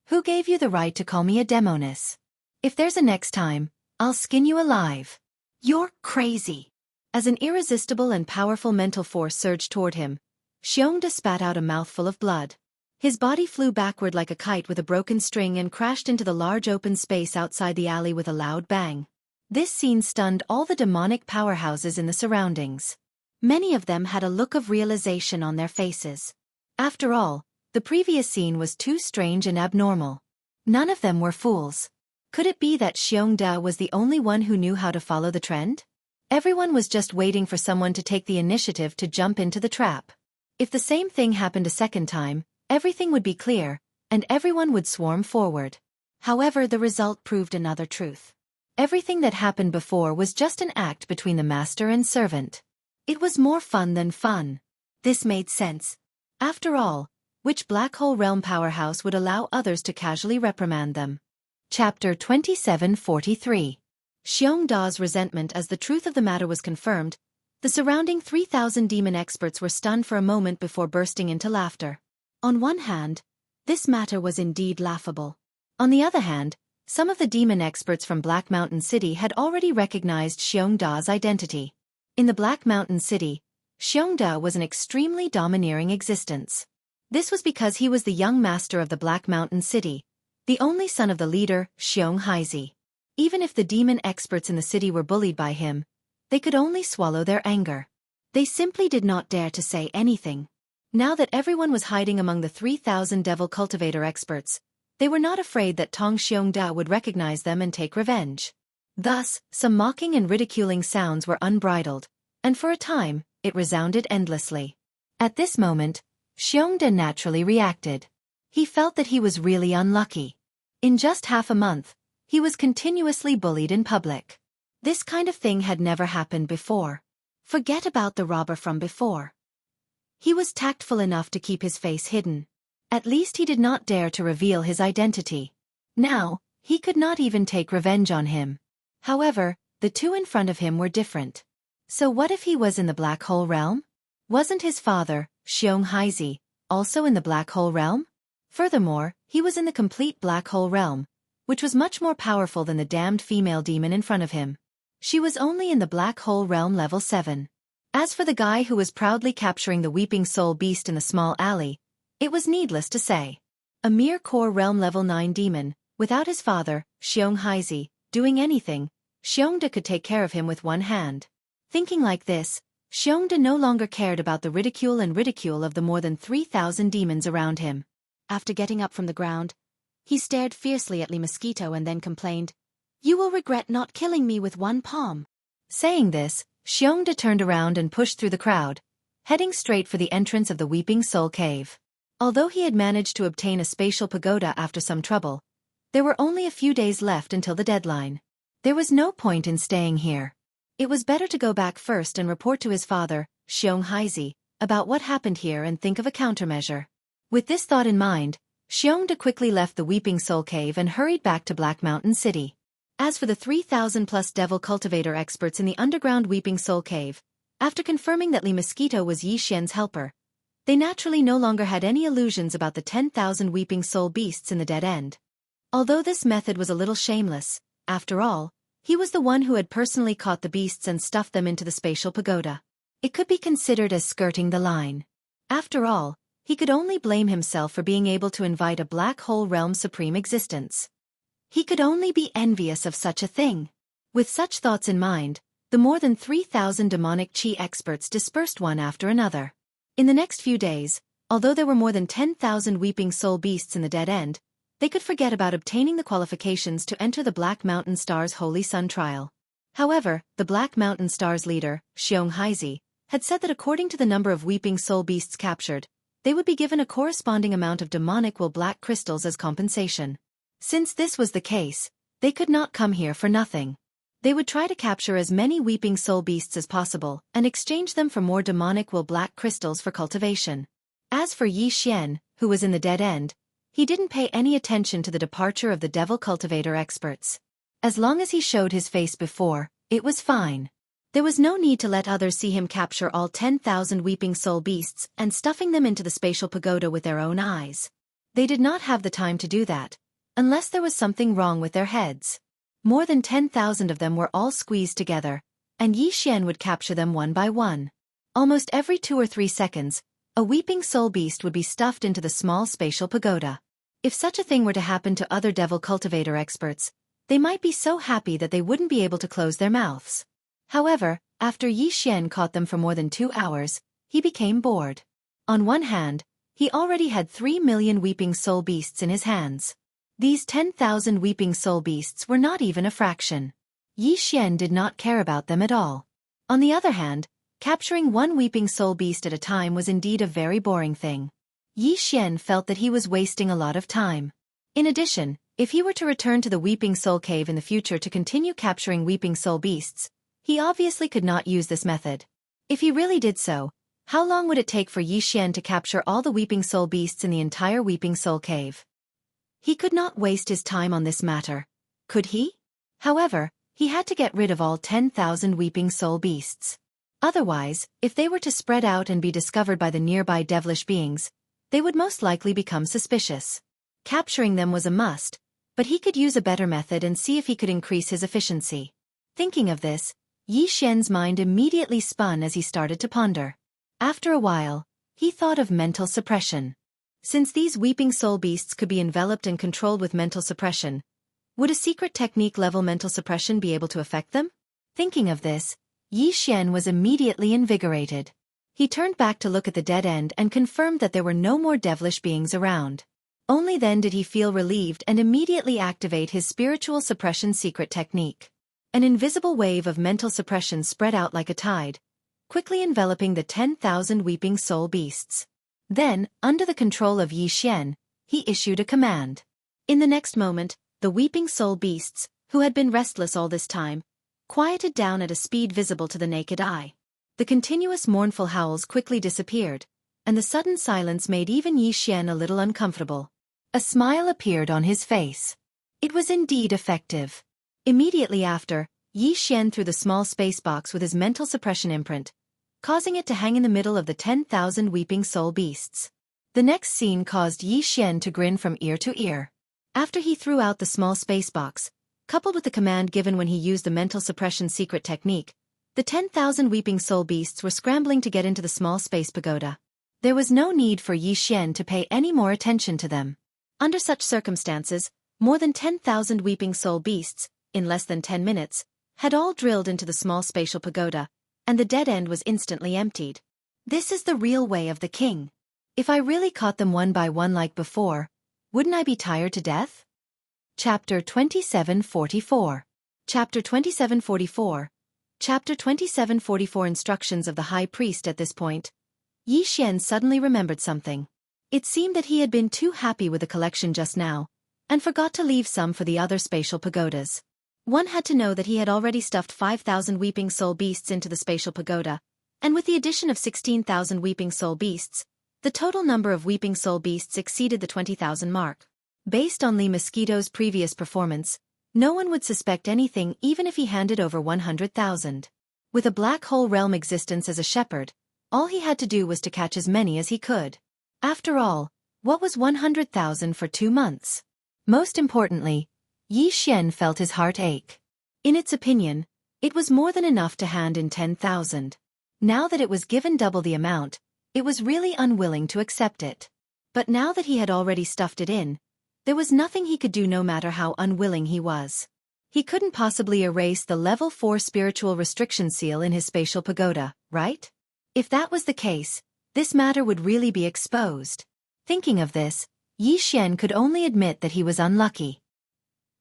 "Who gave you the right to call me a demoness? If there's a next time, I'll skin you alive. You're crazy." As an irresistible and powerful mental force surged toward him, Xiongda spat out a mouthful of blood. His body flew backward like a kite with a broken string and crashed into the large open space outside the alley with a loud bang. This scene stunned all the demonic powerhouses in the surroundings. Many of them had a look of realization on their faces. After all, the previous scene was too strange and abnormal. None of them were fools. Could it be that Xiongda was the only one who knew how to follow the trend? Everyone was just waiting for someone to take the initiative to jump into the trap. If the same thing happened a second time, everything would be clear, and everyone would swarm forward. However, the result proved another truth. Everything that happened before was just an act between the master and servant. It was more fun than fun. This made sense. After all, which black hole realm powerhouse would allow others to casually reprimand them? Chapter 2743. Xiongda's resentment. As the truth of the matter was confirmed, the surrounding 3,000 demon experts were stunned for a moment before bursting into laughter. On one hand, this matter was indeed laughable. On the other hand, some of the demon experts from Black Mountain City had already recognized Xiongda's identity. In the Black Mountain City, Xiongda was an extremely domineering existence. This was because he was the young master of the Black Mountain City, the only son of the leader, Xiong Haizi. Even if the demon experts in the city were bullied by him, they could only swallow their anger. They simply did not dare to say anything. Now that everyone was hiding among the 3,000 devil cultivator experts, they were not afraid that Tong Xiongda would recognize them and take revenge. Thus, some mocking and ridiculing sounds were unbridled, and for a time, it resounded endlessly. At this moment, Xiongda naturally reacted. He felt that he was really unlucky. In just half a month, he was continuously bullied in public. This kind of thing had never happened before. Forget about the robber from before. He was tactful enough to keep his face hidden. At least he did not dare to reveal his identity. Now, he could not even take revenge on him. However, the two in front of him were different. So what if he was in the black hole realm? Wasn't his father, Xiong Haizi, also in the black hole realm? Furthermore, he was in the complete black hole realm, which was much more powerful than the damned female demon in front of him. She was only in the black hole realm level 7. As for the guy who was proudly capturing the weeping soul beast in the small alley, it was needless to say. A mere core realm level 9 demon, without his father, Xiong Haizi, doing anything, Xiongda could take care of him with one hand. Thinking like this, Xiongda no longer cared about the ridicule of the more than 3,000 demons around him. After getting up from the ground, he stared fiercely at Li Mosquito and then complained, "You will regret not killing me with one palm." Saying this, Xiongda turned around and pushed through the crowd, heading straight for the entrance of the Weeping Soul Cave. Although he had managed to obtain a spatial pagoda after some trouble, there were only a few days left until the deadline. There was no point in staying here. It was better to go back first and report to his father, Xiong Haizi, about what happened here and think of a countermeasure. With this thought in mind, Xiongde quickly left the Weeping Soul Cave and hurried back to Black Mountain City. As for the 3,000+ devil cultivator experts in the underground Weeping Soul Cave, after confirming that Li Mosquito was Yi Xian's helper, they naturally no longer had any illusions about the 10,000 Weeping Soul beasts in the dead end. Although this method was a little shameless, after all, he was the one who had personally caught the beasts and stuffed them into the spatial pagoda. It could be considered as skirting the line. After all, he could only blame himself for being able to invite a black hole realm's supreme existence. He could only be envious of such a thing. With such thoughts in mind, the more than 3,000 demonic chi experts dispersed one after another. In the next few days, although there were more than 10,000 Weeping Soul beasts in the dead end, they could forget about obtaining the qualifications to enter the Black Mountain Star's Holy Sun trial. However, the Black Mountain Star's leader, Xiong Haizi, had said that according to the number of Weeping Soul beasts captured, they would be given a corresponding amount of demonic will black crystals as compensation. Since this was the case, they could not come here for nothing. They would try to capture as many Weeping Soul beasts as possible and exchange them for more demonic will black crystals for cultivation. As for Yi Xian, who was in the dead end, he didn't pay any attention to the departure of the devil cultivator experts. As long as he showed his face before, it was fine. There was no need to let others see him capture all 10,000 Weeping Soul beasts and stuffing them into the spatial pagoda with their own eyes. They did not have the time to do that, unless there was something wrong with their heads. More than 10,000 of them were all squeezed together, and Yi Xian would capture them one by one. Almost every 2 or 3 seconds, a Weeping Soul beast would be stuffed into the small spatial pagoda. If such a thing were to happen to other devil cultivator experts, they might be so happy that they wouldn't be able to close their mouths. However, after Yi Xian caught them for more than 2 hours, he became bored. On one hand, he already had 3 million Weeping Soul beasts in his hands. These 10,000 Weeping Soul beasts were not even a fraction. Yi Xian did not care about them at all. On the other hand, capturing one Weeping Soul beast at a time was indeed a very boring thing. Yi Xian felt that he was wasting a lot of time. In addition, if he were to return to the Weeping Soul Cave in the future to continue capturing Weeping Soul beasts, he obviously could not use this method. If he really did so, how long would it take for Yi Xian to capture all the Weeping Soul beasts in the entire Weeping Soul Cave? He could not waste his time on this matter, could he? However, he had to get rid of all 10,000 Weeping Soul beasts. Otherwise, if they were to spread out and be discovered by the nearby devilish beings, they would most likely become suspicious. Capturing them was a must, but he could use a better method and see if he could increase his efficiency. Thinking of this, Yi Xian's mind immediately spun as he started to ponder. After a while, he thought of mental suppression. Since these Weeping Soul beasts could be enveloped and controlled with mental suppression, would a secret technique-level mental suppression be able to affect them? Thinking of this, Yi Xian was immediately invigorated. He turned back to look at the dead end and confirmed that there were no more devilish beings around. Only then did he feel relieved and immediately activate his spiritual suppression secret technique. An invisible wave of mental suppression spread out like a tide, quickly enveloping the 10,000 Weeping Soul beasts. Then, under the control of Yi Xian, he issued a command. In the next moment, the Weeping Soul beasts, who had been restless all this time, quieted down at a speed visible to the naked eye. The continuous mournful howls quickly disappeared, and the sudden silence made even Yi Xian a little uncomfortable. A smile appeared on his face. It was indeed effective. Immediately after, Yi Xian threw the small space box with his mental suppression imprint, causing it to hang in the middle of the 10,000 Weeping Soul beasts. The next scene caused Yi Xian to grin from ear to ear. After he threw out the small space box, coupled with the command given when he used the mental suppression secret technique, the 10,000 Weeping Soul beasts were scrambling to get into the small space pagoda. There was no need for Yi Xian to pay any more attention to them. Under such circumstances, more than 10,000 Weeping Soul beasts, in less than 10 minutes, had all drilled into the small spatial pagoda, and the dead end was instantly emptied. This is the real way of the king. If I really caught them one by one like before, wouldn't I be tired to death? Chapter 2744. Chapter 2744. Chapter 2744. Instructions of the High Priest. At this point, Yi Xian suddenly remembered something. It seemed that he had been too happy with the collection just now, and forgot to leave some for the other spatial pagodas. One had to know that he had already stuffed 5,000 weeping soul beasts into the spatial pagoda, and with the addition of 16,000 weeping soul beasts, the total number of weeping soul beasts exceeded the 20,000 mark. Based on Lee Mosquito's previous performance, no one would suspect anything even if he handed over 100,000. With a black hole realm existence as a shepherd, all he had to do was to catch as many as he could. After all, what was 100,000 for 2 months? Most importantly, Yi Xian felt his heart ache. In its opinion, it was more than enough to hand in 10,000. Now that it was given double the amount, it was really unwilling to accept it. But now that he had already stuffed it in, there was nothing he could do no matter how unwilling he was. He couldn't possibly erase the level 4 spiritual restriction seal in his spatial pagoda, right? If that was the case, this matter would really be exposed. Thinking of this, Yi Xian could only admit that he was unlucky.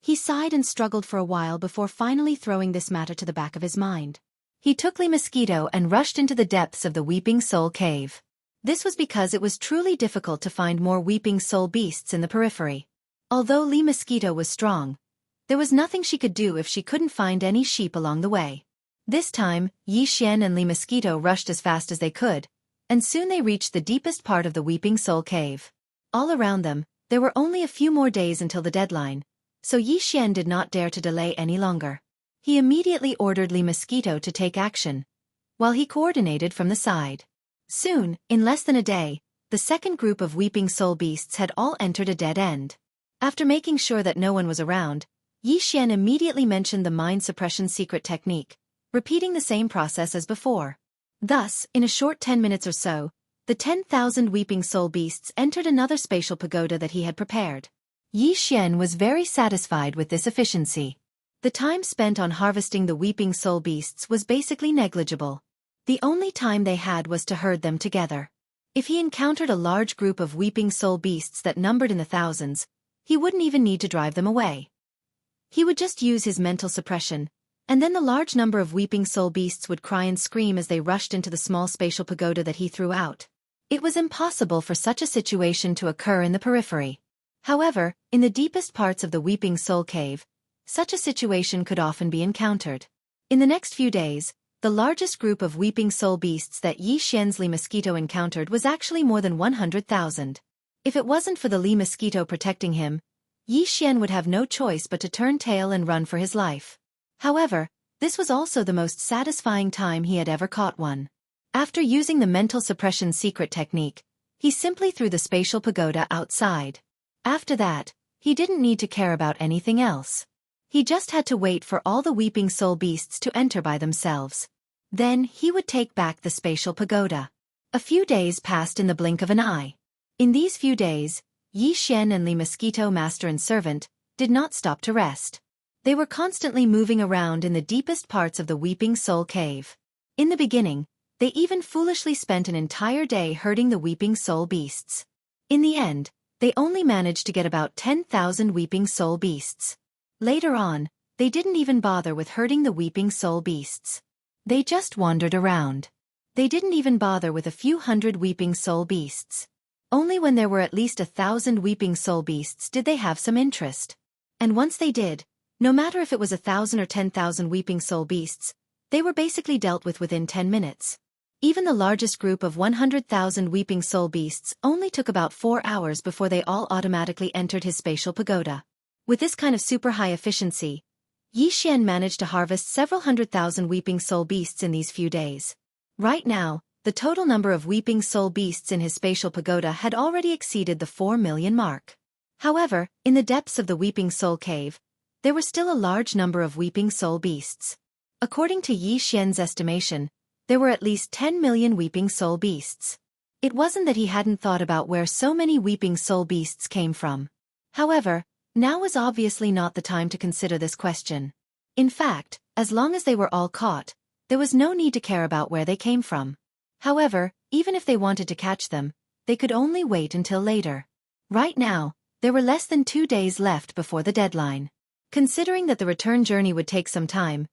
He sighed and struggled for a while before finally throwing this matter to the back of his mind. He took Lee Mosquito and rushed into the depths of the Weeping Soul Cave. This was because it was truly difficult to find more Weeping Soul beasts in the periphery. Although Lee Mosquito was strong, there was nothing she could do if she couldn't find any sheep along the way. This time, Yi Xian and Lee Mosquito rushed as fast as they could, and soon they reached the deepest part of the Weeping Soul Cave. All around them, there were only a few more days until the deadline, so Yi Xian did not dare to delay any longer. He immediately ordered Lee Mosquito to take action, while he coordinated from the side. Soon, in less than a day, the second group of Weeping Soul beasts had all entered a dead end. After making sure that no one was around, Yi Xian immediately mentioned the mind suppression secret technique, repeating the same process as before. Thus, in a short 10 minutes or so, the 10,000 Weeping Soul beasts entered another spatial pagoda that he had prepared. Yi Xian was very satisfied with this efficiency. The time spent on harvesting the Weeping Soul beasts was basically negligible. The only time they had was to herd them together. If he encountered a large group of Weeping Soul beasts that numbered in the thousands, he wouldn't even need to drive them away. He would just use his mental suppression, and then the large number of Weeping Soul beasts would cry and scream as they rushed into the small spatial pagoda that he threw out. It was impossible for such a situation to occur in the periphery. However, in the deepest parts of the Weeping Soul Cave, such a situation could often be encountered. In the next few days, the largest group of Weeping Soul beasts that Yi Xian's Lee Mosquito encountered was actually more than 100,000. If it wasn't for the Lee Mosquito protecting him, Yi Xian would have no choice but to turn tail and run for his life. However, this was also the most satisfying time he had ever caught one. After using the mental suppression secret technique, he simply threw the spatial pagoda outside. After that, he didn't need to care about anything else. He just had to wait for all the Weeping Soul beasts to enter by themselves. Then he would take back the spatial pagoda. A few days passed in the blink of an eye. In these few days, Yi Xian and Lee Mosquito, master and servant, did not stop to rest. They were constantly moving around in the deepest parts of the Weeping Soul Cave. In the beginning, they even foolishly spent an entire day herding the Weeping Soul beasts. In the end, they only managed to get about 10,000 Weeping Soul beasts. Later on, they didn't even bother with herding the Weeping Soul beasts. They just wandered around. They didn't even bother with a few hundred Weeping Soul beasts. Only when there were at least 1,000 Weeping Soul beasts did they have some interest. And once they did, no matter if it was 1,000 or 10,000 Weeping Soul beasts, they were basically dealt with within 10 minutes. Even the largest group of 100,000 Weeping Soul beasts only took about 4 hours before they all automatically entered his spatial pagoda. With this kind of super high efficiency, Yi Xian managed to harvest several 100,000 Weeping Soul beasts in these few days. Right now, the total number of Weeping Soul beasts in his spatial pagoda had already exceeded the 4 million mark. However, in the depths of the Weeping Soul Cave, there were still a large number of Weeping Soul beasts. According to Yi Xian's estimation, there were at least 10 million Weeping Soul beasts. It wasn't that he hadn't thought about where so many Weeping Soul beasts came from. However, now was obviously not the time to consider this question. In fact, as long as they were all caught, there was no need to care about where they came from. However, even if they wanted to catch them, they could only wait until later. Right now, there were less than 2 days left before the deadline. Considering that the return journey would take some time,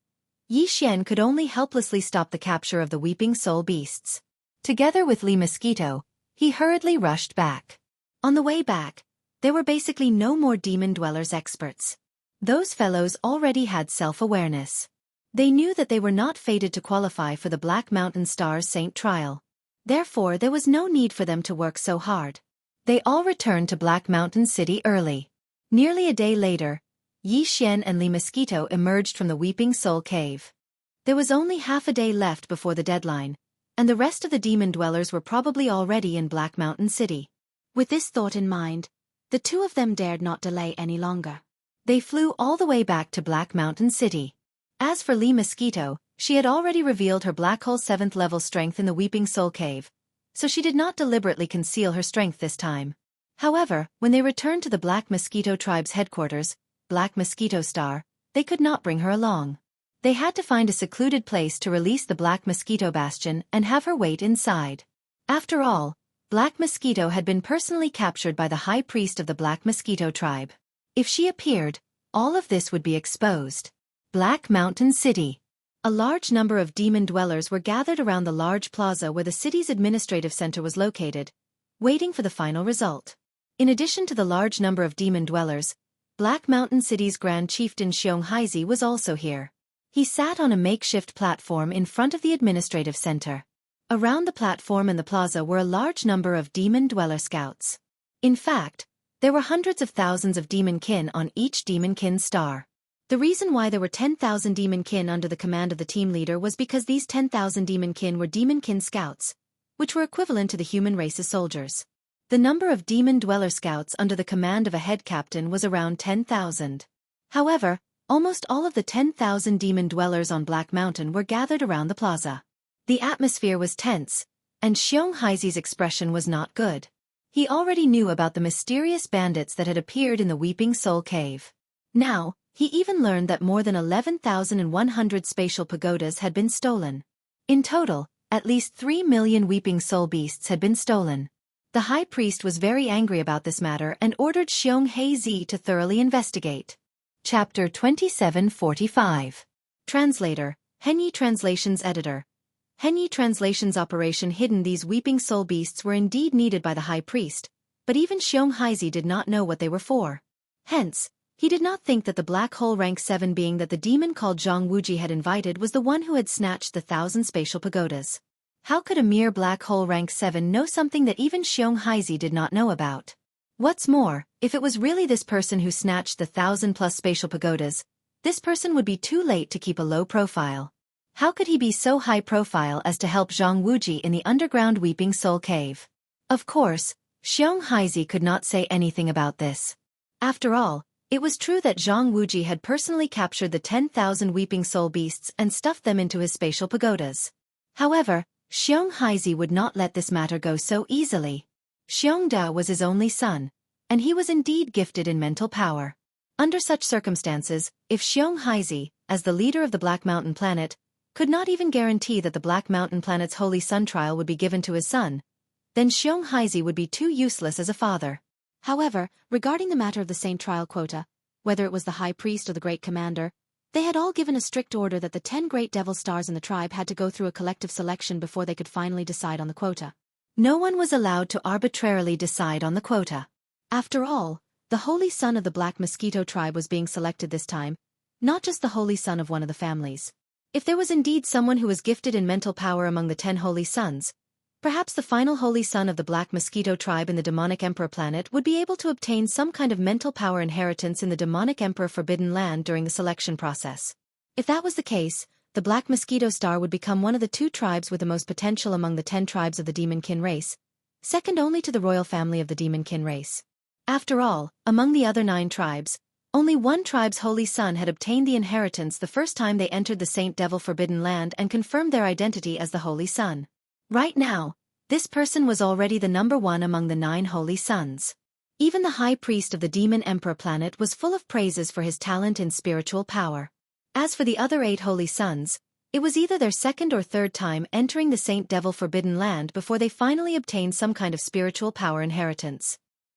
Yi Xian could only helplessly stop the capture of the Weeping Soul beasts. Together with Lee Mosquito, he hurriedly rushed back. On the way back, there were basically no more demon dwellers experts. Those fellows already had self-awareness. They knew that they were not fated to qualify for the Black Mountain Star's Saint trial. Therefore, there was no need for them to work so hard. They all returned to Black Mountain City early. Nearly a day later, Yi Xian and Li Mosquito emerged from the Weeping Soul Cave. There was only half a day left before the deadline, and the rest of the demon dwellers were probably already in Black Mountain City. With this thought in mind, the two of them dared not delay any longer. They flew all the way back to Black Mountain City. As for Li Mosquito, she had already revealed her black hole 7th level strength in the Weeping Soul Cave, so she did not deliberately conceal her strength this time. However, when they returned to the Black Mosquito tribe's headquarters, Black Mosquito Star, they could not bring her along. They had to find a secluded place to release the Black Mosquito Bastion and have her wait inside. After all, Black Mosquito had been personally captured by the High Priest of the Black Mosquito tribe. If she appeared, all of this would be exposed. Black Mountain City. A large number of demon dwellers were gathered around the large plaza where the city's administrative center was located, waiting for the final result. In addition to the large number of demon dwellers, Black Mountain City's Grand Chieftain Xiong Haizi was also here. He sat on a makeshift platform in front of the administrative center. Around the platform and the plaza were a large number of demon dweller scouts. In fact, there were hundreds of thousands of demon-kin on each demon-kin star. The reason why there were 10,000 demon-kin under the command of the team leader was because these 10,000 demon-kin were demon-kin scouts, which were equivalent to the human race's soldiers. The number of demon dweller scouts under the command of a head captain was around 10,000. However, almost all of the 10,000 demon dwellers on Black Mountain were gathered around the plaza. The atmosphere was tense, and Xiong Haizi's expression was not good. He already knew about the mysterious bandits that had appeared in the Weeping Soul Cave. Now, he even learned that more than 11,100 spatial pagodas had been stolen. In total, at least 3 million Weeping Soul beasts had been stolen. The High Priest was very angry about this matter and ordered Xiong Haizi to thoroughly investigate. Chapter 2745. Translator, Henyi Translations Editor. Henyi Translations Operation Hidden. These Weeping Soul beasts were indeed needed by the High Priest, but even Xiong Haizi did not know what they were for. Hence, he did not think that the black hole rank 7 being that the demon called Zhang Wuji had invited was the one who had snatched the 1,000 spatial pagodas. How could a mere black hole rank 7 know something that even Xiong Haizi did not know about? What's more, if it was really this person who snatched the 1,000+ spatial pagodas, this person would be too late to keep a low profile. How could he be so high profile as to help Zhang Wuji in the underground Weeping Soul Cave? Of course, Xiong Haizi could not say anything about this. After all, it was true that Zhang Wuji had personally captured the 10,000 Weeping Soul beasts and stuffed them into his spatial pagodas. However, Xiong Haizi would not let this matter go so easily. Xiong Da was his only son, and he was indeed gifted in mental power. Under such circumstances, if Xiong Haizi, as the leader of the Black Mountain Planet, could not even guarantee that the Black Mountain Planet's Holy Sun trial would be given to his son, then Xiong Haizi would be too useless as a father. However, regarding the matter of the Saint trial quota, whether it was the High Priest or the Great Commander, they had all given a strict order that the 10 great devil stars in the tribe had to go through a collective selection before they could finally decide on the quota. No one was allowed to arbitrarily decide on the quota. After all, the Holy Son of the Black Mosquito tribe was being selected this time, not just the Holy Son of one of the families. If there was indeed someone who was gifted in mental power among the 10 Holy Sons, perhaps the final Holy Son of the Black Mosquito tribe in the Demonic Emperor planet would be able to obtain some kind of mental power inheritance in the Demonic Emperor Forbidden Land during the selection process. If that was the case, the Black Mosquito Star would become one of the 2 tribes with the most potential among the 10 tribes of the Demon-kin race, second only to the royal family of the Demon-kin race. After all, among the other 9 tribes, only one tribe's Holy Son had obtained the inheritance the first time they entered the Saint Devil Forbidden Land and confirmed their identity as the Holy Son. Right now, this person was already the number 1 among the 9 Holy Sons. Even the High Priest of the Demon Emperor planet was full of praises for his talent in spiritual power. As for the other 8 Holy Sons, it was either their second or third time entering the Saint Devil Forbidden Land before they finally obtained some kind of spiritual power inheritance.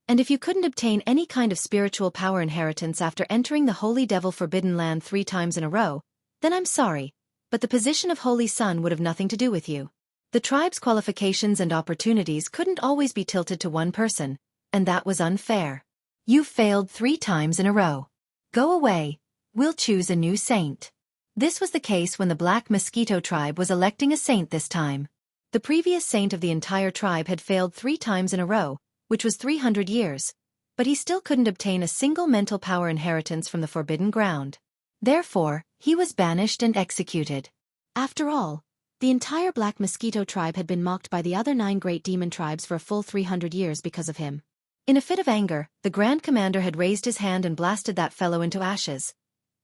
And if you couldn't obtain any kind of spiritual power inheritance after entering the Holy Devil Forbidden Land 3 times in a row, then I'm sorry, but the position of Holy Son would have nothing to do with you. The tribe's qualifications and opportunities couldn't always be tilted to one person, and that was unfair. You failed 3 times in a row. Go away. We'll choose a new saint. This was the case when the Black Mosquito tribe was electing a saint this time. The previous saint of the entire tribe had failed 3 times in a row, which was 300 years, but he still couldn't obtain a single mental power inheritance from the forbidden ground. Therefore, he was banished and executed. After all, the entire Black Mosquito tribe had been mocked by the other 9 great demon tribes for a full 300 years because of him. In a fit of anger, the Grand Commander had raised his hand and blasted that fellow into ashes.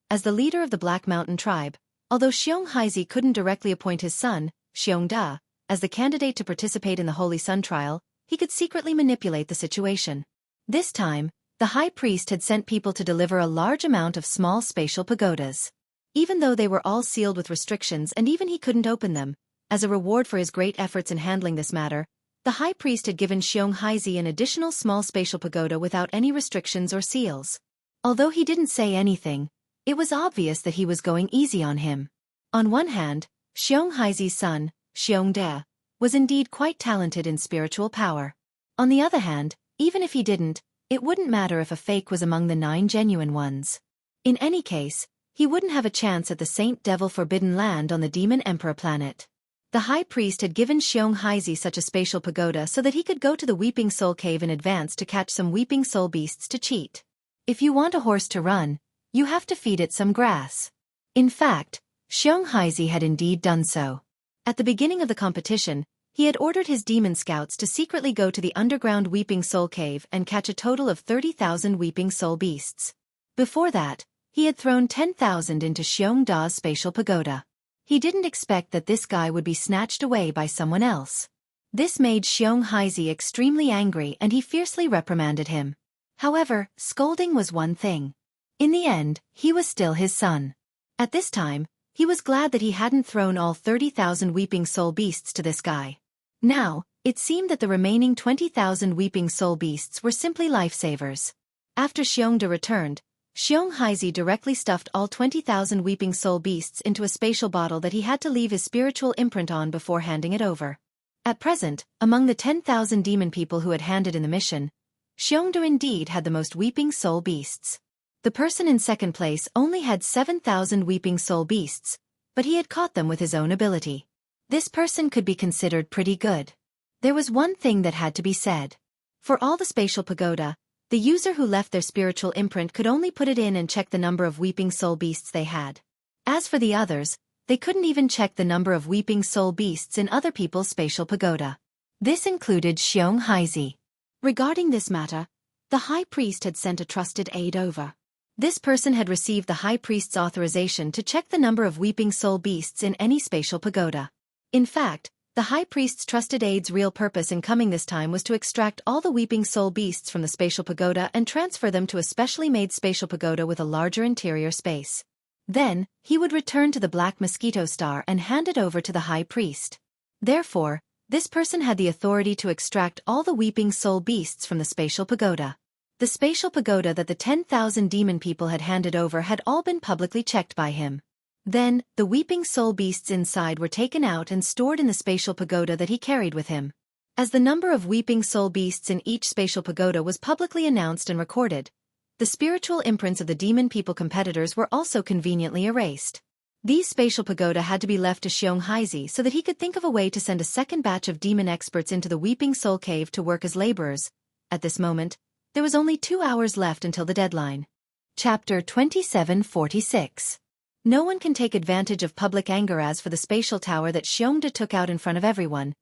As the leader of the Black Mountain tribe, although Xiong Haizi couldn't directly appoint his son, Xiong Da, as the candidate to participate in the Holy Sun trial, he could secretly manipulate the situation. This time, the High Priest had sent people to deliver a large amount of small spatial pagodas. Even though they were all sealed with restrictions and even he couldn't open them, as a reward for his great efforts in handling this matter, the High Priest had given Xiong Haizi an additional small spatial pagoda without any restrictions or seals. Although he didn't say anything, it was obvious that he was going easy on him. On one hand, Xiong Haizi's son, Xiong Da, was indeed quite talented in spiritual power. On the other hand, even if he didn't, it wouldn't matter if a fake was among the 9 genuine ones. In any case, he wouldn't have a chance at the Saint Devil Forbidden Land on the Demon Emperor planet. The High Priest had given Xiong Haizi such a spatial pagoda so that he could go to the Weeping Soul Cave in advance to catch some Weeping Soul beasts to cheat. If you want a horse to run, you have to feed it some grass. In fact, Xiong Haizi had indeed done so. At the beginning of the competition, he had ordered his demon scouts to secretly go to the underground Weeping Soul Cave and catch a total of 30,000 Weeping Soul beasts. Before that, he had thrown 10,000 into Xiong Da's spatial pagoda. He didn't expect that this guy would be snatched away by someone else. This made Xiong Haizi extremely angry and he fiercely reprimanded him. However, scolding was one thing. In the end, he was still his son. At this time, he was glad that he hadn't thrown all 30,000 Weeping Soul beasts to this guy. Now, it seemed that the remaining 20,000 Weeping Soul beasts were simply lifesavers. After Xiong Da returned, Xiong Haizi directly stuffed all 20,000 Weeping Soul beasts into a spatial bottle that he had to leave his spiritual imprint on before handing it over. At present, among the 10,000 demon people who had handed in the mission, Xiong Da indeed had the most Weeping Soul beasts. The person in second place only had 7,000 Weeping Soul beasts, but he had caught them with his own ability. This person could be considered pretty good. There was one thing that had to be said. For all the spatial pagoda, the user who left their spiritual imprint could only put it in and check the number of Weeping Soul beasts they had. As for the others, they couldn't even check the number of Weeping Soul beasts in other people's spatial pagoda. This included Xiong Haizi. Regarding this matter, the High Priest had sent a trusted aide over. This person had received the High Priest's authorization to check the number of Weeping Soul beasts in any spatial pagoda. In fact, the High Priest's trusted aide's real purpose in coming this time was to extract all the Weeping Soul beasts from the spatial pagoda and transfer them to a specially made spatial pagoda with a larger interior space. Then, he would return to the Black Mosquito Star and hand it over to the High Priest. Therefore, this person had the authority to extract all the Weeping Soul beasts from the spatial pagoda. The spatial pagoda that the 10,000 demon people had handed over had all been publicly checked by him. Then, the Weeping Soul beasts inside were taken out and stored in the spatial pagoda that he carried with him. As the number of Weeping Soul beasts in each spatial pagoda was publicly announced and recorded, the spiritual imprints of the demon people competitors were also conveniently erased. These spatial pagoda had to be left to Xiong Haizi so that he could think of a way to send a second batch of demon experts into the Weeping Soul Cave to work as laborers. At this moment, there was only 2 hours left until the deadline. Chapter 2746. No one can take advantage of public anger. As for the spatial tower that Xiong Da took out in front of everyone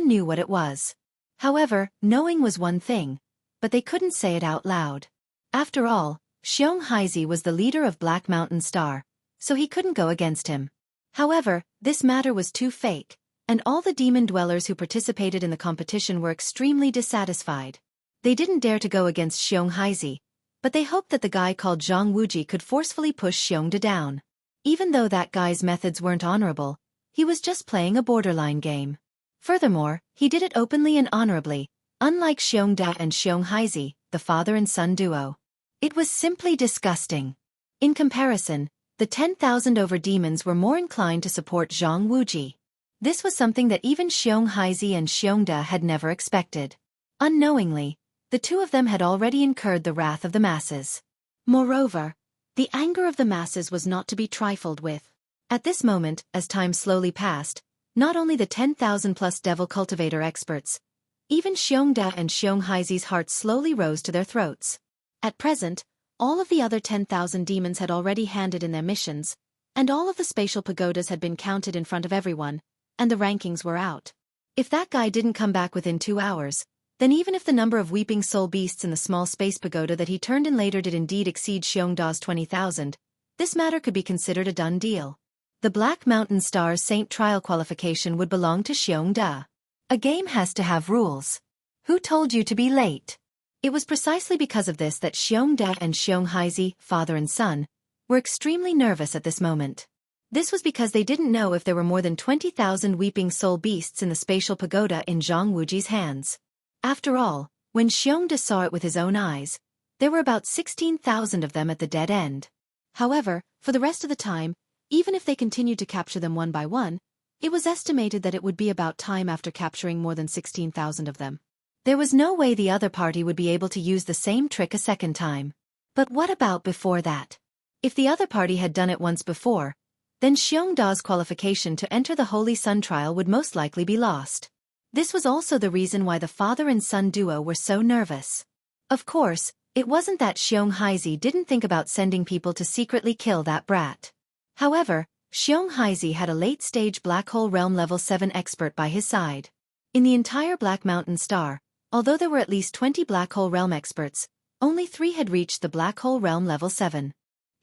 knew what it was. However, knowing was one thing, but they couldn't say it out loud. After all, Xiong Haizi was the leader of Black Mountain Star, so he couldn't go against him. However, this matter was too fake, and all the demon dwellers who participated in the competition were extremely dissatisfied. They didn't dare to go against Xiong Haizi, but they hoped that the guy called Zhang Wuji could forcefully push Xiong Da down. Even though that guy's methods weren't honorable, he was just playing a borderline game. Furthermore, he did it openly and honorably, unlike Xiong Da and Xiong Haizi, the father and son duo. It was simply disgusting. In comparison, the 10,000 over-demons were more inclined to support Zhang Wuji. This was something that even Xiong Haizi and Xiong Da had never expected. Unknowingly, the two of them had already incurred the wrath of the masses. Moreover, The anger of the masses was not to be trifled with. At this moment, as time slowly passed, not only the 10,000-plus devil cultivator experts, even Xiongda and Xionghaizhi's hearts slowly rose to their throats. At present, all of the other 10,000 demons had already handed in their missions, and all of the spatial pagodas had been counted in front of everyone, and the rankings were out. If that guy didn't come back within 2 hours, then even if the number of weeping soul beasts in the small space pagoda that he turned in later did indeed exceed Xiongda's 20,000, this matter could be considered a done deal. The Black Mountain Star's Saint trial qualification would belong to Xiongda. A game has to have rules. Who told you to be late? It was precisely because of this that Xiongda and Xionghaizhi, father and son, were extremely nervous at this moment. This was because they didn't know if there were more than 20,000 weeping soul beasts in the spatial pagoda in Zhang Wuji's hands. After all, when Xiongda saw it with his own eyes, there were about 16,000 of them at the dead end. However, for the rest of the time, even if they continued to capture them one by one, it was estimated that it would be about time after capturing more than 16,000 of them. There was no way the other party would be able to use the same trick a second time. But what about before that? If the other party had done it once before, then Xiongda's qualification to enter the Holy Sun trial would most likely be lost. This was also the reason why the father and son duo were so nervous. Of course, it wasn't that Xionghaizhi didn't think about sending people to secretly kill that brat. However, Xionghaizhi had a late-stage Black Hole Realm Level 7 expert by his side. In the entire Black Mountain Star, although there were at least 20 Black Hole Realm experts, only 3 had reached the Black Hole Realm Level 7.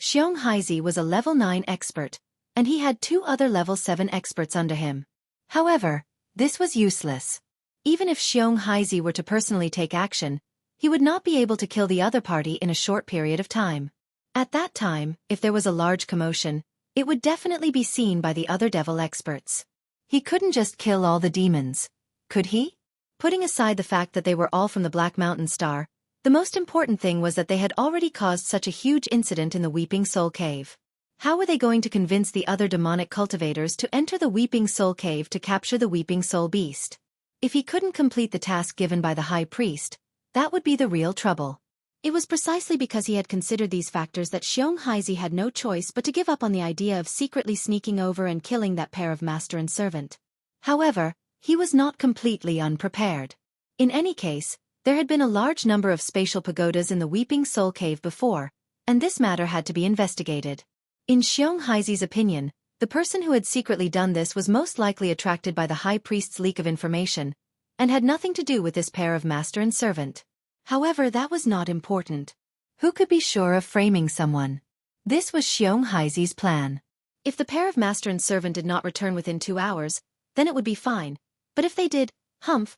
Xionghaizhi was a Level 9 expert, and he had 2 other Level 7 experts under him. However, this was useless. Even if Xionghaizhi were to personally take action, he would not be able to kill the other party in a short period of time. At that time, if there was a large commotion, it would definitely be seen by the other devil experts. He couldn't just kill all the demons, could he? Putting aside the fact that they were all from the Black Mountain Star, the most important thing was that they had already caused such a huge incident in the Weeping Soul Cave. How were they going to convince the other demonic cultivators to enter the Weeping Soul Cave to capture the Weeping Soul Beast? If he couldn't complete the task given by the High Priest, that would be the real trouble. It was precisely because he had considered these factors that Xionghaizhi had no choice but to give up on the idea of secretly sneaking over and killing that pair of master and servant. However, he was not completely unprepared. In any case, there had been a large number of spatial pagodas in the Weeping Soul Cave before, and this matter had to be investigated. In Xionghaizhi's opinion, the person who had secretly done this was most likely attracted by the High Priest's leak of information, and had nothing to do with this pair of master and servant. However, that was not important. Who could be sure of framing someone? This was Xionghaizhi's plan. If the pair of master and servant did not return within 2 hours, then it would be fine. But if they did, humph,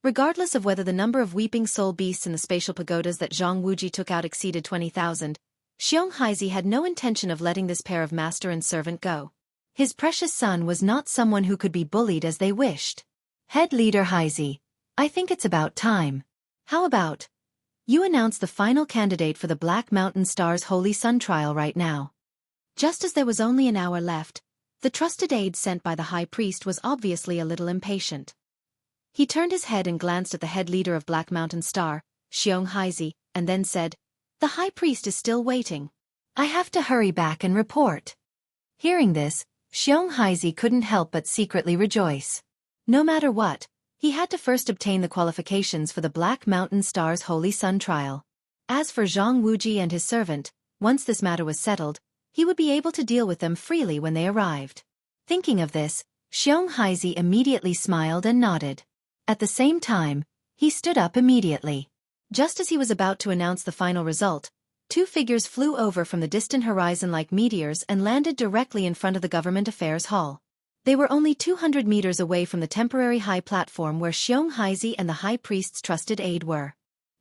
regardless of whether the number of weeping soul beasts in the spatial pagodas that Zhang Wuji took out exceeded 20,000, Xionghaizhi had no intention of letting this pair of master and servant go. His precious son was not someone who could be bullied as they wished. Head leader Haizhi, I think it's about time. How about you announce the final candidate for the Black Mountain Star's Holy Sun trial right now? Just as there was only an hour left, the trusted aide sent by the High Priest was obviously a little impatient. He turned his head and glanced at the head leader of Black Mountain Star, Xionghaizhi, and then said, "The High Priest is still waiting. I have to hurry back and report." Hearing this, Xionghaizhi couldn't help but secretly rejoice. No matter what, he had to first obtain the qualifications for the Black Mountain Star's Holy Sun trial. As for Zhang Wuji and his servant, once this matter was settled, he would be able to deal with them freely when they arrived. Thinking of this, Xionghaizhi immediately smiled and nodded. At the same time, he stood up immediately. Just as he was about to announce the final result, 2 figures flew over from the distant horizon like meteors and landed directly in front of the Government Affairs Hall. They were only 200 meters away from the temporary high platform where Xionghaizhi and the High Priest's trusted aide were.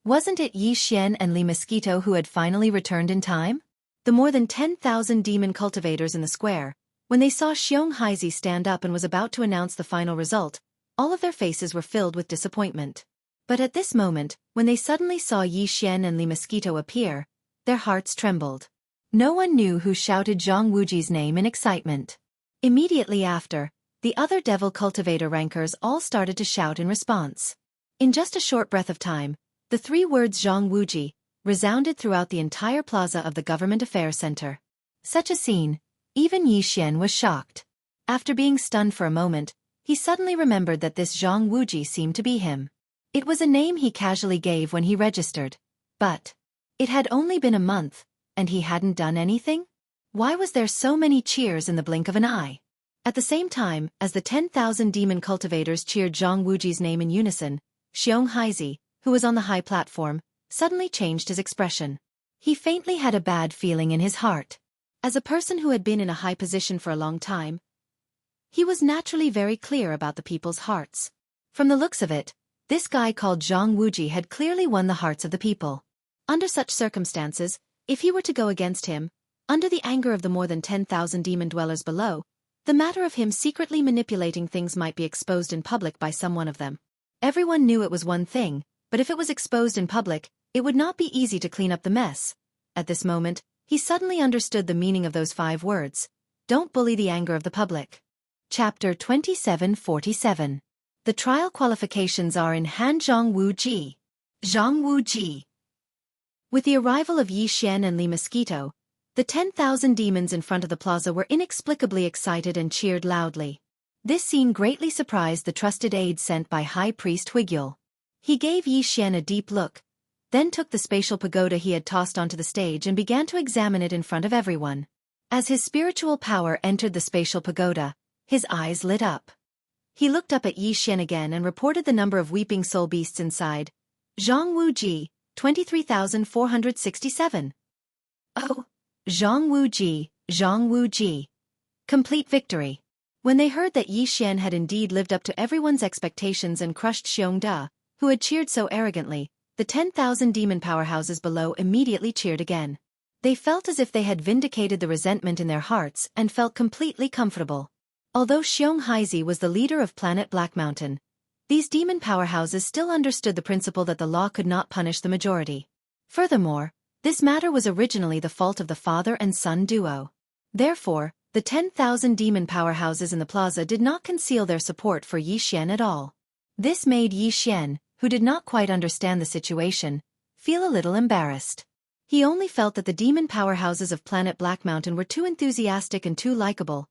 Wasn't it Yi Xian and Li Mosquito who had finally returned in time? The more than 10,000 demon cultivators in the square, when they saw Xionghaizhi stand up and was about to announce the final result, all of their faces were filled with disappointment. But at this moment, when they suddenly saw Yi Xian and Li Mosquito appear, their hearts trembled. No one knew who shouted Zhang Wuji's name in excitement. Immediately after, the other devil cultivator rankers all started to shout in response. In just a short breath of time, the 3 words Zhang Wuji, resounded throughout the entire plaza of the Government Affairs Center. Such a scene, even Yi Xian was shocked. After being stunned for a moment, he suddenly remembered that this Zhang Wuji seemed to be him. It was a name he casually gave when he registered. But it had only been a month, and he hadn't done anything? Why was there so many cheers in the blink of an eye? At the same time, as the 10,000 demon cultivators cheered Zhang Wuji's name in unison, Xiong Haizi, who was on the high platform, suddenly changed his expression. He faintly had a bad feeling in his heart. As a person who had been in a high position for a long time, he was naturally very clear about the people's hearts. From the looks of it, this guy called Zhang Wuji had clearly won the hearts of the people. Under such circumstances, if he were to go against him, under the anger of the more than 10,000 demon dwellers below, the matter of him secretly manipulating things might be exposed in public by some one of them. Everyone knew it was one thing, but if it was exposed in public, it would not be easy to clean up the mess. At this moment, he suddenly understood the meaning of those 5 words. Don't bully the anger of the public. Chapter 2747. The trial qualifications are in hand. Zhang Wuji. Zhang Wuji. With the arrival of Yi Xian and Li Mosquito, the 10,000 demons in front of the plaza were inexplicably excited and cheered loudly. This scene greatly surprised the trusted aide sent by High Priest Huigyul. He gave Yi Xian a deep look, then took the spatial pagoda he had tossed onto the stage and began to examine it in front of everyone. As his spiritual power entered the spatial pagoda, his eyes lit up. He looked up at Yi Xian again and reported the number of weeping soul beasts inside. Zhang Wuji, 23,467. Oh! Zhang Wuji, Zhang Wuji. Complete victory. When they heard that Yi Xian had indeed lived up to everyone's expectations and crushed Xiong Da, who had cheered so arrogantly, the 10,000 demon powerhouses below immediately cheered again. They felt as if they had vindicated the resentment in their hearts and felt completely comfortable. Although Xiong Haizi was the leader of Planet Black Mountain, these demon powerhouses still understood the principle that the law could not punish the majority. Furthermore, this matter was originally the fault of the father and son duo. Therefore, the 10,000 demon powerhouses in the plaza did not conceal their support for Yi Xian at all. This made Yi Xian, who did not quite understand the situation, feel a little embarrassed. He only felt that the demon powerhouses of Planet Black Mountain were too enthusiastic and too likable.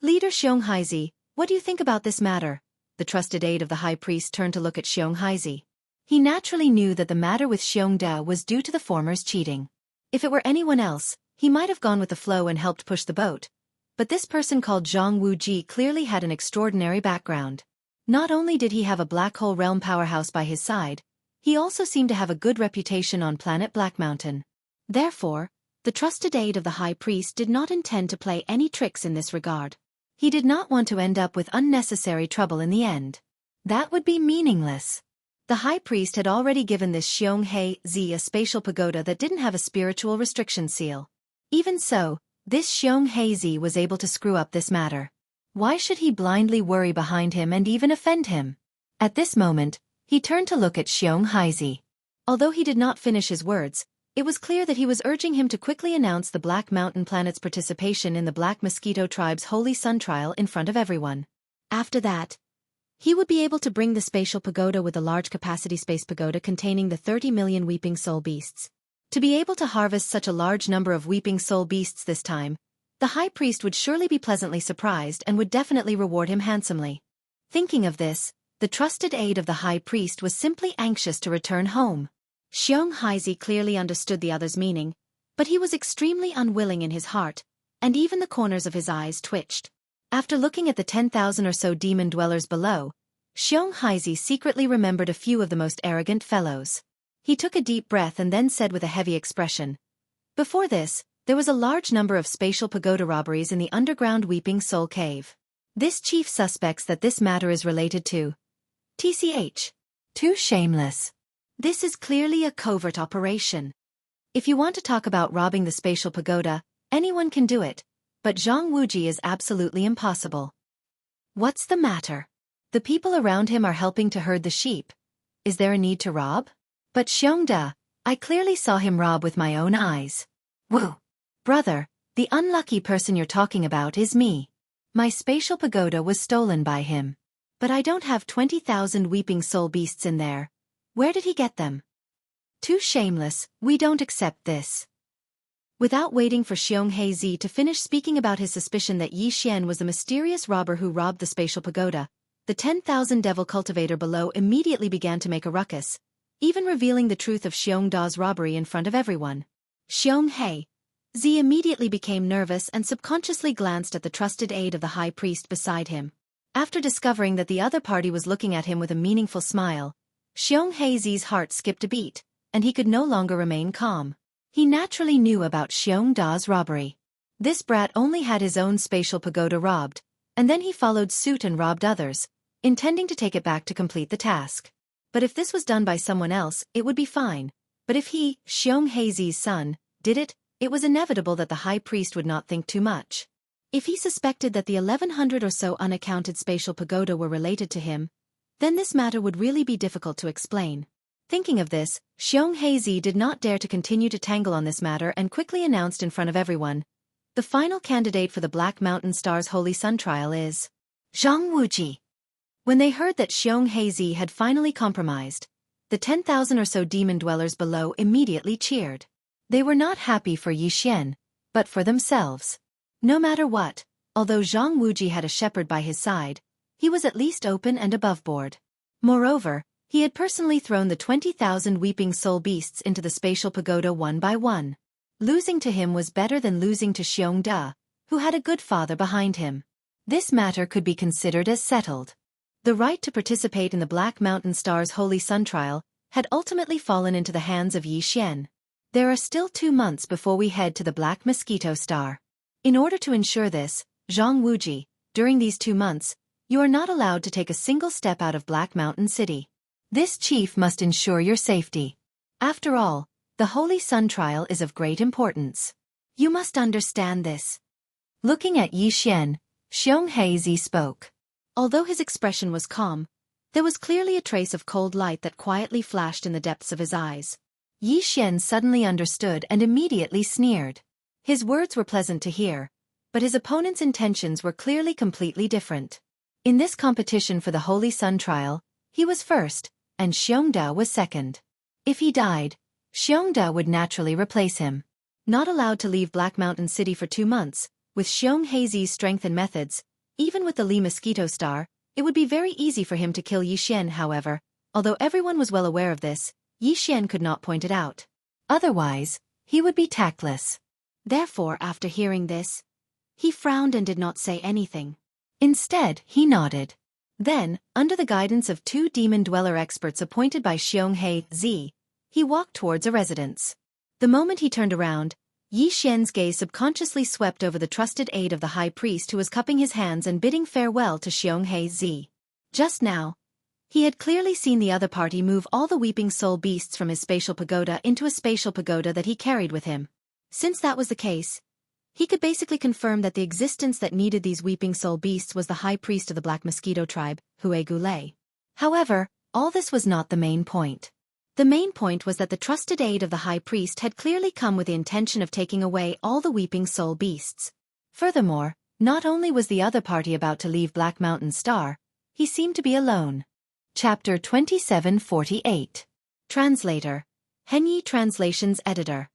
Leader Xiong Haizi, what do you think about this matter? The trusted aide of the high priest turned to look at Xiong Haizi. He naturally knew that the matter with Xiong Da was due to the former's cheating. If it were anyone else, he might have gone with the flow and helped push the boat. But this person called Zhang Wuji clearly had an extraordinary background. Not only did he have a black hole realm powerhouse by his side, he also seemed to have a good reputation on Planet Black Mountain. Therefore, the trusted aide of the high priest did not intend to play any tricks in this regard. He did not want to end up with unnecessary trouble in the end. That would be meaningless. The high priest had already given this Xiong Haizi a spatial pagoda that didn't have a spiritual restriction seal. Even so, this Xiong Haizi was able to screw up this matter. Why should he blindly worry behind him and even offend him? At this moment, he turned to look at Xiong Haizi. Although he did not finish his words, it was clear that he was urging him to quickly announce the Black Mountain planet's participation in the Black Mosquito tribe's Holy Sun trial in front of everyone. After that, he would be able to bring the spatial pagoda with a large capacity space pagoda containing the 30 million weeping soul beasts. To be able to harvest such a large number of weeping soul beasts this time, the high priest would surely be pleasantly surprised and would definitely reward him handsomely. Thinking of this, the trusted aide of the high priest was simply anxious to return home. Xiong Haizi clearly understood the other's meaning, but he was extremely unwilling in his heart, and even the corners of his eyes twitched. After looking at the 10,000 or so demon dwellers below, Xiong Haizi secretly remembered a few of the most arrogant fellows. He took a deep breath and then said with a heavy expression, "Before this, there was a large number of spatial pagoda robberies in the underground Weeping Soul Cave. This chief suspects that this matter is related to TCH. Too shameless. This is clearly a covert operation. If you want to talk about robbing the spatial pagoda, anyone can do it, but Zhang Wuji is absolutely impossible. What's the matter? The people around him are helping to herd the sheep. Is there a need to rob? But Xiong Da, I clearly saw him rob with my own eyes. Woo! Brother, the unlucky person you're talking about is me. My spatial pagoda was stolen by him. But I don't have 20,000 weeping soul beasts in there. Where did he get them? Too shameless, we don't accept this. Without waiting for Xionghae to finish speaking about his suspicion that Yi Xian was the mysterious robber who robbed the spatial pagoda, the 10,000 devil cultivator below immediately began to make a ruckus, even revealing the truth of Xiongda's robbery in front of everyone. Xionghae immediately became nervous and subconsciously glanced at the trusted aide of the high priest beside him. After discovering that the other party was looking at him with a meaningful smile, Xionghae's heart skipped a beat, and he could no longer remain calm. He naturally knew about Xiongda's robbery. This brat only had his own spatial pagoda robbed, and then he followed suit and robbed others, intending to take it back to complete the task. But if this was done by someone else, it would be fine. But if he, Xionghae's son, did it, it was inevitable that the high priest would not think too much. If he suspected that the 1,100 or so unaccounted spatial pagoda were related to him, then this matter would really be difficult to explain. Thinking of this, Xionghae did not dare to continue to tangle on this matter and quickly announced in front of everyone, the final candidate for the Black Mountain Star's Holy Sun trial is Zhang Wuji. When they heard that Xionghae had finally compromised, the 10,000 or so demon dwellers below immediately cheered. They were not happy for Yi Xian, but for themselves. No matter what, although Zhang Wuji had a shepherd by his side, he was at least open and aboveboard. Moreover, he had personally thrown the 20,000 weeping soul beasts into the spatial pagoda one by one. Losing to him was better than losing to Xiongda, who had a good father behind him. This matter could be considered as settled. The right to participate in the Black Mountain Star's Holy Sun trial had ultimately fallen into the hands of Yi Xian. There are still 2 months before we head to the Black Mosquito Star. In order to ensure this, Zhang Wuji, during these 2 months, you are not allowed to take a single step out of Black Mountain City. This chief must ensure your safety. After all, the Holy Sun trial is of great importance. You must understand this. Looking at Yi Xian, Xionghae spoke. Although his expression was calm, there was clearly a trace of cold light that quietly flashed in the depths of his eyes. Yi Xian suddenly understood and immediately sneered. His words were pleasant to hear, but his opponent's intentions were clearly completely different. In this competition for the Holy Sun trial, he was first, and Xiongda was second. If he died, Xiongda would naturally replace him. Not allowed to leave Black Mountain City for 2 months, with Xionghae's strength and methods, even with the Li Mosquito Star, it would be very easy for him to kill Yi Xian. However, although everyone was well aware of this, Yi Xian could not point it out. Otherwise, he would be tactless. Therefore, after hearing this, he frowned and did not say anything. Instead, he nodded. Then, under the guidance of 2 demon dweller experts appointed by Xionghae, he walked towards a residence. The moment he turned around, Yi Xian's gaze subconsciously swept over the trusted aide of the high priest who was cupping his hands and bidding farewell to Xionghae. Just now, he had clearly seen the other party move all the weeping soul beasts from his spatial pagoda into a spatial pagoda that he carried with him. Since that was the case, he could basically confirm that the existence that needed these weeping soul beasts was the high priest of the Black Mosquito tribe, Hue Gulei. However, all this was not the main point. The main point was that the trusted aide of the high priest had clearly come with the intention of taking away all the weeping soul beasts. Furthermore, not only was the other party about to leave Black Mountain Star, he seemed to be alone. Chapter 2748. Translator. Henyi Translations Editor.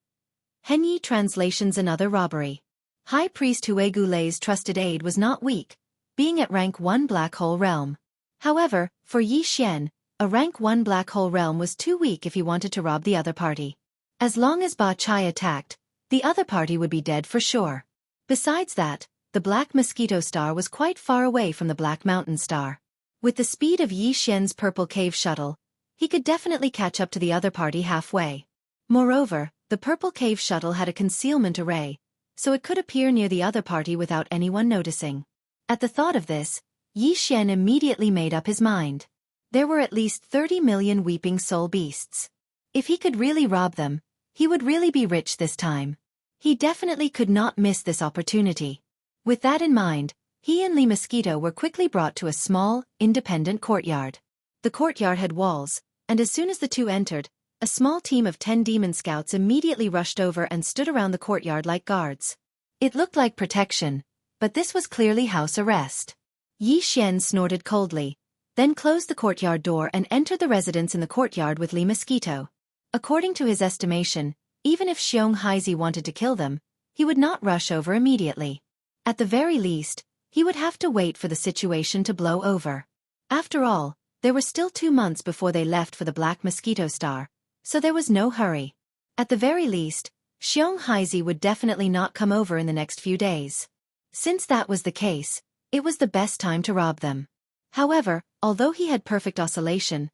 Henyi Translations Another Robbery. High Priest Hue Gulei's trusted aide was not weak, being at rank 1 Black Hole Realm. However, for Yi Xian, a rank 1 Black Hole Realm was too weak if he wanted to rob the other party. As long as Ba Chai attacked, the other party would be dead for sure. Besides that, the Black Mosquito Star was quite far away from the Black Mountain Star. With the speed of Yi Xian's purple cave shuttle, he could definitely catch up to the other party halfway. Moreover, the purple cave shuttle had a concealment array, so it could appear near the other party without anyone noticing. At the thought of this, Yi Xian immediately made up his mind. There were at least 30 million weeping soul beasts. If he could really rob them, he would really be rich this time. He definitely could not miss this opportunity. With that in mind, he and Li Mosquito were quickly brought to a small, independent courtyard. The courtyard had walls, and as soon as the two entered, a small team of 10 demon scouts immediately rushed over and stood around the courtyard like guards. It looked like protection, but this was clearly house arrest. Yi Xian snorted coldly, then closed the courtyard door and entered the residence in the courtyard with Li Mosquito. According to his estimation, even if Xiong Haizi wanted to kill them, he would not rush over immediately. At the very least, he would have to wait for the situation to blow over. After all, there were still 2 months before they left for the Black Mosquito Star, so there was no hurry. At the very least, Xiong Haizi would definitely not come over in the next few days. Since that was the case, it was the best time to rob them. However, although he had perfect oscillation,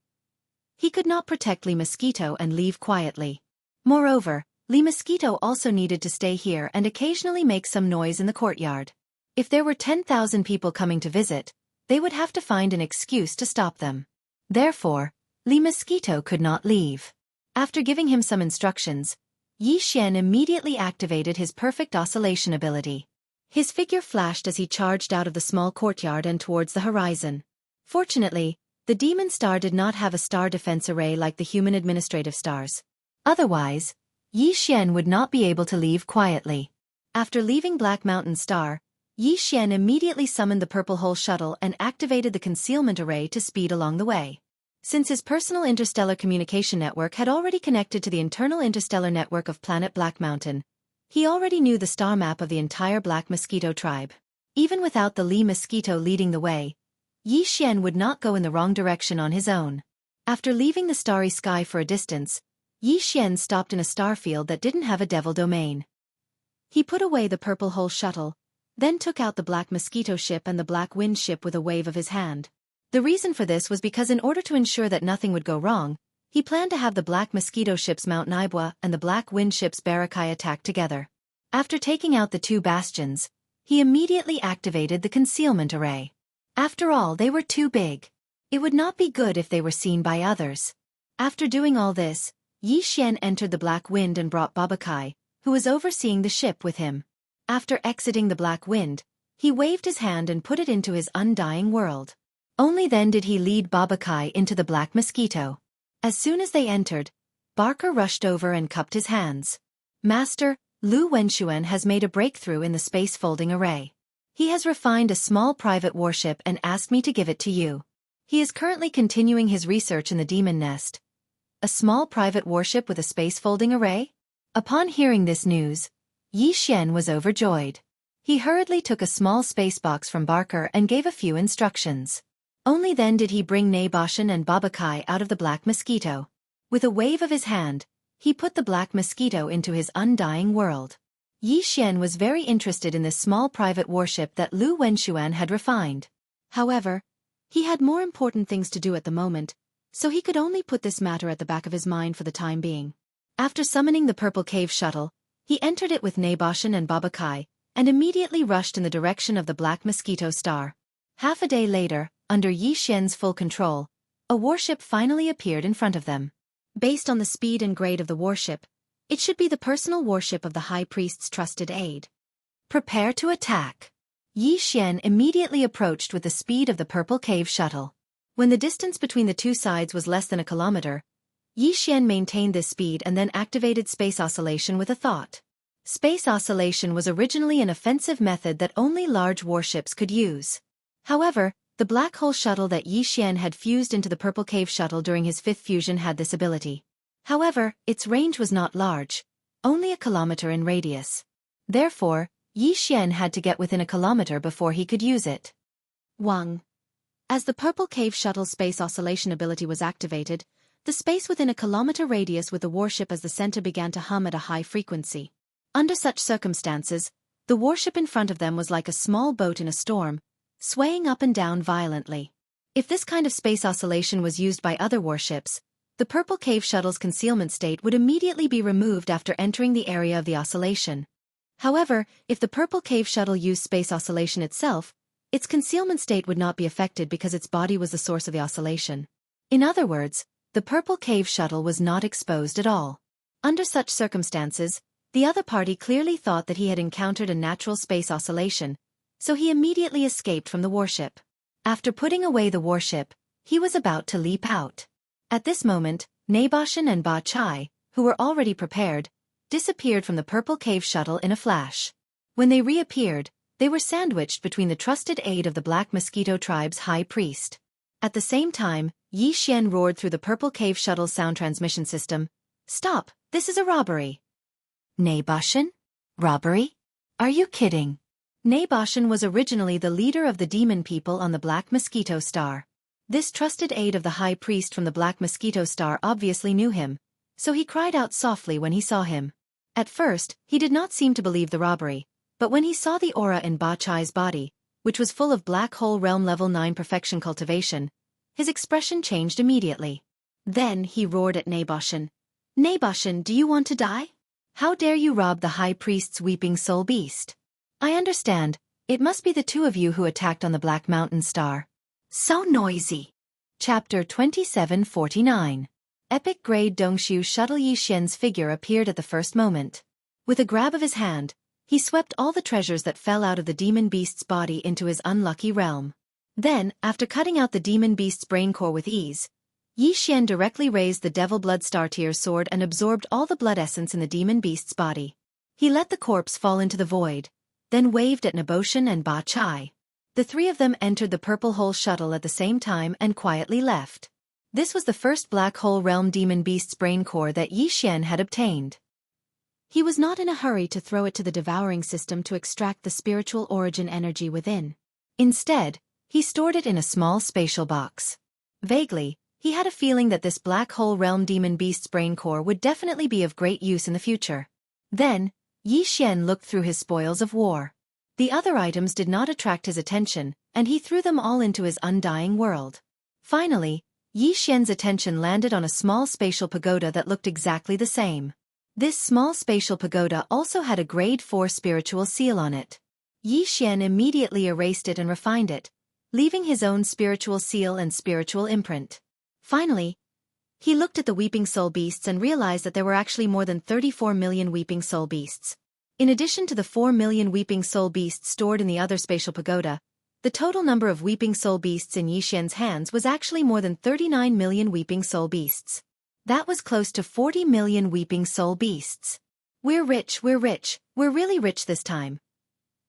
he could not protect Li Mosquito and leave quietly. Moreover, Li Mosquito also needed to stay here and occasionally make some noise in the courtyard. If there were 10,000 people coming to visit, they would have to find an excuse to stop them. Therefore, Li Mosquito could not leave. After giving him some instructions, Yi Xian immediately activated his perfect oscillation ability. His figure flashed as he charged out of the small courtyard and towards the horizon. Fortunately, the demon star did not have a star defense array like the human administrative stars. Otherwise, Yi Xian would not be able to leave quietly. After leaving Black Mountain Star, Yi Xian immediately summoned the Purple Hole Shuttle and activated the concealment array to speed along the way. Since his personal interstellar communication network had already connected to the internal interstellar network of planet Black Mountain, he already knew the star map of the entire Black Mosquito tribe. Even without the Li Mosquito leading the way, Yi Xian would not go in the wrong direction on his own. After leaving the starry sky for a distance, Yi Xian stopped in a star field that didn't have a devil domain. He put away the Purple Hole Shuttle, then took out the Black Mosquito ship and the Black Wind ship with a wave of his hand. The reason for this was because in order to ensure that nothing would go wrong, he planned to have the Black Mosquito ship's Mount Naibwa and the Black Wind ship's Barakai attack together. After taking out the 2 bastions, he immediately activated the concealment array. After all, they were too big. It would not be good if they were seen by others. After doing all this, Yi Xian entered the Black Wind and brought Babakai, who was overseeing the ship, with him. After exiting the Black Wind, he waved his hand and put it into his undying world. Only then did he lead Babakai into the Black Mosquito. As soon as they entered, Barker rushed over and cupped his hands. Master, Lu Wenxuan has made a breakthrough in the space folding array. He has refined a small private warship and asked me to give it to you. He is currently continuing his research in the Demon Nest. A small private warship with a space folding array? Upon hearing this news, Yi Xian was overjoyed. He hurriedly took a small space box from Barker and gave a few instructions. Only then did he bring Naiboshan and Babakai out of the Black Mosquito. With a wave of his hand, he put the Black Mosquito into his undying world. Yi Xian was very interested in this small private warship that Lu Wenxuan had refined. However, he had more important things to do at the moment, so he could only put this matter at the back of his mind for the time being. After summoning the Purple Cave Shuttle, he entered it with Naiboshan and Babakai, and immediately rushed in the direction of the Black Mosquito Star. Half a day later, under Yi Xian's full control, a warship finally appeared in front of them. Based on the speed and grade of the warship, it should be the personal warship of the High Priest's trusted aide. Prepare to attack. Yi Xian immediately approached with the speed of the Purple Cave Shuttle. When the distance between the 2 sides was less than a kilometer, Yi Xian maintained this speed and then activated space oscillation with a thought. Space oscillation was originally an offensive method that only large warships could use. However, the black hole shuttle that Yi Xian had fused into the Purple Cave Shuttle during his 5th fusion had this ability. However, its range was not large, only a kilometer in radius. Therefore, Yi Xian had to get within a kilometer before he could use it. Wang. As the Purple Cave Shuttle's space oscillation ability was activated, the space within a kilometer radius with the warship as the center began to hum at a high frequency. Under such circumstances, the warship in front of them was like a small boat in a storm, swaying up and down violently. If this kind of space oscillation was used by other warships, the Purple Cave Shuttle's concealment state would immediately be removed after entering the area of the oscillation. However, if the Purple Cave Shuttle used space oscillation itself, its concealment state would not be affected because its body was the source of the oscillation. In other words, the Purple Cave Shuttle was not exposed at all. Under such circumstances, the other party clearly thought that he had encountered a natural space oscillation, so he immediately escaped from the warship. After putting away the warship, he was about to leap out. At this moment, Naiboshan and Ba Chai, who were already prepared, disappeared from the Purple Cave Shuttle in a flash. When they reappeared, they were sandwiched between the trusted aide of the Black Mosquito tribe's high priest. At the same time, Yi Xian roared through the Purple Cave Shuttle's sound transmission system, Stop, this is a robbery. Naboshin? Robbery? Are you kidding? Naboshin was originally the leader of the demon people on the Black Mosquito Star. This trusted aide of the high priest from the Black Mosquito Star obviously knew him, so he cried out softly when he saw him. At first, he did not seem to believe the robbery, but when he saw the aura in Ba Chai's body, which was full of Black Hole Realm Level 9 perfection cultivation, his expression changed immediately. Then he roared at Naboshin. Naboshin, do you want to die? How dare you rob the High Priest's weeping soul beast? I understand, it must be the two of you who attacked on the Black Mountain Star. So noisy. Chapter 2749. Epic Grade Dongshu Shuttle Yi Xian's figure appeared at the first moment. With a grab of his hand, he swept all the treasures that fell out of the demon beast's body into his unlucky realm. Then, after cutting out the demon beast's brain core with ease, Yi Xian directly raised the Devil Blood Star Tier sword and absorbed all the blood essence in the demon beast's body. He let the corpse fall into the void, then waved at Naboshin and Ba Chai. The three of them entered the Purple Hole shuttle at the same time and quietly left. This was the first Black Hole Realm demon beast's brain core that Yi Xian had obtained. He was not in a hurry to throw it to the devouring system to extract the spiritual origin energy within. Instead, he stored it in a small spatial box. Vaguely, he had a feeling that this Black Hole Realm demon beast's brain core would definitely be of great use in the future. Then, Yi Xian looked through his spoils of war. The other items did not attract his attention, and he threw them all into his undying world. Finally, Yi Xian's attention landed on a small spatial pagoda that looked exactly the same. This small spatial pagoda also had a Grade 4 spiritual seal on it. Yi Xian immediately erased it and refined it, leaving his own spiritual seal and spiritual imprint. Finally, he looked at the Weeping Soul Beasts and realized that there were actually more than 34 million Weeping Soul Beasts. In addition to the 4 million Weeping Soul Beasts stored in the other spatial pagoda, the total number of Weeping Soul Beasts in Yi Xian's hands was actually more than 39 million Weeping Soul Beasts. That was close to 40 million Weeping Soul Beasts. We're rich, we're really rich this time.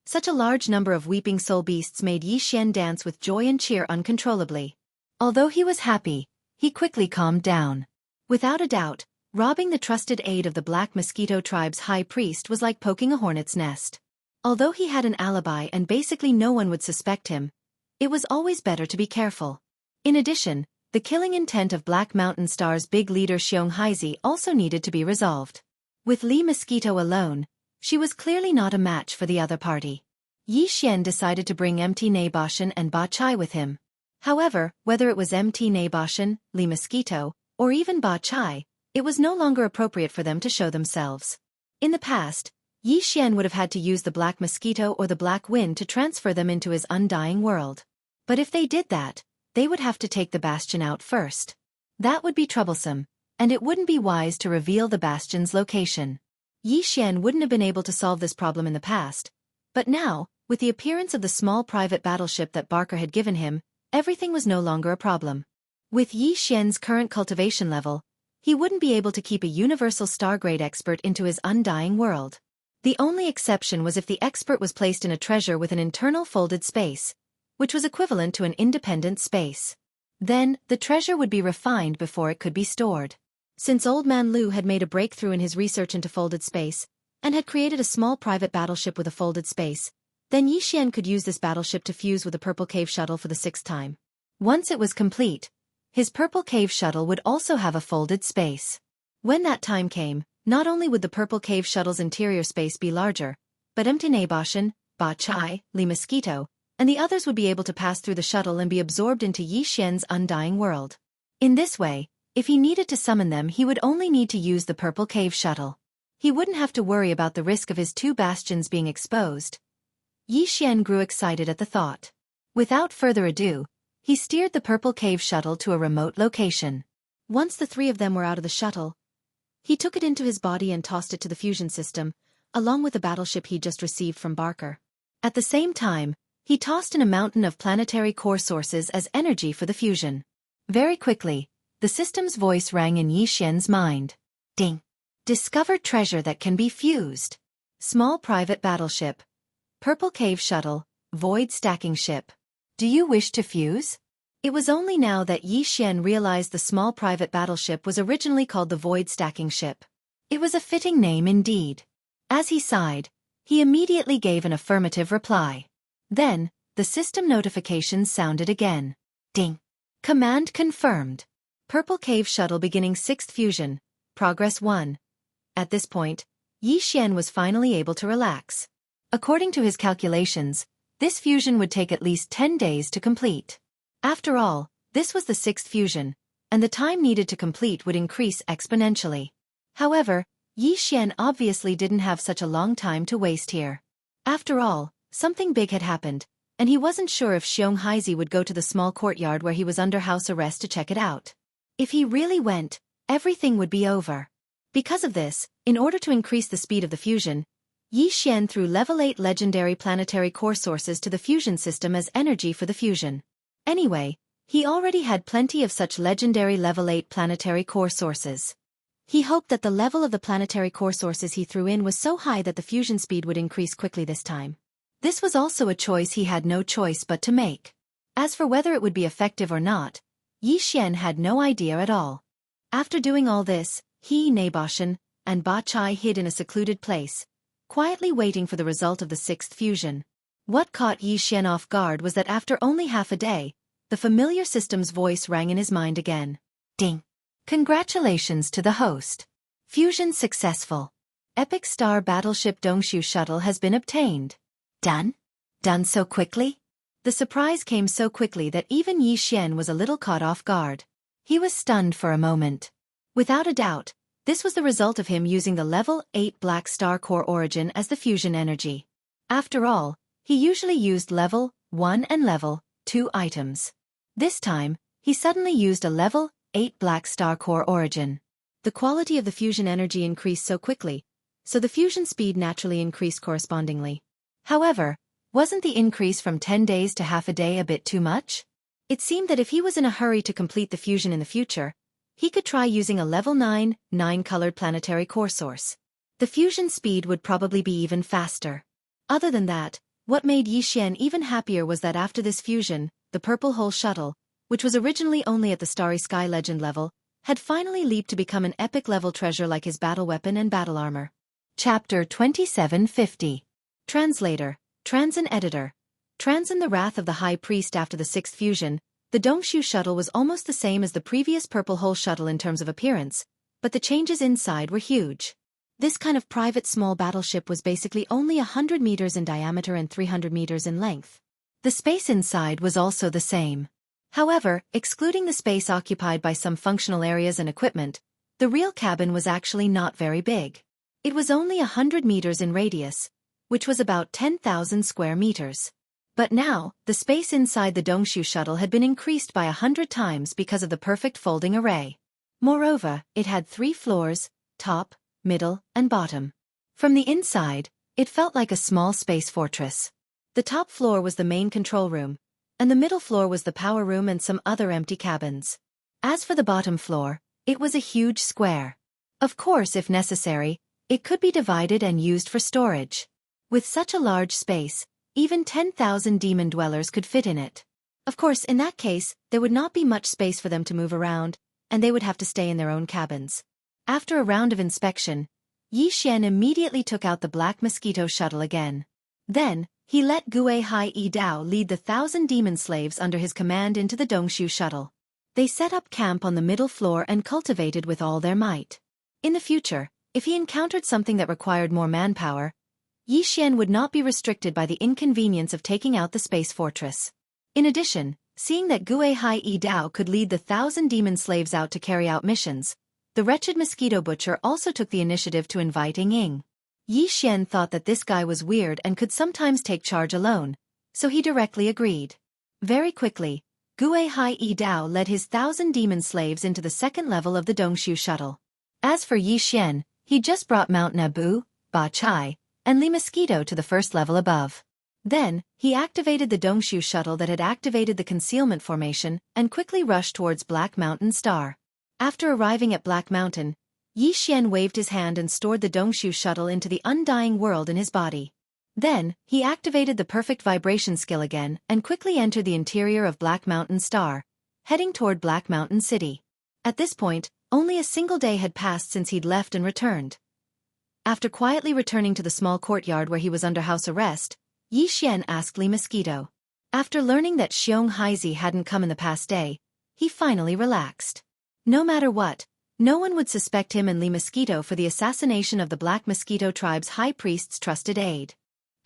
Such a large number of Weeping Soul Beasts made Yi Xian dance with joy and cheer uncontrollably. Although he was happy, he quickly calmed down. Without a doubt, robbing the trusted aide of the Black Mosquito Tribe's high priest was like poking a hornet's nest. Although he had an alibi and basically no one would suspect him, it was always better to be careful. In addition, the killing intent of Black Mountain Star's big leader Xiong Haizi also needed to be resolved. With Li Mosquito alone, she was clearly not a match for the other party. Yi Xian decided to bring MT Naboshin and Ba Chai with him. However, whether it was MT Naboshin, Li Mosquito, or even Ba Chai, it was no longer appropriate for them to show themselves. In the past, Yi Xian would have had to use the Black Mosquito or the Black Wind to transfer them into his undying world. But if they did that, they would have to take the Bastion out first. That would be troublesome, and it wouldn't be wise to reveal the Bastion's location. Yi Xian wouldn't have been able to solve this problem in the past, but now, with the appearance of the small private battleship that Barker had given him, everything was no longer a problem. With Yi Xian's current cultivation level, he wouldn't be able to keep a universal star-grade expert into his undying world. The only exception was if the expert was placed in a treasure with an internal folded space, which was equivalent to an independent space. Then, the treasure would be refined before it could be stored. Since Old Man Lu had made a breakthrough in his research into folded space, and had created a small private battleship with a folded space, then Yi Xian could use this battleship to fuse with the Purple Cave Shuttle for the 6th time. Once it was complete, his Purple Cave Shuttle would also have a folded space. When that time came, not only would the Purple Cave Shuttle's interior space be larger, but MT Naboshin, Ba Chai, Li Mosquito, and the others would be able to pass through the shuttle and be absorbed into Yi Xian's undying world. In this way, if he needed to summon them, he would only need to use the Purple Cave Shuttle. He wouldn't have to worry about the risk of his 2 bastions being exposed. Yi Xian grew excited at the thought. Without further ado, he steered the Purple Cave Shuttle to a remote location. Once the 3 of them were out of the shuttle, he took it into his body and tossed it to the fusion system, along with the battleship he'd just received from Barker. At the same time, he tossed in a mountain of planetary core sources as energy for the fusion. Very quickly, the system's voice rang in Yi Xian's mind. Ding! Discovered treasure that can be fused. Small private battleship. Purple Cave Shuttle, Void Stacking Ship. Do you wish to fuse? It was only now that Yi Xian realized the small private battleship was originally called the Void Stacking Ship. It was a fitting name indeed. As he sighed, he immediately gave an affirmative reply. Then, the system notifications sounded again. Ding. Command confirmed. Purple Cave Shuttle beginning 6th fusion. Progress 1. At this point, Yi Xian was finally able to relax. According to his calculations, this fusion would take at least 10 days to complete. After all, this was the 6th fusion, and the time needed to complete would increase exponentially. However, Yi Xian obviously didn't have such a long time to waste here. After all, something big had happened, and he wasn't sure if Xiong Haizi would go to the small courtyard where he was under house arrest to check it out. If he really went, everything would be over. Because of this, in order to increase the speed of the fusion, Yi Xian threw level 8 legendary planetary core sources to the fusion system as energy for the fusion. Anyway, he already had plenty of such legendary level 8 planetary core sources. He hoped that the level of the planetary core sources he threw in was so high that the fusion speed would increase quickly this time. This was also a choice he had no choice but to make. As for whether it would be effective or not, Yi Xian had no idea at all. After doing all this, he, Naboshan, and Ba Chai hid in a secluded place, quietly waiting for the result of the 6th fusion. What caught Yi Xian off guard was that after only half a day, the familiar system's voice rang in his mind again. Ding! Congratulations to the host. Fusion successful. Epic Star Battleship Dongshu Shuttle has been obtained. Done? Done so quickly? The surprise came so quickly that even Yi Xian was a little caught off guard. He was stunned for a moment. Without a doubt, this was the result of him using the level 8 Black Star Core origin as the fusion energy. After all, he usually used level 1 and level 2 items. This time, he suddenly used a level 8 Black Star Core origin. The quality of the fusion energy increased so quickly, so the fusion speed naturally increased correspondingly. However, wasn't the increase from 10 days to half a day a bit too much? It seemed that if he was in a hurry to complete the fusion in the future, he could try using a level 9 colored planetary core source. The fusion speed would probably be even faster. Other than that, what made Yi Xian even happier was that after this fusion, the Purple Hole Shuttle, which was originally only at the Starry Sky Legend level, had finally leaped to become an epic level treasure like his battle weapon and battle armor. Chapter 2750. Translator, Transin Editor. Transin the Wrath of the High Priest. After the 6th fusion, the Dongshu Shuttle was almost the same as the previous Purple Hole Shuttle in terms of appearance, but the changes inside were huge. This kind of private small battleship was basically only 100 meters in diameter and 300 meters in length. The space inside was also the same. However, excluding the space occupied by some functional areas and equipment, the real cabin was actually not very big. It was only 100 meters in radius, which was about 10,000 square meters. But now, the space inside the Dongshu Shuttle had been increased by 100 times because of the perfect folding array. Moreover, it had 3 floors, top, middle, and bottom. From the inside, it felt like a small space fortress. The top floor was the main control room, and the middle floor was the power room and some other empty cabins. As for the bottom floor, it was a huge square. Of course, if necessary, it could be divided and used for storage. With such a large space, even 10,000 demon dwellers could fit in it. Of course, in that case, there would not be much space for them to move around, and they would have to stay in their own cabins. After a round of inspection, Yi Xian immediately took out the Black Mosquito Shuttle again. Then, he let Gue Hai Yi Dao lead the 1,000 demon slaves under his command into the Dongshu Shuttle. They set up camp on the middle floor and cultivated with all their might. In the future, if he encountered something that required more manpower, Yi Xian would not be restricted by the inconvenience of taking out the space fortress. In addition, seeing that Gue Hai Yi Dao could lead the 1,000 demon slaves out to carry out missions, the wretched mosquito butcher also took the initiative to invite Ying. Yi Xian thought that this guy was weird and could sometimes take charge alone, so he directly agreed. Very quickly, Gue Hai Yi Dao led his 1,000 demon slaves into the second level of the Dongshu Shuttle. As for Yi Xian, he just brought Mount Nabu, Ba Chai, and Li Mosquito to the first level above. Then, he activated the Dongshu Shuttle that had activated the concealment formation and quickly rushed towards Black Mountain Star. After arriving at Black Mountain, Yi Xian waved his hand and stored the Dongshu Shuttle into the undying world in his body. Then, he activated the perfect vibration skill again and quickly entered the interior of Black Mountain Star, heading toward Black Mountain City. At this point, only a single day had passed since he'd left and returned. After quietly returning to the small courtyard where he was under house arrest, Yi Xian asked Li Mosquito. After learning that Xiong Haizi hadn't come in the past day, he finally relaxed. No matter what, no one would suspect him and Li Mosquito for the assassination of the Black Mosquito tribe's high priest's trusted aide.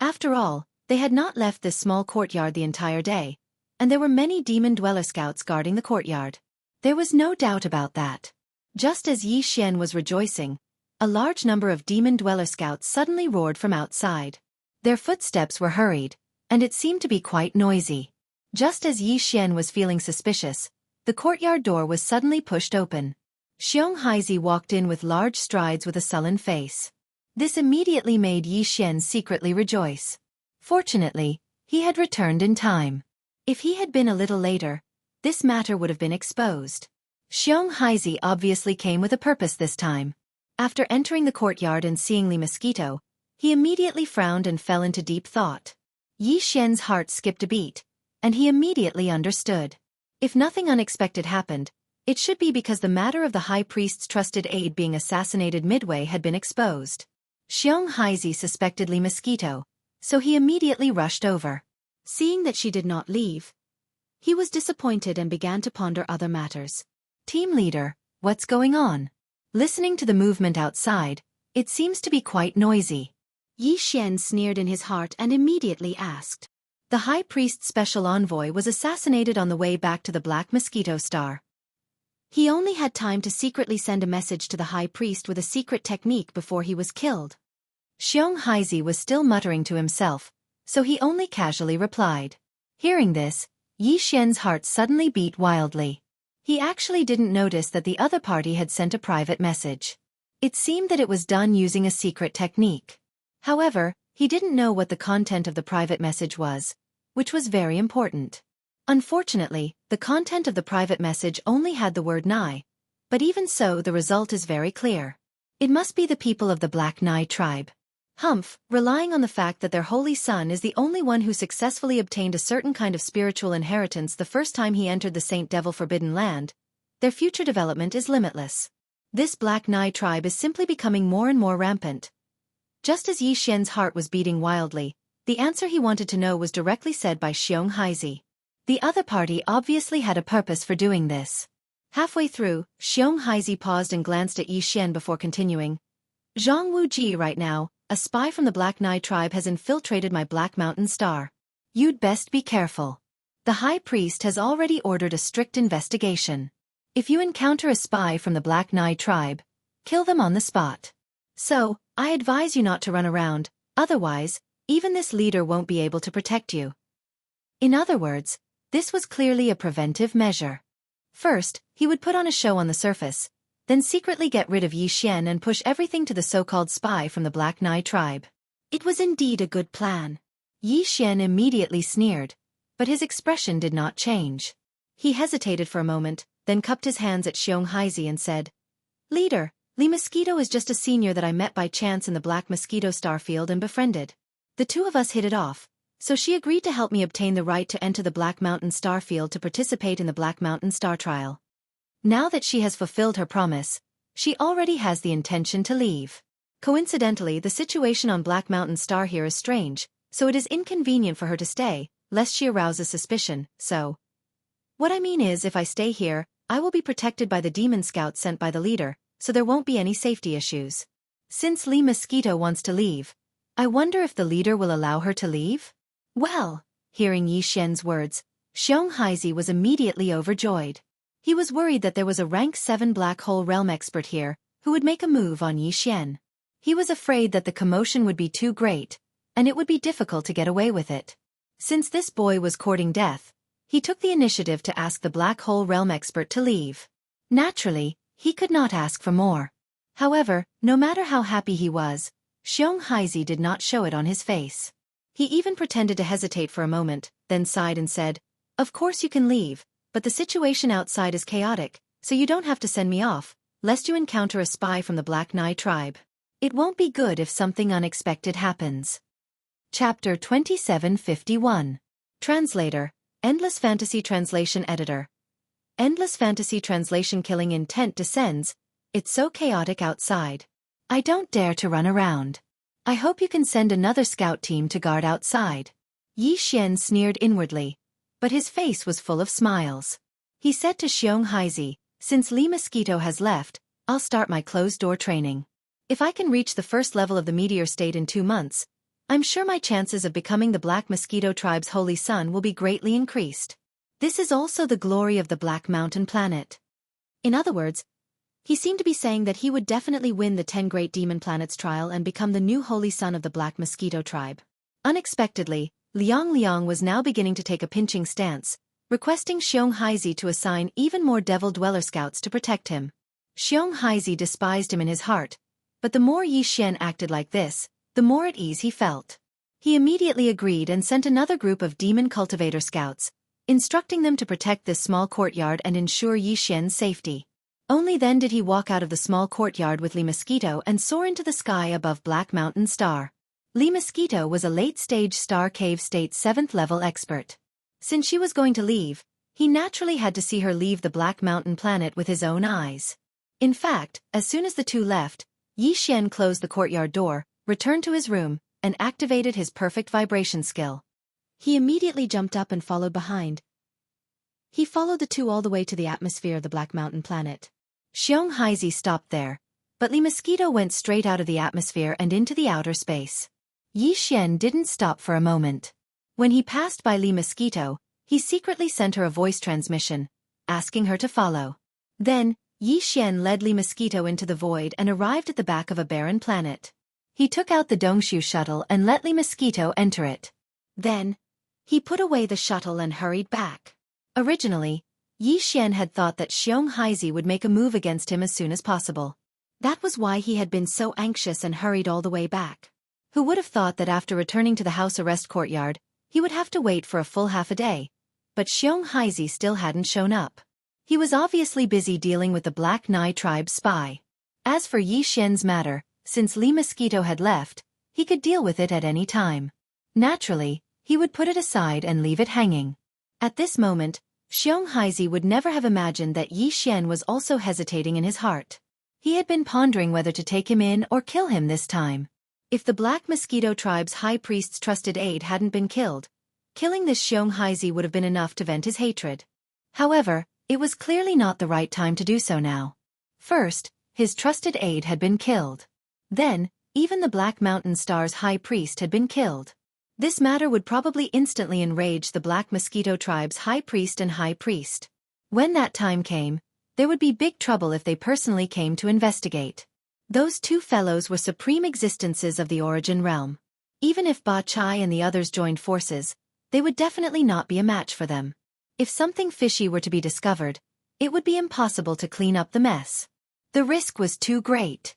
After all, they had not left this small courtyard the entire day, and there were many demon dweller scouts guarding the courtyard. There was no doubt about that. Just as Yi Xian was rejoicing, a large number of demon dweller scouts suddenly roared from outside. Their footsteps were hurried, and it seemed to be quite noisy. Just as Yi Xian was feeling suspicious, the courtyard door was suddenly pushed open. Xiong Haizi walked in with large strides with a sullen face. This immediately made Yi Xian secretly rejoice. Fortunately, he had returned in time. If he had been a little later, this matter would have been exposed. Xiong Haizi obviously came with a purpose this time. After entering the courtyard and seeing Li Mosquito, he immediately frowned and fell into deep thought. Yi Xian's heart skipped a beat, and he immediately understood. If nothing unexpected happened, it should be because the matter of the high priest's trusted aide being assassinated midway had been exposed. Xiong Haizi suspected Li Mosquito, so he immediately rushed over. Seeing that she did not leave, he was disappointed and began to ponder other matters. Team leader, what's going on? Listening to the movement outside, it seems to be quite noisy. Yi Xian sneered in his heart and immediately asked. The high priest's special envoy was assassinated on the way back to the Black Mosquito Star. He only had time to secretly send a message to the high priest with a secret technique before he was killed. Xiong Haizi was still muttering to himself, so he only casually replied. Hearing this, Yi Xian's heart suddenly beat wildly. He actually didn't notice that the other party had sent a private message. It seemed that it was done using a secret technique. However, he didn't know what the content of the private message was, which was very important. Unfortunately, the content of the private message only had the word Nai, but even so the result is very clear. It must be the people of the Black Nai tribe. Humph, relying on the fact that their holy son is the only one who successfully obtained a certain kind of spiritual inheritance the first time he entered the Saint Devil Forbidden Land, their future development is limitless. This Black Nai tribe is simply becoming more and more rampant. Just as Yi Xian's heart was beating wildly, the answer he wanted to know was directly said by Xiong Haizi. The other party obviously had a purpose for doing this. Halfway through, Xiong Haizi paused and glanced at Yi Xian before continuing. Zhang Wuji right now, a spy from the Black Nai tribe has infiltrated my Black Mountain Star. You'd best be careful. The High Priest has already ordered a strict investigation. If you encounter a spy from the Black Nai tribe, kill them on the spot. So, I advise you not to run around, otherwise, even this leader won't be able to protect you. In other words, this was clearly a preventive measure. First, he would put on a show on the surface, then secretly get rid of Yi Xian and push everything to the so-called spy from the Black Nai tribe. It was indeed a good plan. Yi Xian immediately sneered, but his expression did not change. He hesitated for a moment, then cupped his hands at Xiong Haizi and said, Leader, Li Mosquito is just a senior that I met by chance in the Black Mosquito Starfield and befriended. The two of us hit it off, so she agreed to help me obtain the right to enter the Black Mountain Starfield to participate in the Black Mountain Star Trial. Now that she has fulfilled her promise, she already has the intention to leave. Coincidentally, the situation on Black Mountain Star here is strange, so it is inconvenient for her to stay, lest she arouses suspicion, so. What I mean is if I stay here, I will be protected by the demon scouts sent by the leader, so there won't be any safety issues. Since Li Mosquito wants to leave, I wonder if the leader will allow her to leave? Well, hearing Yi Xian's words, Xiong Haizi was immediately overjoyed. He was worried that there was a rank 7 black hole realm expert here, who would make a move on Yi Xian. He was afraid that the commotion would be too great, and it would be difficult to get away with it. Since this boy was courting death, he took the initiative to ask the black hole realm expert to leave. Naturally, he could not ask for more. However, no matter how happy he was, Xiong Haizi did not show it on his face. He even pretended to hesitate for a moment, then sighed and said, Of course you can leave, but the situation outside is chaotic, so you don't have to send me off, lest you encounter a spy from the Black Nai tribe. It won't be good if something unexpected happens. Chapter 2751. Translator, Endless Fantasy Translation Editor. Endless Fantasy Translation. Killing intent descends. It's so chaotic outside. I don't dare to run around. I hope you can send another scout team to guard outside. Yi Xian sneered inwardly, but his face was full of smiles. He said to Xiong Haizi, since Li Mosquito has left, I'll start my closed-door training. If I can reach the first level of the meteor state in 2 months, I'm sure my chances of becoming the Black Mosquito tribe's holy son will be greatly increased. This is also the glory of the Black Mountain planet. In other words, he seemed to be saying that he would definitely win the 10 Great Demon Planets trial and become the new holy son of the Black Mosquito tribe. Unexpectedly, Liang Liang was now beginning to take a pinching stance, requesting Xiong Haizi to assign even more Devil Dweller scouts to protect him. Xiong Haizi despised him in his heart, but the more Yi Xian acted like this, the more at ease he felt. He immediately agreed and sent another group of Demon Cultivator scouts, instructing them to protect this small courtyard and ensure Yi Xian's safety. Only then did he walk out of the small courtyard with Li Mosquito and soar into the sky above Black Mountain Star. Li Mosquito was a late-stage Star Cave State 7th level expert. Since she was going to leave, he naturally had to see her leave the Black Mountain planet with his own eyes. In fact, as soon as the two left, Yi Xian closed the courtyard door, returned to his room, and activated his perfect vibration skill. He immediately jumped up and followed behind. He followed the two all the way to the atmosphere of the Black Mountain planet. Xiong Haizi stopped there, but Li Mosquito went straight out of the atmosphere and into the outer space. Yi Xian didn't stop for a moment. When he passed by Li Mosquito, he secretly sent her a voice transmission, asking her to follow. Then, Yi Xian led Li Mosquito into the void and arrived at the back of a barren planet. He took out the Dongshu shuttle and let Li Mosquito enter it. Then, he put away the shuttle and hurried back. Originally, Yi Xian had thought that Xiong Haizi would make a move against him as soon as possible. That was why he had been so anxious and hurried all the way back. Who would have thought that after returning to the house arrest courtyard, he would have to wait for a full half a day? But Xiong Haizi still hadn't shown up. He was obviously busy dealing with the Black Nai tribe's spy. As for Yi Xian's matter, since Li Mosquito had left, he could deal with it at any time. Naturally, he would put it aside and leave it hanging. At this moment, Xiong Haizi would never have imagined that Yi Xian was also hesitating in his heart. He had been pondering whether to take him in or kill him this time. If the Black Mosquito tribe's high priest's trusted aide hadn't been killed, killing this Xiong Haizi would have been enough to vent his hatred. However, it was clearly not the right time to do so now. First, his trusted aide had been killed. Then, even the Black Mountain Star's high priest had been killed. This matter would probably instantly enrage the Black Mosquito tribe's high priest and high priest. When that time came, there would be big trouble if they personally came to investigate. Those two fellows were supreme existences of the Origin realm. Even if Ba Chai and the others joined forces, they would definitely not be a match for them. If something fishy were to be discovered, it would be impossible to clean up the mess. The risk was too great.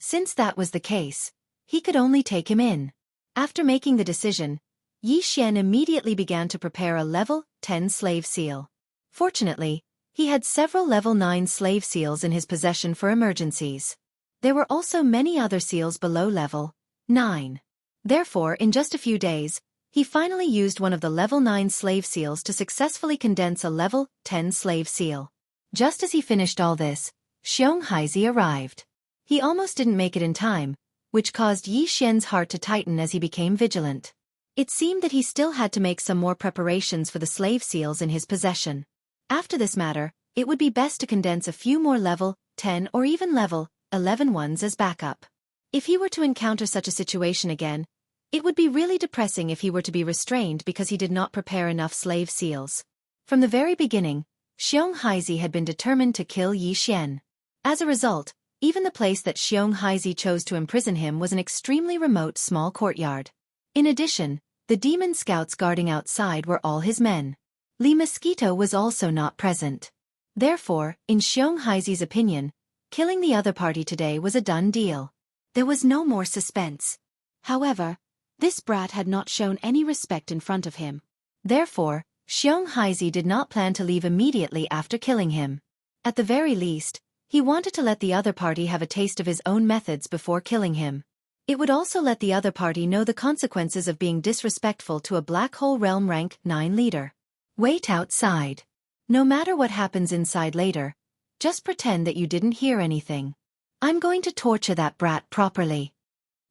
Since that was the case, he could only take him in. After making the decision, Yi Xian immediately began to prepare a level 10 slave seal. Fortunately, he had several level 9 slave seals in his possession for emergencies. There were also many other seals below level 9. Therefore, in just a few days, he finally used one of the level 9 slave seals to successfully condense a level 10 slave seal. Just as he finished all this, Xiong Haizi arrived. He almost didn't make it in time, which caused Yi Xian's heart to tighten as he became vigilant. It seemed that he still had to make some more preparations for the slave seals in his possession. After this matter, it would be best to condense a few more level 10 or even level 11 ones as backup. If he were to encounter such a situation again, it would be really depressing if he were to be restrained because he did not prepare enough slave seals. From the very beginning, Xiong Haizi had been determined to kill Yi Xian. As a result, even the place that Xiong Haizi chose to imprison him was an extremely remote small courtyard. In addition, the demon scouts guarding outside were all his men. Li Mosquito was also not present. Therefore, in Xiong Haizi's opinion, killing the other party today was a done deal. There was no more suspense. However, this brat had not shown any respect in front of him. Therefore, Xiong Haizi did not plan to leave immediately after killing him. At the very least, he wanted to let the other party have a taste of his own methods before killing him. It would also let the other party know the consequences of being disrespectful to a Black Hole Realm rank 9 leader. Wait outside. No matter what happens inside later, just pretend that you didn't hear anything. I'm going to torture that brat properly.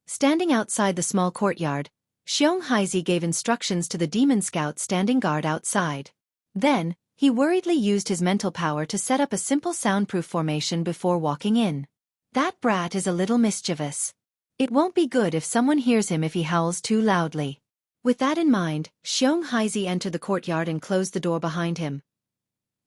Standing outside the small courtyard, Xiong Haizi gave instructions to the demon scout standing guard outside. Then, he worriedly used his mental power to set up a simple soundproof formation before walking in. That brat is a little mischievous. It won't be good if someone hears him if he howls too loudly. With that in mind, Xiong Haizi entered the courtyard and closed the door behind him.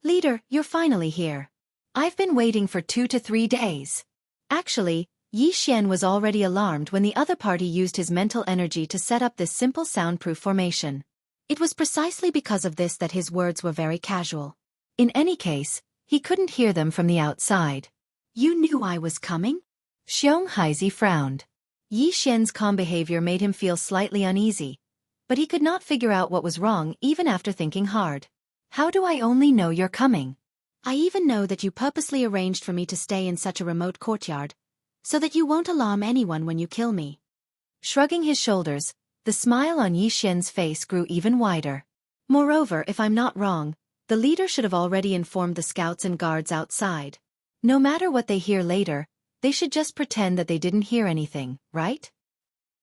Leader, you're finally here. I've been waiting for 2 to 3 days. Actually, Yi Xian was already alarmed when the other party used his mental energy to set up this simple soundproof formation. It was precisely because of this that his words were very casual. In any case, he couldn't hear them from the outside. You knew I was coming? Xiong Haizi frowned. Yi Xian's calm behavior made him feel slightly uneasy, but he could not figure out what was wrong even after thinking hard. How do I only know you're coming? I even know that you purposely arranged for me to stay in such a remote courtyard, so that you won't alarm anyone when you kill me. Shrugging his shoulders, the smile on Yi Xian's face grew even wider. Moreover, if I'm not wrong, the leader should have already informed the scouts and guards outside. No matter what they hear later, they should just pretend that they didn't hear anything, right?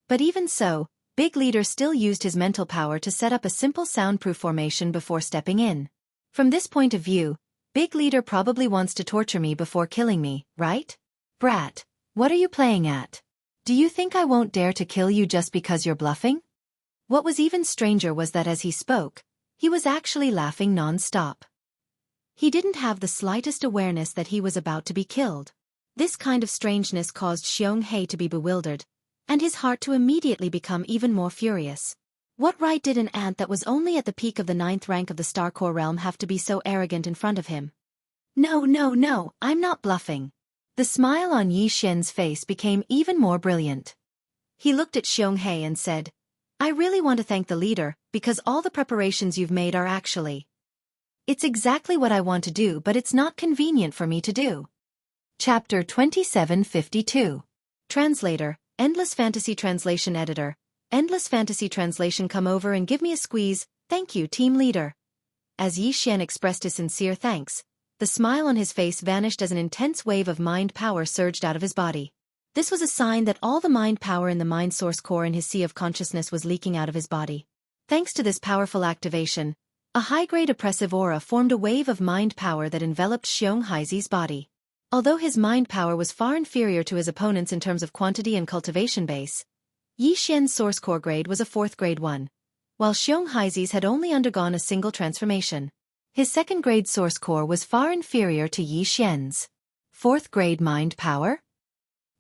But even so, Big Leader still used his mental power to set up a simple soundproof formation before stepping in. From this point of view, Big Leader probably wants to torture me before killing me, right? Brat, what are you playing at? Do you think I won't dare to kill you just because you're bluffing? What was even stranger was that as he spoke, he was actually laughing non-stop. He didn't have the slightest awareness that he was about to be killed. This kind of strangeness caused Xiong Hei to be bewildered, and his heart to immediately become even more furious. What right did an ant that was only at the peak of the 9th rank of the Starcore realm have to be so arrogant in front of him? No, I'm not bluffing. The smile on Yi Xian's face became even more brilliant. He looked at Xiong Hei and said, I really want to thank the leader, because all the preparations you've made are actually. It's exactly what I want to do, but it's not convenient for me to do. Chapter 2752. Translator, Endless Fantasy Translation Editor. Endless Fantasy Translation, come over and give me a squeeze, thank you, team leader. As Yi Xian expressed his sincere thanks, the smile on his face vanished as an intense wave of mind power surged out of his body. This was a sign that all the mind power in the mind source core in his sea of consciousness was leaking out of his body. Thanks to this powerful activation, a high-grade oppressive aura formed a wave of mind power that enveloped Xiong Haizi's body. Although his mind power was far inferior to his opponent's in terms of quantity and cultivation base, Yi Xian's source core grade was a 4th grade one, while Xiong Haizi's had only undergone a single transformation. His 2nd grade source core was far inferior to Yi Xian's. 4th grade mind power?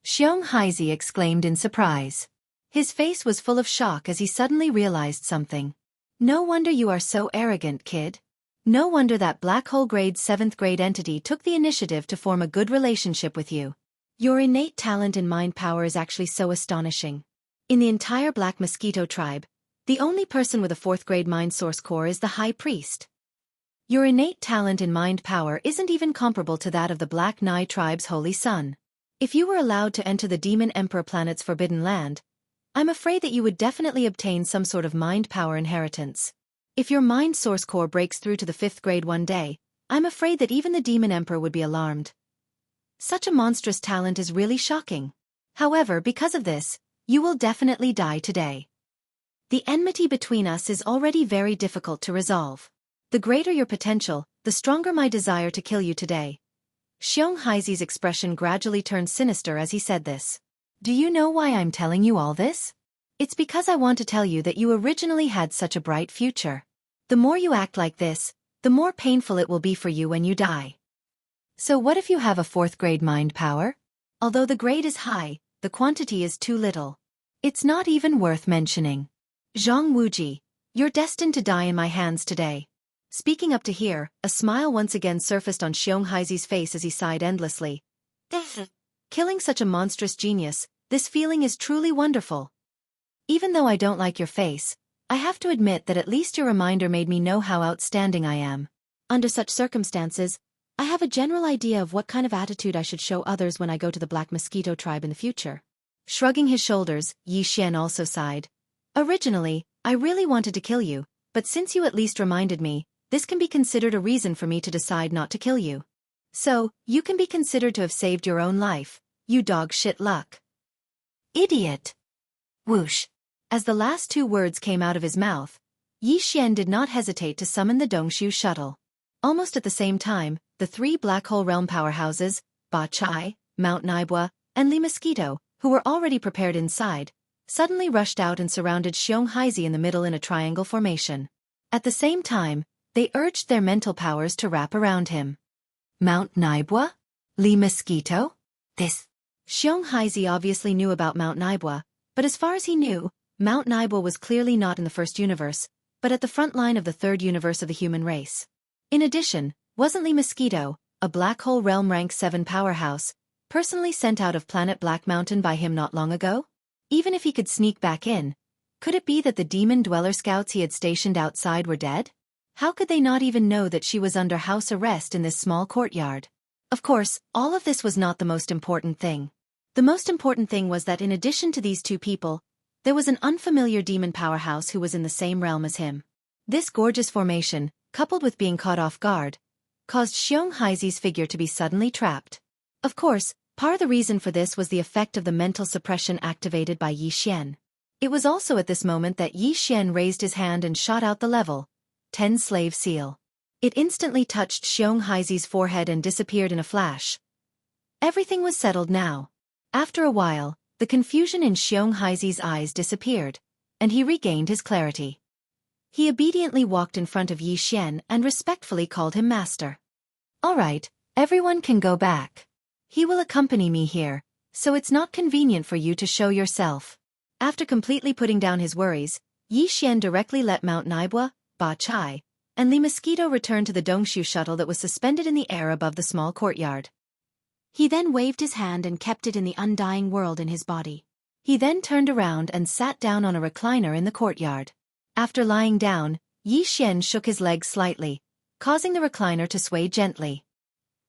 Xiong Haizi exclaimed in surprise. His face was full of shock as he suddenly realized something. No wonder you are so arrogant, kid. No wonder that black hole grade 7th grade entity took the initiative to form a good relationship with you. Your innate talent in mind power is actually so astonishing. In the entire Black Mosquito tribe, the only person with a 4th grade mind source core is the High Priest. Your innate talent in mind power isn't even comparable to that of the Black Nai tribe's Holy Sun. If you were allowed to enter the Demon Emperor planet's Forbidden Land, I'm afraid that you would definitely obtain some sort of mind power inheritance. If your mind source core breaks through to the 5th grade one day, I'm afraid that even the Demon Emperor would be alarmed. Such a monstrous talent is really shocking. However, because of this, you will definitely die today. The enmity between us is already very difficult to resolve. The greater your potential, the stronger my desire to kill you today. Xiong Haizi's expression gradually turned sinister as he said this. Do you know why I'm telling you all this? It's because I want to tell you that you originally had such a bright future. The more you act like this, the more painful it will be for you when you die. So what if you have a 4th grade mind power? Although the grade is high, the quantity is too little. It's not even worth mentioning. Zhang Wuji, you're destined to die in my hands today. Speaking up to here, a smile once again surfaced on Xiong Haizi's face as he sighed endlessly. Killing such a monstrous genius, this feeling is truly wonderful. Even though I don't like your face, I have to admit that at least your reminder made me know how outstanding I am. Under such circumstances, I have a general idea of what kind of attitude I should show others when I go to the Black Mosquito tribe in the future. Shrugging his shoulders, Yi Xian also sighed. Originally, I really wanted to kill you, but since you at least reminded me, this can be considered a reason for me to decide not to kill you. So, you can be considered to have saved your own life, you dog shit luck. Idiot! Whoosh! As the last two words came out of his mouth, Yi Xian did not hesitate to summon the Dongshu shuttle. Almost at the same time, the three Black Hole Realm powerhouses, Ba Chai, Mount Naibwa, and Li Mosquito, who were already prepared inside, suddenly rushed out and surrounded Xiong Haizi in the middle in a triangle formation. At the same time, they urged their mental powers to wrap around him. Mount Naibwa? Li Mosquito? This. Xiong Haizi obviously knew about Mount Naibwa, but as far as he knew, Mount Naibwa was clearly not in the first universe, but at the front line of the third universe of the human race. In addition, wasn't Li Mosquito, a Black Hole Realm Rank 7 powerhouse, personally sent out of planet Black Mountain by him not long ago? Even if he could sneak back in, could it be that the demon dweller scouts he had stationed outside were dead? How could they not even know that she was under house arrest in this small courtyard? Of course, all of this was not the most important thing. The most important thing was that in addition to these two people, there was an unfamiliar demon powerhouse who was in the same realm as him. This gorgeous formation, coupled with being caught off guard, caused Xiong Haizi's figure to be suddenly trapped. Of course, part of the reason for this was the effect of the mental suppression activated by Yi Xian. It was also at this moment that Yi Xian raised his hand and shot out the level 10 slave seal. It instantly touched Xiong Haizi's forehead and disappeared in a flash. Everything was settled now. After a while, the confusion in Xiong Haizi's eyes disappeared, and he regained his clarity. He obediently walked in front of Yi Xian and respectfully called him master. All right, everyone can go back. He will accompany me here, so it's not convenient for you to show yourself. After completely putting down his worries, Yi Xian directly let Mount Naibwa, Ba Chai, and Li Mosquito return to the Dongshu shuttle that was suspended in the air above the small courtyard. He then waved his hand and kept it in the undying world in his body. He then turned around and sat down on a recliner in the courtyard. After lying down, Yi Xian shook his legs slightly, causing the recliner to sway gently.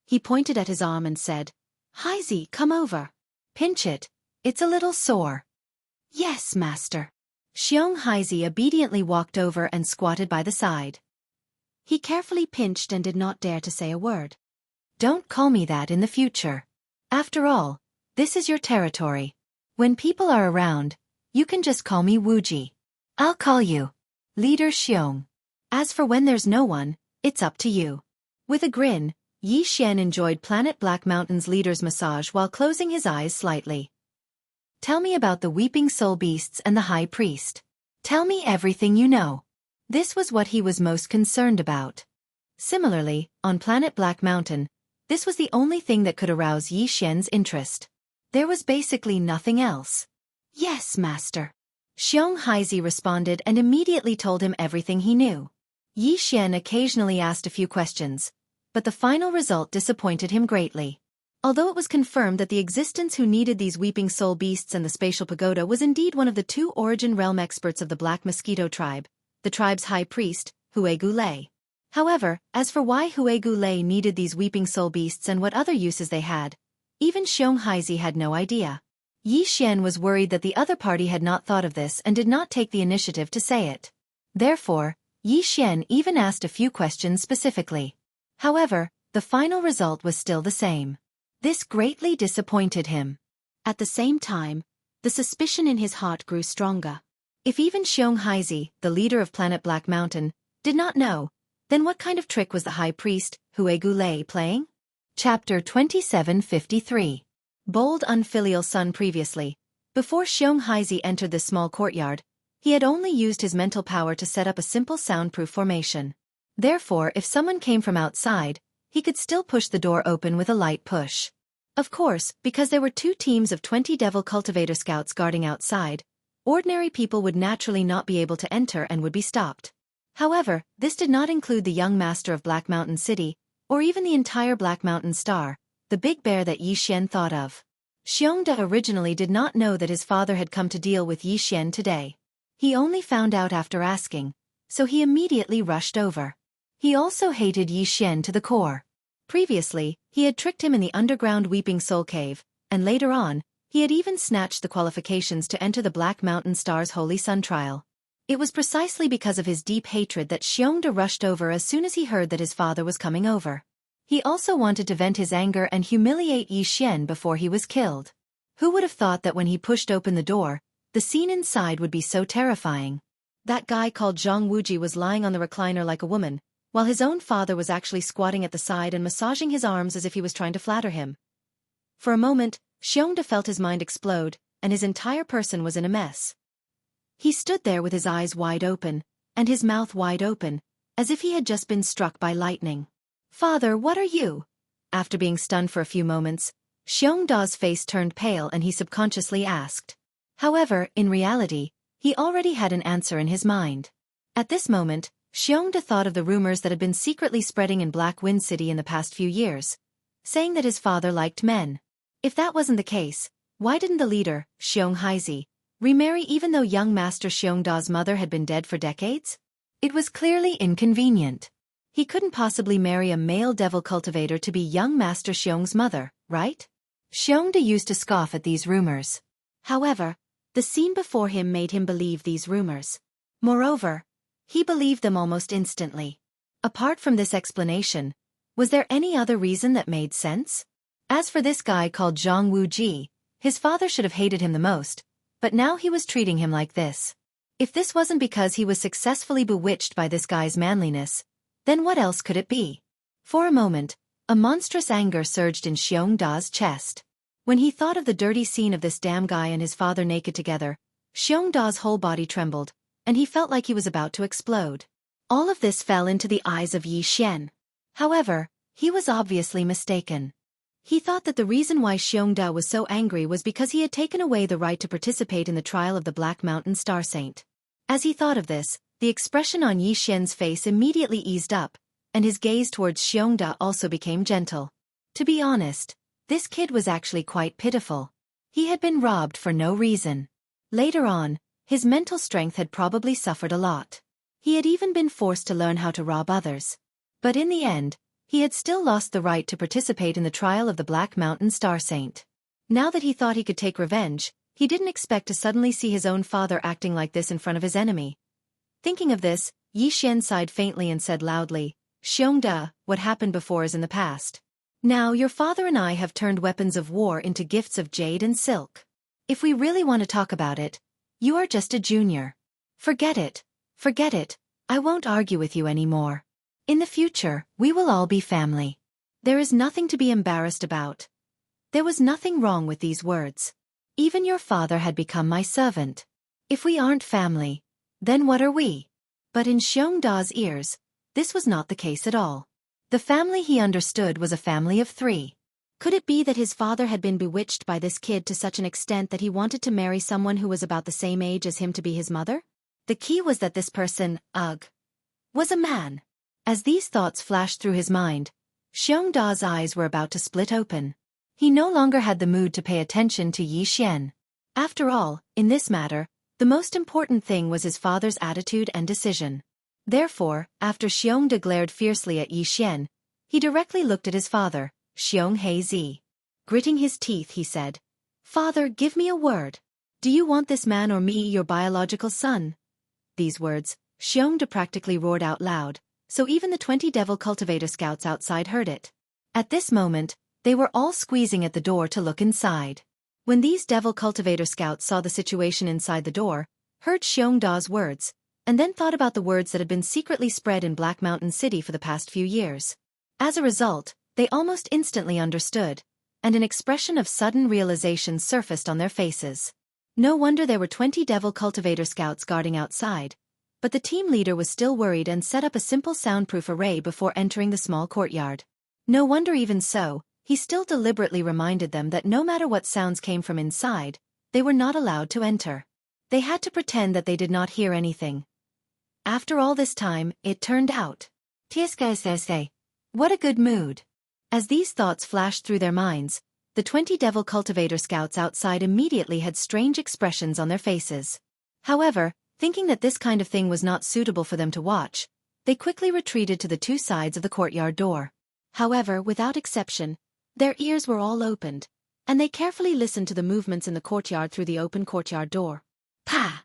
He pointed at his arm and said, "Haizi, come over. Pinch it. It's a little sore." "Yes, master." Xiong Haizi obediently walked over and squatted by the side. He carefully pinched and did not dare to say a word. "Don't call me that in the future. After all, this is your territory. When people are around, you can just call me Wuji. I'll call you Leader Xiong. As for when there's no one, it's up to you." With a grin, Yi Xian enjoyed Planet Black Mountain's leader's massage while closing his eyes slightly. "Tell me about the Weeping Soul Beasts and the High Priest. Tell me everything you know." This was what he was most concerned about. Similarly, on Planet Black Mountain, this was the only thing that could arouse Yi Xian's interest. There was basically nothing else. "Yes, master." Xiong Haizi responded and immediately told him everything he knew. Yi Xian occasionally asked a few questions, but the final result disappointed him greatly. Although it was confirmed that the existence who needed these weeping soul beasts and the spatial pagoda was indeed one of the two origin realm experts of the Black Mosquito tribe, the tribe's high priest, Hue Gu Lei. However, as for why Hue Gu Lei needed these weeping soul beasts and what other uses they had, even Xiong Haizi had no idea. Yi Xian was worried that the other party had not thought of this and did not take the initiative to say it. Therefore, Yi Xian even asked a few questions specifically. However, the final result was still the same. This greatly disappointed him. At the same time, the suspicion in his heart grew stronger. If even Xiong Haizi, the leader of Planet Black Mountain, did not know, then what kind of trick was the high priest, Hue Gu Lei, playing? Chapter 2753. Bold unfilial son. Previously, before Xiong Haizi entered this small courtyard, he had only used his mental power to set up a simple soundproof formation. Therefore, if someone came from outside, he could still push the door open with a light push. Of course, because there were two teams of 20 Devil Cultivator Scouts guarding outside, ordinary people would naturally not be able to enter and would be stopped. However, this did not include the young master of Black Mountain City, or even the entire Black Mountain Star, the big bear that Yi Xian thought of. Xiongda originally did not know that his father had come to deal with Yi Xian today. He only found out after asking, so he immediately rushed over. He also hated Yi Xian to the core. Previously, he had tricked him in the underground Weeping Soul Cave, and later on, He had even snatched the qualifications to enter the Black Mountain Star's Holy Sun trial. It was precisely because of his deep hatred that Xiongda rushed over as soon as he heard that his father was coming over. He also wanted to vent his anger and humiliate Yi Xian before he was killed. Who would have thought that when he pushed open the door, the scene inside would be so terrifying? That guy called Zhang Wuji was lying on the recliner like a woman, while his own father was actually squatting at the side and massaging his arms as if he was trying to flatter him. For a moment, Xiongda felt his mind explode, and his entire person was in a mess. He stood there with his eyes wide open, and his mouth wide open, as if he had just been struck by lightning. "Father, what are you?" After being stunned for a few moments, Xiongda's face turned pale and he subconsciously asked. However, in reality, he already had an answer in his mind. At this moment, Xiongda thought of the rumors that had been secretly spreading in Black Wind City in the past few years, saying that his father liked men. If that wasn't the case, why didn't the leader, Xiong Haizi, remarry even though young Master Xiongda's mother had been dead for decades? It was clearly inconvenient. He couldn't possibly marry a male devil cultivator to be young Master Xiong's mother, right? Xiongda used to scoff at these rumors. However, the scene before him made him believe these rumors. Moreover, he believed them almost instantly. Apart from this explanation, was there any other reason that made sense? As for this guy called Zhang Wuji, his father should have hated him the most, but now he was treating him like this. If this wasn't because he was successfully bewitched by this guy's manliness, then what else could it be? For a moment, a monstrous anger surged in Xiongda's chest. When he thought of the dirty scene of this damn guy and his father naked together, Xiongda's whole body trembled, and he felt like he was about to explode. All of this fell into the eyes of Yi Xian. However, he was obviously mistaken. He thought that the reason why Xiongda was so angry was because he had taken away the right to participate in the trial of the Black Mountain Star Saint. As he thought of this, the expression on Yi Xian's face immediately eased up, and his gaze towards Xiongda also became gentle. To be honest, this kid was actually quite pitiful. He had been robbed for no reason. Later on, his mental strength had probably suffered a lot. He had even been forced to learn how to rob others. But in the end, he had still lost the right to participate in the trial of the Black Mountain Star Saint. Now that he thought he could take revenge, he didn't expect to suddenly see his own father acting like this in front of his enemy. Thinking of this, Yi Xian sighed faintly and said loudly, "Xiongda, what happened before is in the past. Now your father and I have turned weapons of war into gifts of jade and silk. If we really want to talk about it, you are just a junior. Forget it. Forget it. I won't argue with you anymore. In the future, we will all be family. There is nothing to be embarrassed about." There was nothing wrong with these words. Even your father had become my servant. If we aren't family, then what are we? But in Xiongda's ears, this was not the case at all. The family he understood was a family of 3. Could it be that his father had been bewitched by this kid to such an extent that he wanted to marry someone who was about the same age as him to be his mother? The key was that this person, was a man. As these thoughts flashed through his mind, Xiongda's eyes were about to split open. He no longer had the mood to pay attention to Yi Xian. After all, in this matter, the most important thing was his father's attitude and decision. Therefore, after Xiongda glared fiercely at Yi Xian, he directly looked at his father, Xiong Haizi. Gritting his teeth, he said, "Father, give me a word. Do you want this man or me, your biological son?" These words, Xiongda practically roared out loud, so even the 20 devil cultivator scouts outside heard it. At this moment, they were all squeezing at the door to look inside. When these devil cultivator scouts saw the situation inside the door, heard Xiongda's words, and then thought about the words that had been secretly spread in Black Mountain City for the past few years. As a result, they almost instantly understood, and an expression of sudden realization surfaced on their faces. No wonder there were 20 devil cultivator scouts guarding outside, but the team leader was still worried and set up a simple soundproof array before entering the small courtyard. No wonder even so, he still deliberately reminded them that no matter what sounds came from inside, they were not allowed to enter. They had to pretend that they did not hear anything. After all this time, it turned out. What a good mood. As these thoughts flashed through their minds, the 20 devil cultivator scouts outside immediately had strange expressions on their faces. However, thinking that this kind of thing was not suitable for them to watch, they quickly retreated to the 2 sides of the courtyard door. However, without exception, their ears were all opened, and they carefully listened to the movements in the courtyard through the open courtyard door. "Pa!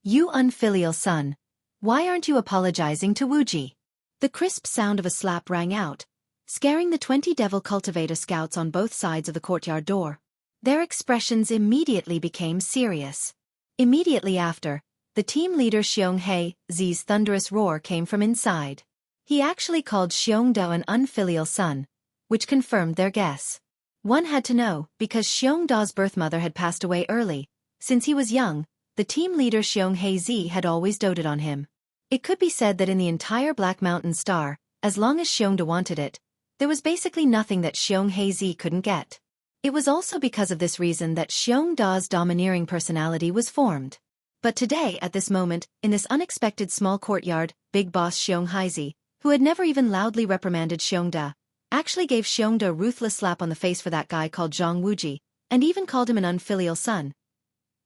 You unfilial son! Why aren't you apologizing to Wuji?" The crisp sound of a slap rang out, scaring the 20 Devil Cultivator scouts on both sides of the courtyard door. Their expressions immediately became serious. Immediately after, the team leader Xionghae-Zi's thunderous roar came from inside. He actually called Xiongda an unfilial son, which confirmed their guess. One had to know, because Xiongda's birth mother had passed away early. Since he was young, the team leader Xionghae-Zi had always doted on him. It could be said that in the entire Black Mountain Star, as long as Xiongda wanted it, there was basically nothing that Xionghae-Zi couldn't get. It was also because of this reason that Xiongda's domineering personality was formed. But today, at this moment, in this unexpected small courtyard, Big Boss Xionghae-Zi, who had never even loudly reprimanded Xiongda, actually gave Xiongda a ruthless slap on the face for that guy called Zhang Wuji, and even called him an unfilial son.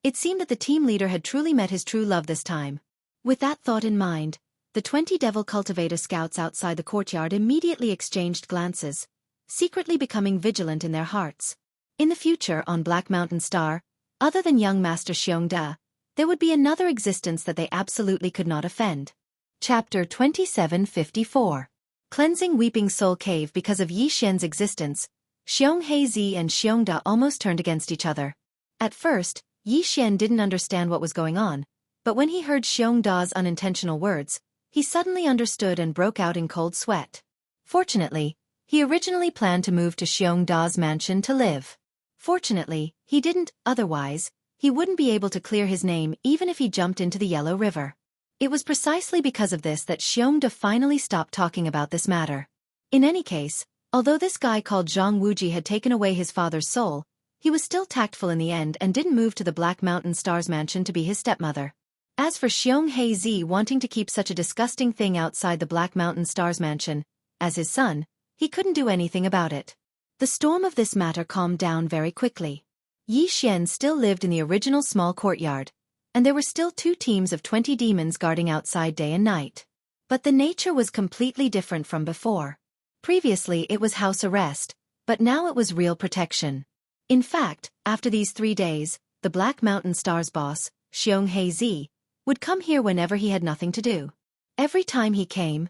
It seemed that the team leader had truly met his true love this time. With that thought in mind, the 20 Devil Cultivator scouts outside the courtyard immediately exchanged glances, secretly becoming vigilant in their hearts. In the future on Black Mountain Star, other than young Master Xiongda, there would be another existence that they absolutely could not offend. Chapter 2754. Cleansing Weeping Soul Cave. Because of Yi Xian's existence, Xionghae-Zi and Xiongda almost turned against each other. At first, Yi Xian didn't understand what was going on, but when he heard Xiongda's unintentional words, he suddenly understood and broke out in cold sweat. Fortunately, he originally planned to move to Xiongda's mansion to live. Fortunately, he didn't, otherwise, he wouldn't be able to clear his name even if he jumped into the Yellow River. It was precisely because of this that Xiongda finally stopped talking about this matter. In any case, although this guy called Zhang Wuji had taken away his father's soul, he was still tactful in the end and didn't move to the Black Mountain Star's mansion to be his stepmother. As for Xionghae-Zi wanting to keep such a disgusting thing outside the Black Mountain Star's mansion, as his son, he couldn't do anything about it. The storm of this matter calmed down very quickly. Yi Xian still lived in the original small courtyard, and there were still 2 teams of 20 demons guarding outside day and night. But the nature was completely different from before. Previously it was house arrest, but now it was real protection. In fact, after these 3 days, the Black Mountain Star's boss, Xionghae-Zi, would come here whenever he had nothing to do. Every time he came,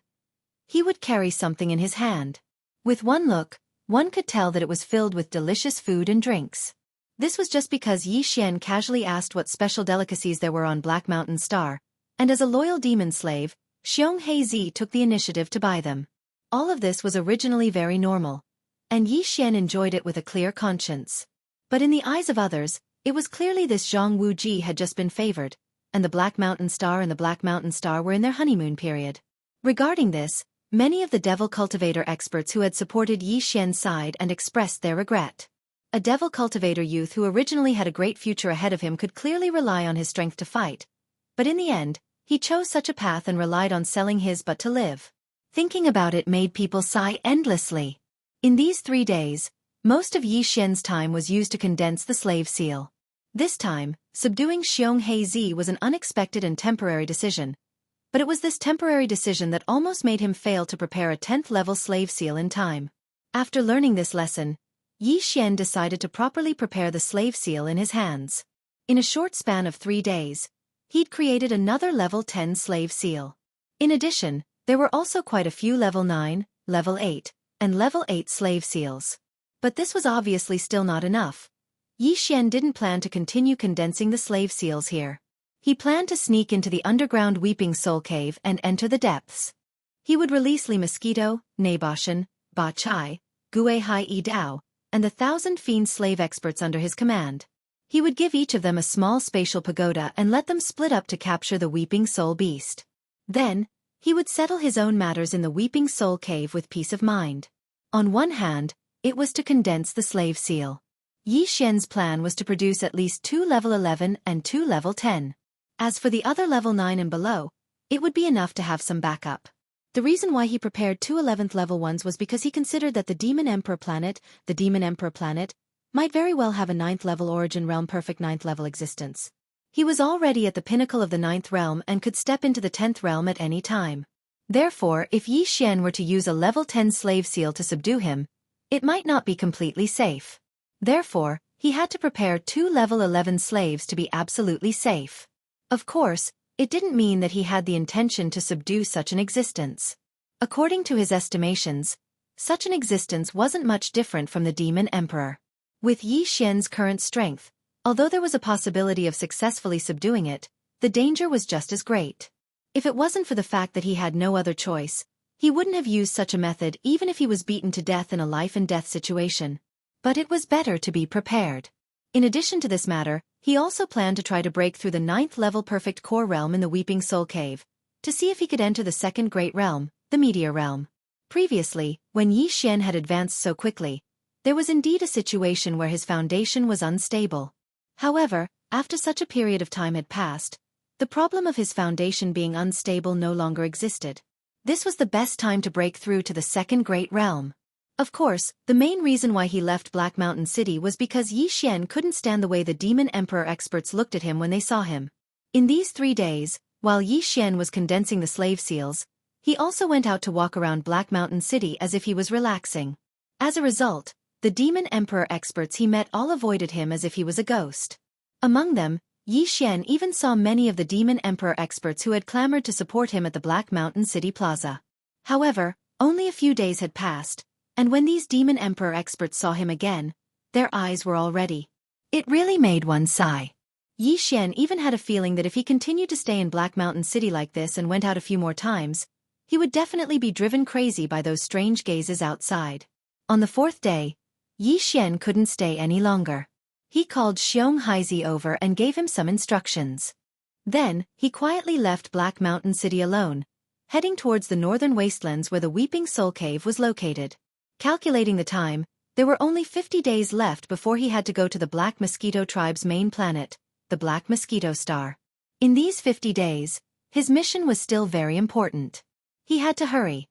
he would carry something in his hand. With one look, one could tell that it was filled with delicious food and drinks. This was just because Yi Xian casually asked what special delicacies there were on Black Mountain Star, and as a loyal demon slave, Xionghae-Zi took the initiative to buy them. All of this was originally very normal, and Yi Xian enjoyed it with a clear conscience. But in the eyes of others, it was clearly this Zhang Wuji had just been favored, and the Black Mountain Star and the Black Mountain Star were in their honeymoon period. Regarding this, many of the Devil Cultivator experts who had supported Yi Xian's side and expressed their regret. A Devil Cultivator youth who originally had a great future ahead of him could clearly rely on his strength to fight. But in the end, he chose such a path and relied on selling his butt to live. Thinking about it made people sigh endlessly. In these 3 days, most of Yi Xian's time was used to condense the slave seal. This time, subduing Xionghae-Zi was an unexpected and temporary decision. But it was this temporary decision that almost made him fail to prepare a 10th level slave seal in time. After learning this lesson, Yi Xian decided to properly prepare the slave seal in his hands. In a short span of 3 days, he'd created another level 10 slave seal. In addition, there were also quite a few level 9, level 8, and level 8 slave seals. But this was obviously still not enough. Yi Xian didn't plan to continue condensing the slave seals here. He planned to sneak into the underground Weeping Soul Cave and enter the depths. He would release Li Mosquito, Naboshan, Ba Chai, Gue Hai Yi Dao, and the 1,000 fiend slave experts under his command. He would give each of them a small spatial pagoda and let them split up to capture the Weeping Soul Beast. Then, he would settle his own matters in the Weeping Soul Cave with peace of mind. On one hand, it was to condense the slave seal. Yi Xian's plan was to produce at least 2 level 11 and 2 level 10. As for the other level 9 and below, it would be enough to have some backup. The reason why he prepared 2 11th level ones was because he considered that the Demon Emperor planet, might very well have a 9th level origin realm perfect 9th level existence. He was already at the pinnacle of the 9th realm and could step into the 10th realm at any time. Therefore, if Yi Xian were to use a level 10 slave seal to subdue him, it might not be completely safe. Therefore, he had to prepare 2 level 11 slaves to be absolutely safe. Of course, it didn't mean that he had the intention to subdue such an existence. According to his estimations, such an existence wasn't much different from the Demon Emperor. With Yi Xian's current strength, although there was a possibility of successfully subduing it, the danger was just as great. If it wasn't for the fact that he had no other choice, he wouldn't have used such a method even if he was beaten to death in a life-and-death situation. But it was better to be prepared. In addition to this matter, he also planned to try to break through the 9th level Perfect Core Realm in the Weeping Soul Cave, to see if he could enter the second Great Realm, the Meteor Realm. Previously, when Yi Xian had advanced so quickly, there was indeed a situation where his foundation was unstable. However, after such a period of time had passed, the problem of his foundation being unstable no longer existed. This was the best time to break through to the second Great Realm. Of course, the main reason why he left Black Mountain City was because Yi Xian couldn't stand the way the Demon Emperor experts looked at him when they saw him. In these 3 days, while Yi Xian was condensing the slave seals, he also went out to walk around Black Mountain City as if he was relaxing. As a result, the Demon Emperor experts he met all avoided him as if he was a ghost. Among them, Yi Xian even saw many of the Demon Emperor experts who had clamored to support him at the Black Mountain City Plaza. However, only a few days had passed, and when these Demon Emperor experts saw him again, their eyes were all ready. It really made one sigh. Yi Xian even had a feeling that if he continued to stay in Black Mountain City like this and went out a few more times, he would definitely be driven crazy by those strange gazes outside. On the 4th day, Yi Xian couldn't stay any longer. He called Xiong Haizi over and gave him some instructions. Then, he quietly left Black Mountain City alone, heading towards the northern wastelands where the Weeping Soul Cave was located. Calculating the time, there were only 50 days left before he had to go to the Black Mosquito tribe's main planet, the Black Mosquito Star. In these 50 days, his mission was still very important. He had to hurry.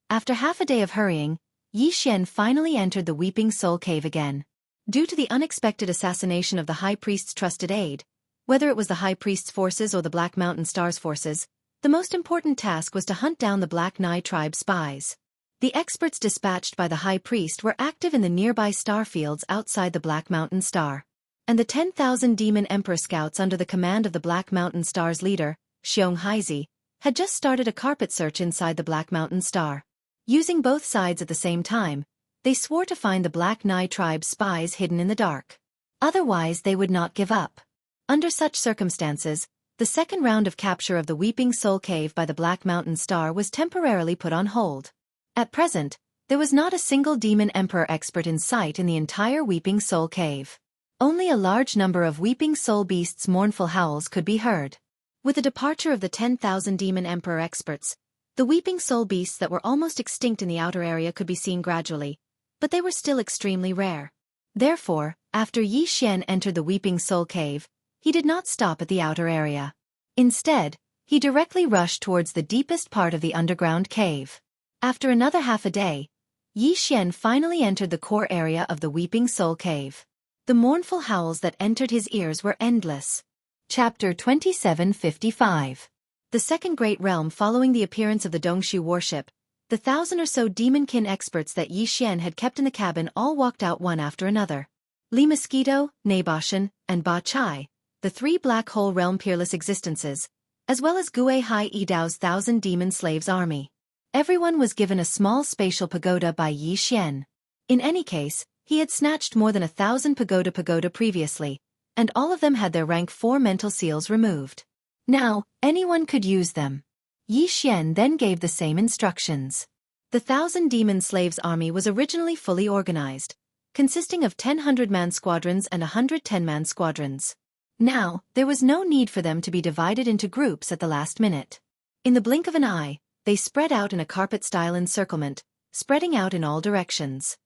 After half a day of hurrying, Yi Xian finally entered the Weeping Soul Cave again. Due to the unexpected assassination of the High Priest's trusted aide, whether it was the High Priest's forces or the Black Mountain Star's forces, the most important task was to hunt down the Black Nai tribe spies. The experts dispatched by the High Priest were active in the nearby star fields outside the Black Mountain Star. And the 10,000 Demon Emperor scouts under the command of the Black Mountain Star's leader, Xiong Haizi, had just started a carpet search inside the Black Mountain Star. Using both sides at the same time, they swore to find the Black Nai tribe's spies hidden in the dark. Otherwise they would not give up. Under such circumstances, the second round of capture of the Weeping Soul Cave by the Black Mountain Star was temporarily put on hold. At present, there was not a single Demon Emperor expert in sight in the entire Weeping Soul Cave. Only a large number of Weeping Soul Beasts' mournful howls could be heard. With the departure of the 10,000 Demon Emperor experts, the Weeping Soul Beasts that were almost extinct in the outer area could be seen gradually, but they were still extremely rare. Therefore, after Yi Xian entered the Weeping Soul Cave, he did not stop at the outer area. Instead, he directly rushed towards the deepest part of the underground cave. After another half a day, Yi Xian finally entered the core area of the Weeping Soul Cave. The mournful howls that entered his ears were endless. Chapter 2755. The second great realm. Following the appearance of the Dongshu warship, the 1,000 or so demonkin experts that Yi Xian had kept in the cabin all walked out one after another. Li Mosquito, Naboshan, and Ba Chai, the 3 black hole realm peerless existences, as well as Gue Hai Idao's 1,000 demon slaves army. Everyone was given a small spatial pagoda by Yi Xian. In any case, he had snatched more than 1,000 pagoda previously, and all of them had their rank 4 mental seals removed. Now, anyone could use them. Yi Xian then gave the same instructions. The 1,000 demon slaves army was originally fully organized, consisting of 10 100-man squadrons and 100 10-man squadrons. Now, there was no need for them to be divided into groups at the last minute. In the blink of an eye, they spread out in a carpet-style encirclement, spreading out in all directions.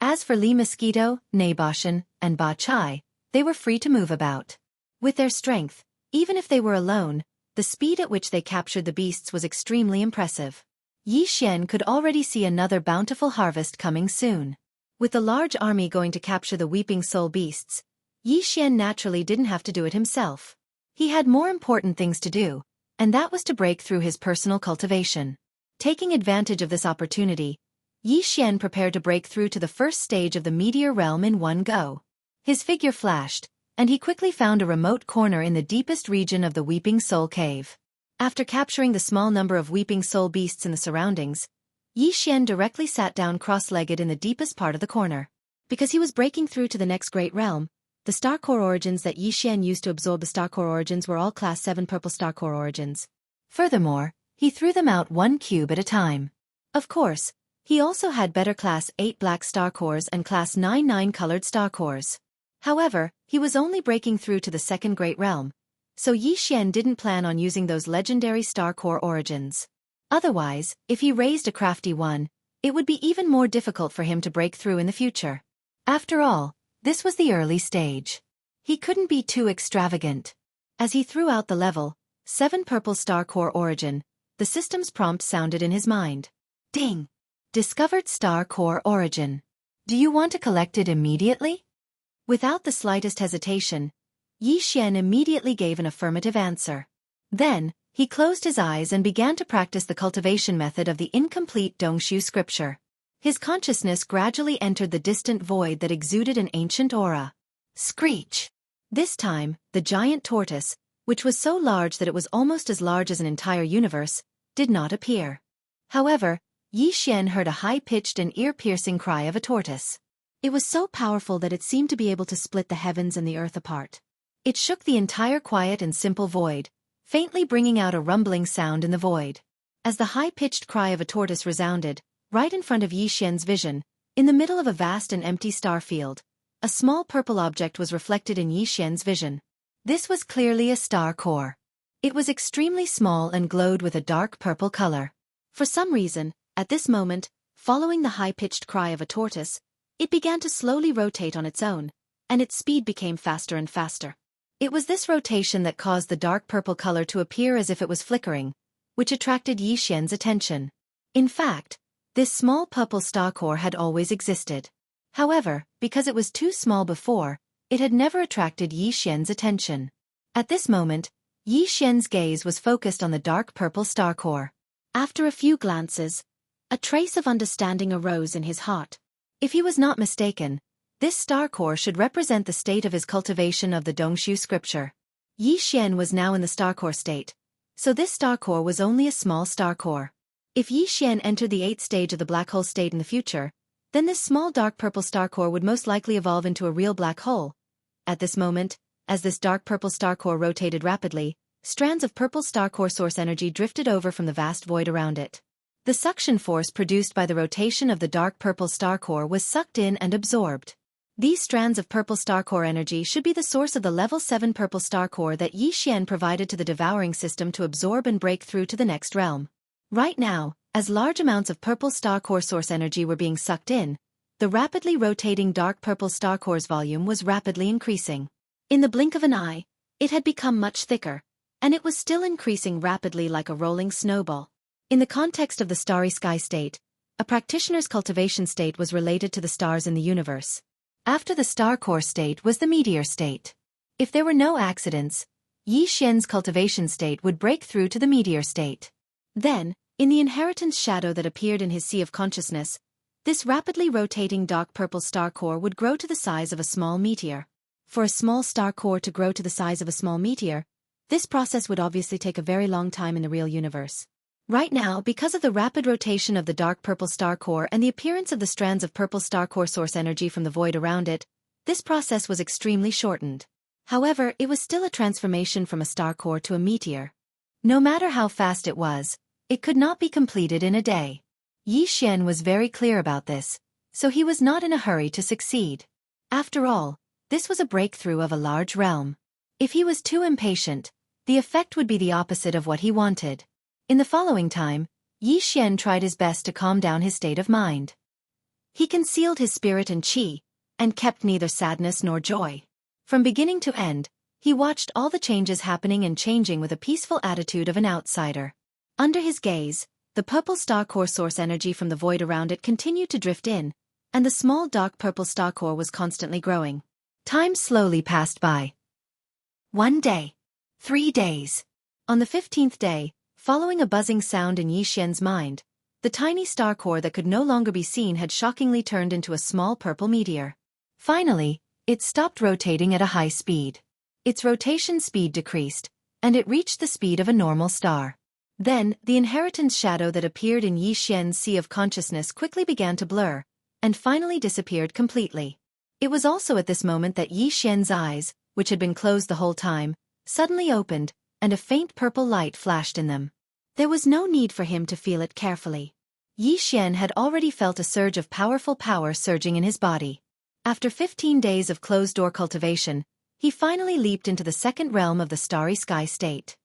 As for Li Mosquito, Naboshan, and Ba Chai, they were free to move about. With their strength, even if they were alone, the speed at which they captured the beasts was extremely impressive. Yi Xian could already see another bountiful harvest coming soon. With the large army going to capture the Weeping Soul beasts, Yi Xian naturally didn't have to do it himself. He had more important things to do, and that was to break through his personal cultivation. Taking advantage of this opportunity, Yi Xian prepared to break through to the first stage of the meteor realm in one go. His figure flashed, and he quickly found a remote corner in the deepest region of the Weeping Soul Cave. After capturing the small number of Weeping Soul beasts in the surroundings, Yi Xian directly sat down cross-legged in the deepest part of the corner. Because he was breaking through to the next great realm, the star core origins that Yi Xian used to absorb the star core origins were all Class 7 purple star core origins. Furthermore, he threw them out one cube at a time. Of course, he also had better Class 8 black star cores and Class 9 colored star cores. However, he was only breaking through to the second great realm, so Yi Xian didn't plan on using those legendary star core origins. Otherwise, if he raised a crafty one, it would be even more difficult for him to break through in the future. After all, this was the early stage. He couldn't be too extravagant. As he threw out the level 7 purple star core origin, the system's prompt sounded in his mind. Ding! Discovered star core origin. Do you want to collect it immediately? Without the slightest hesitation, Yi Xian immediately gave an affirmative answer. Then, he closed his eyes and began to practice the cultivation method of the incomplete Dongshu scripture. His consciousness gradually entered the distant void that exuded an ancient aura. Screech! This time, the giant tortoise, which was so large that it was almost as large as an entire universe, did not appear. However, Yi Xian heard a high-pitched and ear-piercing cry of a tortoise. It was so powerful that it seemed to be able to split the heavens and the earth apart. It shook the entire quiet and simple void, faintly bringing out a rumbling sound in the void. As the high-pitched cry of a tortoise resounded, right in front of Yi Xian's vision, in the middle of a vast and empty star field, a small purple object was reflected in Yi Xian's vision. This was clearly a star core. It was extremely small and glowed with a dark purple color. For some reason, at this moment, following the high-pitched cry of a tortoise, it began to slowly rotate on its own, and its speed became faster and faster. It was this rotation that caused the dark purple color to appear as if it was flickering, which attracted Yi Xian's attention. In fact, this small purple star core had always existed. However, because it was too small before, it had never attracted Yi Xian's attention. At this moment, Yi Xian's gaze was focused on the dark purple star core. After a few glances, a trace of understanding arose in his heart. If he was not mistaken, this star core should represent the state of his cultivation of the Dongshu scripture. Yi Xian was now in the star core state, so this star core was only a small star core. If Yi Xian entered the 8th stage of the black hole state in the future, then this small dark purple star core would most likely evolve into a real black hole. At this moment, as this dark purple star core rotated rapidly, strands of purple star core source energy drifted over from the vast void around it. The suction force produced by the rotation of the dark purple star core was sucked in and absorbed. These strands of purple star core energy should be the source of the level 7 purple star core that Yi Xian provided to the devouring system to absorb and break through to the next realm. Right now, as large amounts of purple star core source energy were being sucked in, the rapidly rotating dark purple star core's volume was rapidly increasing. In the blink of an eye, it had become much thicker, and it was still increasing rapidly like a rolling snowball. In the context of the starry sky state, a practitioner's cultivation state was related to the stars in the universe. After the star core state was the meteor state. If there were no accidents, Yi Xian's cultivation state would break through to the meteor state. Then, in the inheritance shadow that appeared in his sea of consciousness, this rapidly rotating dark purple star core would grow to the size of a small meteor. For a small star core to grow to the size of a small meteor, this process would obviously take a very long time in the real universe. Right now, because of the rapid rotation of the dark purple star core and the appearance of the strands of purple star core source energy from the void around it, this process was extremely shortened. However, it was still a transformation from a star core to a meteor. No matter how fast it was, it could not be completed in a day. Yi Xian was very clear about this, so he was not in a hurry to succeed. After all, this was a breakthrough of a large realm. If he was too impatient, the effect would be the opposite of what he wanted. In the following time, Yi Xian tried his best to calm down his state of mind. He concealed his spirit and qi, and kept neither sadness nor joy. From beginning to end, he watched all the changes happening and changing with a peaceful attitude of an outsider. Under his gaze, the purple star core source energy from the void around it continued to drift in, and the small dark purple star core was constantly growing. Time slowly passed by. 1 day. 3 days. On the 15th day, following a buzzing sound in Yi Xian's mind, The tiny star core that could no longer be seen had shockingly turned into a small purple meteor. Finally, it stopped rotating at a high speed. Its rotation speed decreased, and it reached the speed of a normal star. Then, the inheritance shadow that appeared in Yi Xian's sea of consciousness quickly began to blur, and finally disappeared completely. It was also at this moment that Yi Xian's eyes, which had been closed the whole time, suddenly opened, and a faint purple light flashed in them. There was no need for him to feel it carefully. Yi Xian had already felt a surge of powerful power surging in his body. After 15 days of closed-door cultivation, he finally leaped into the second realm of the starry sky state.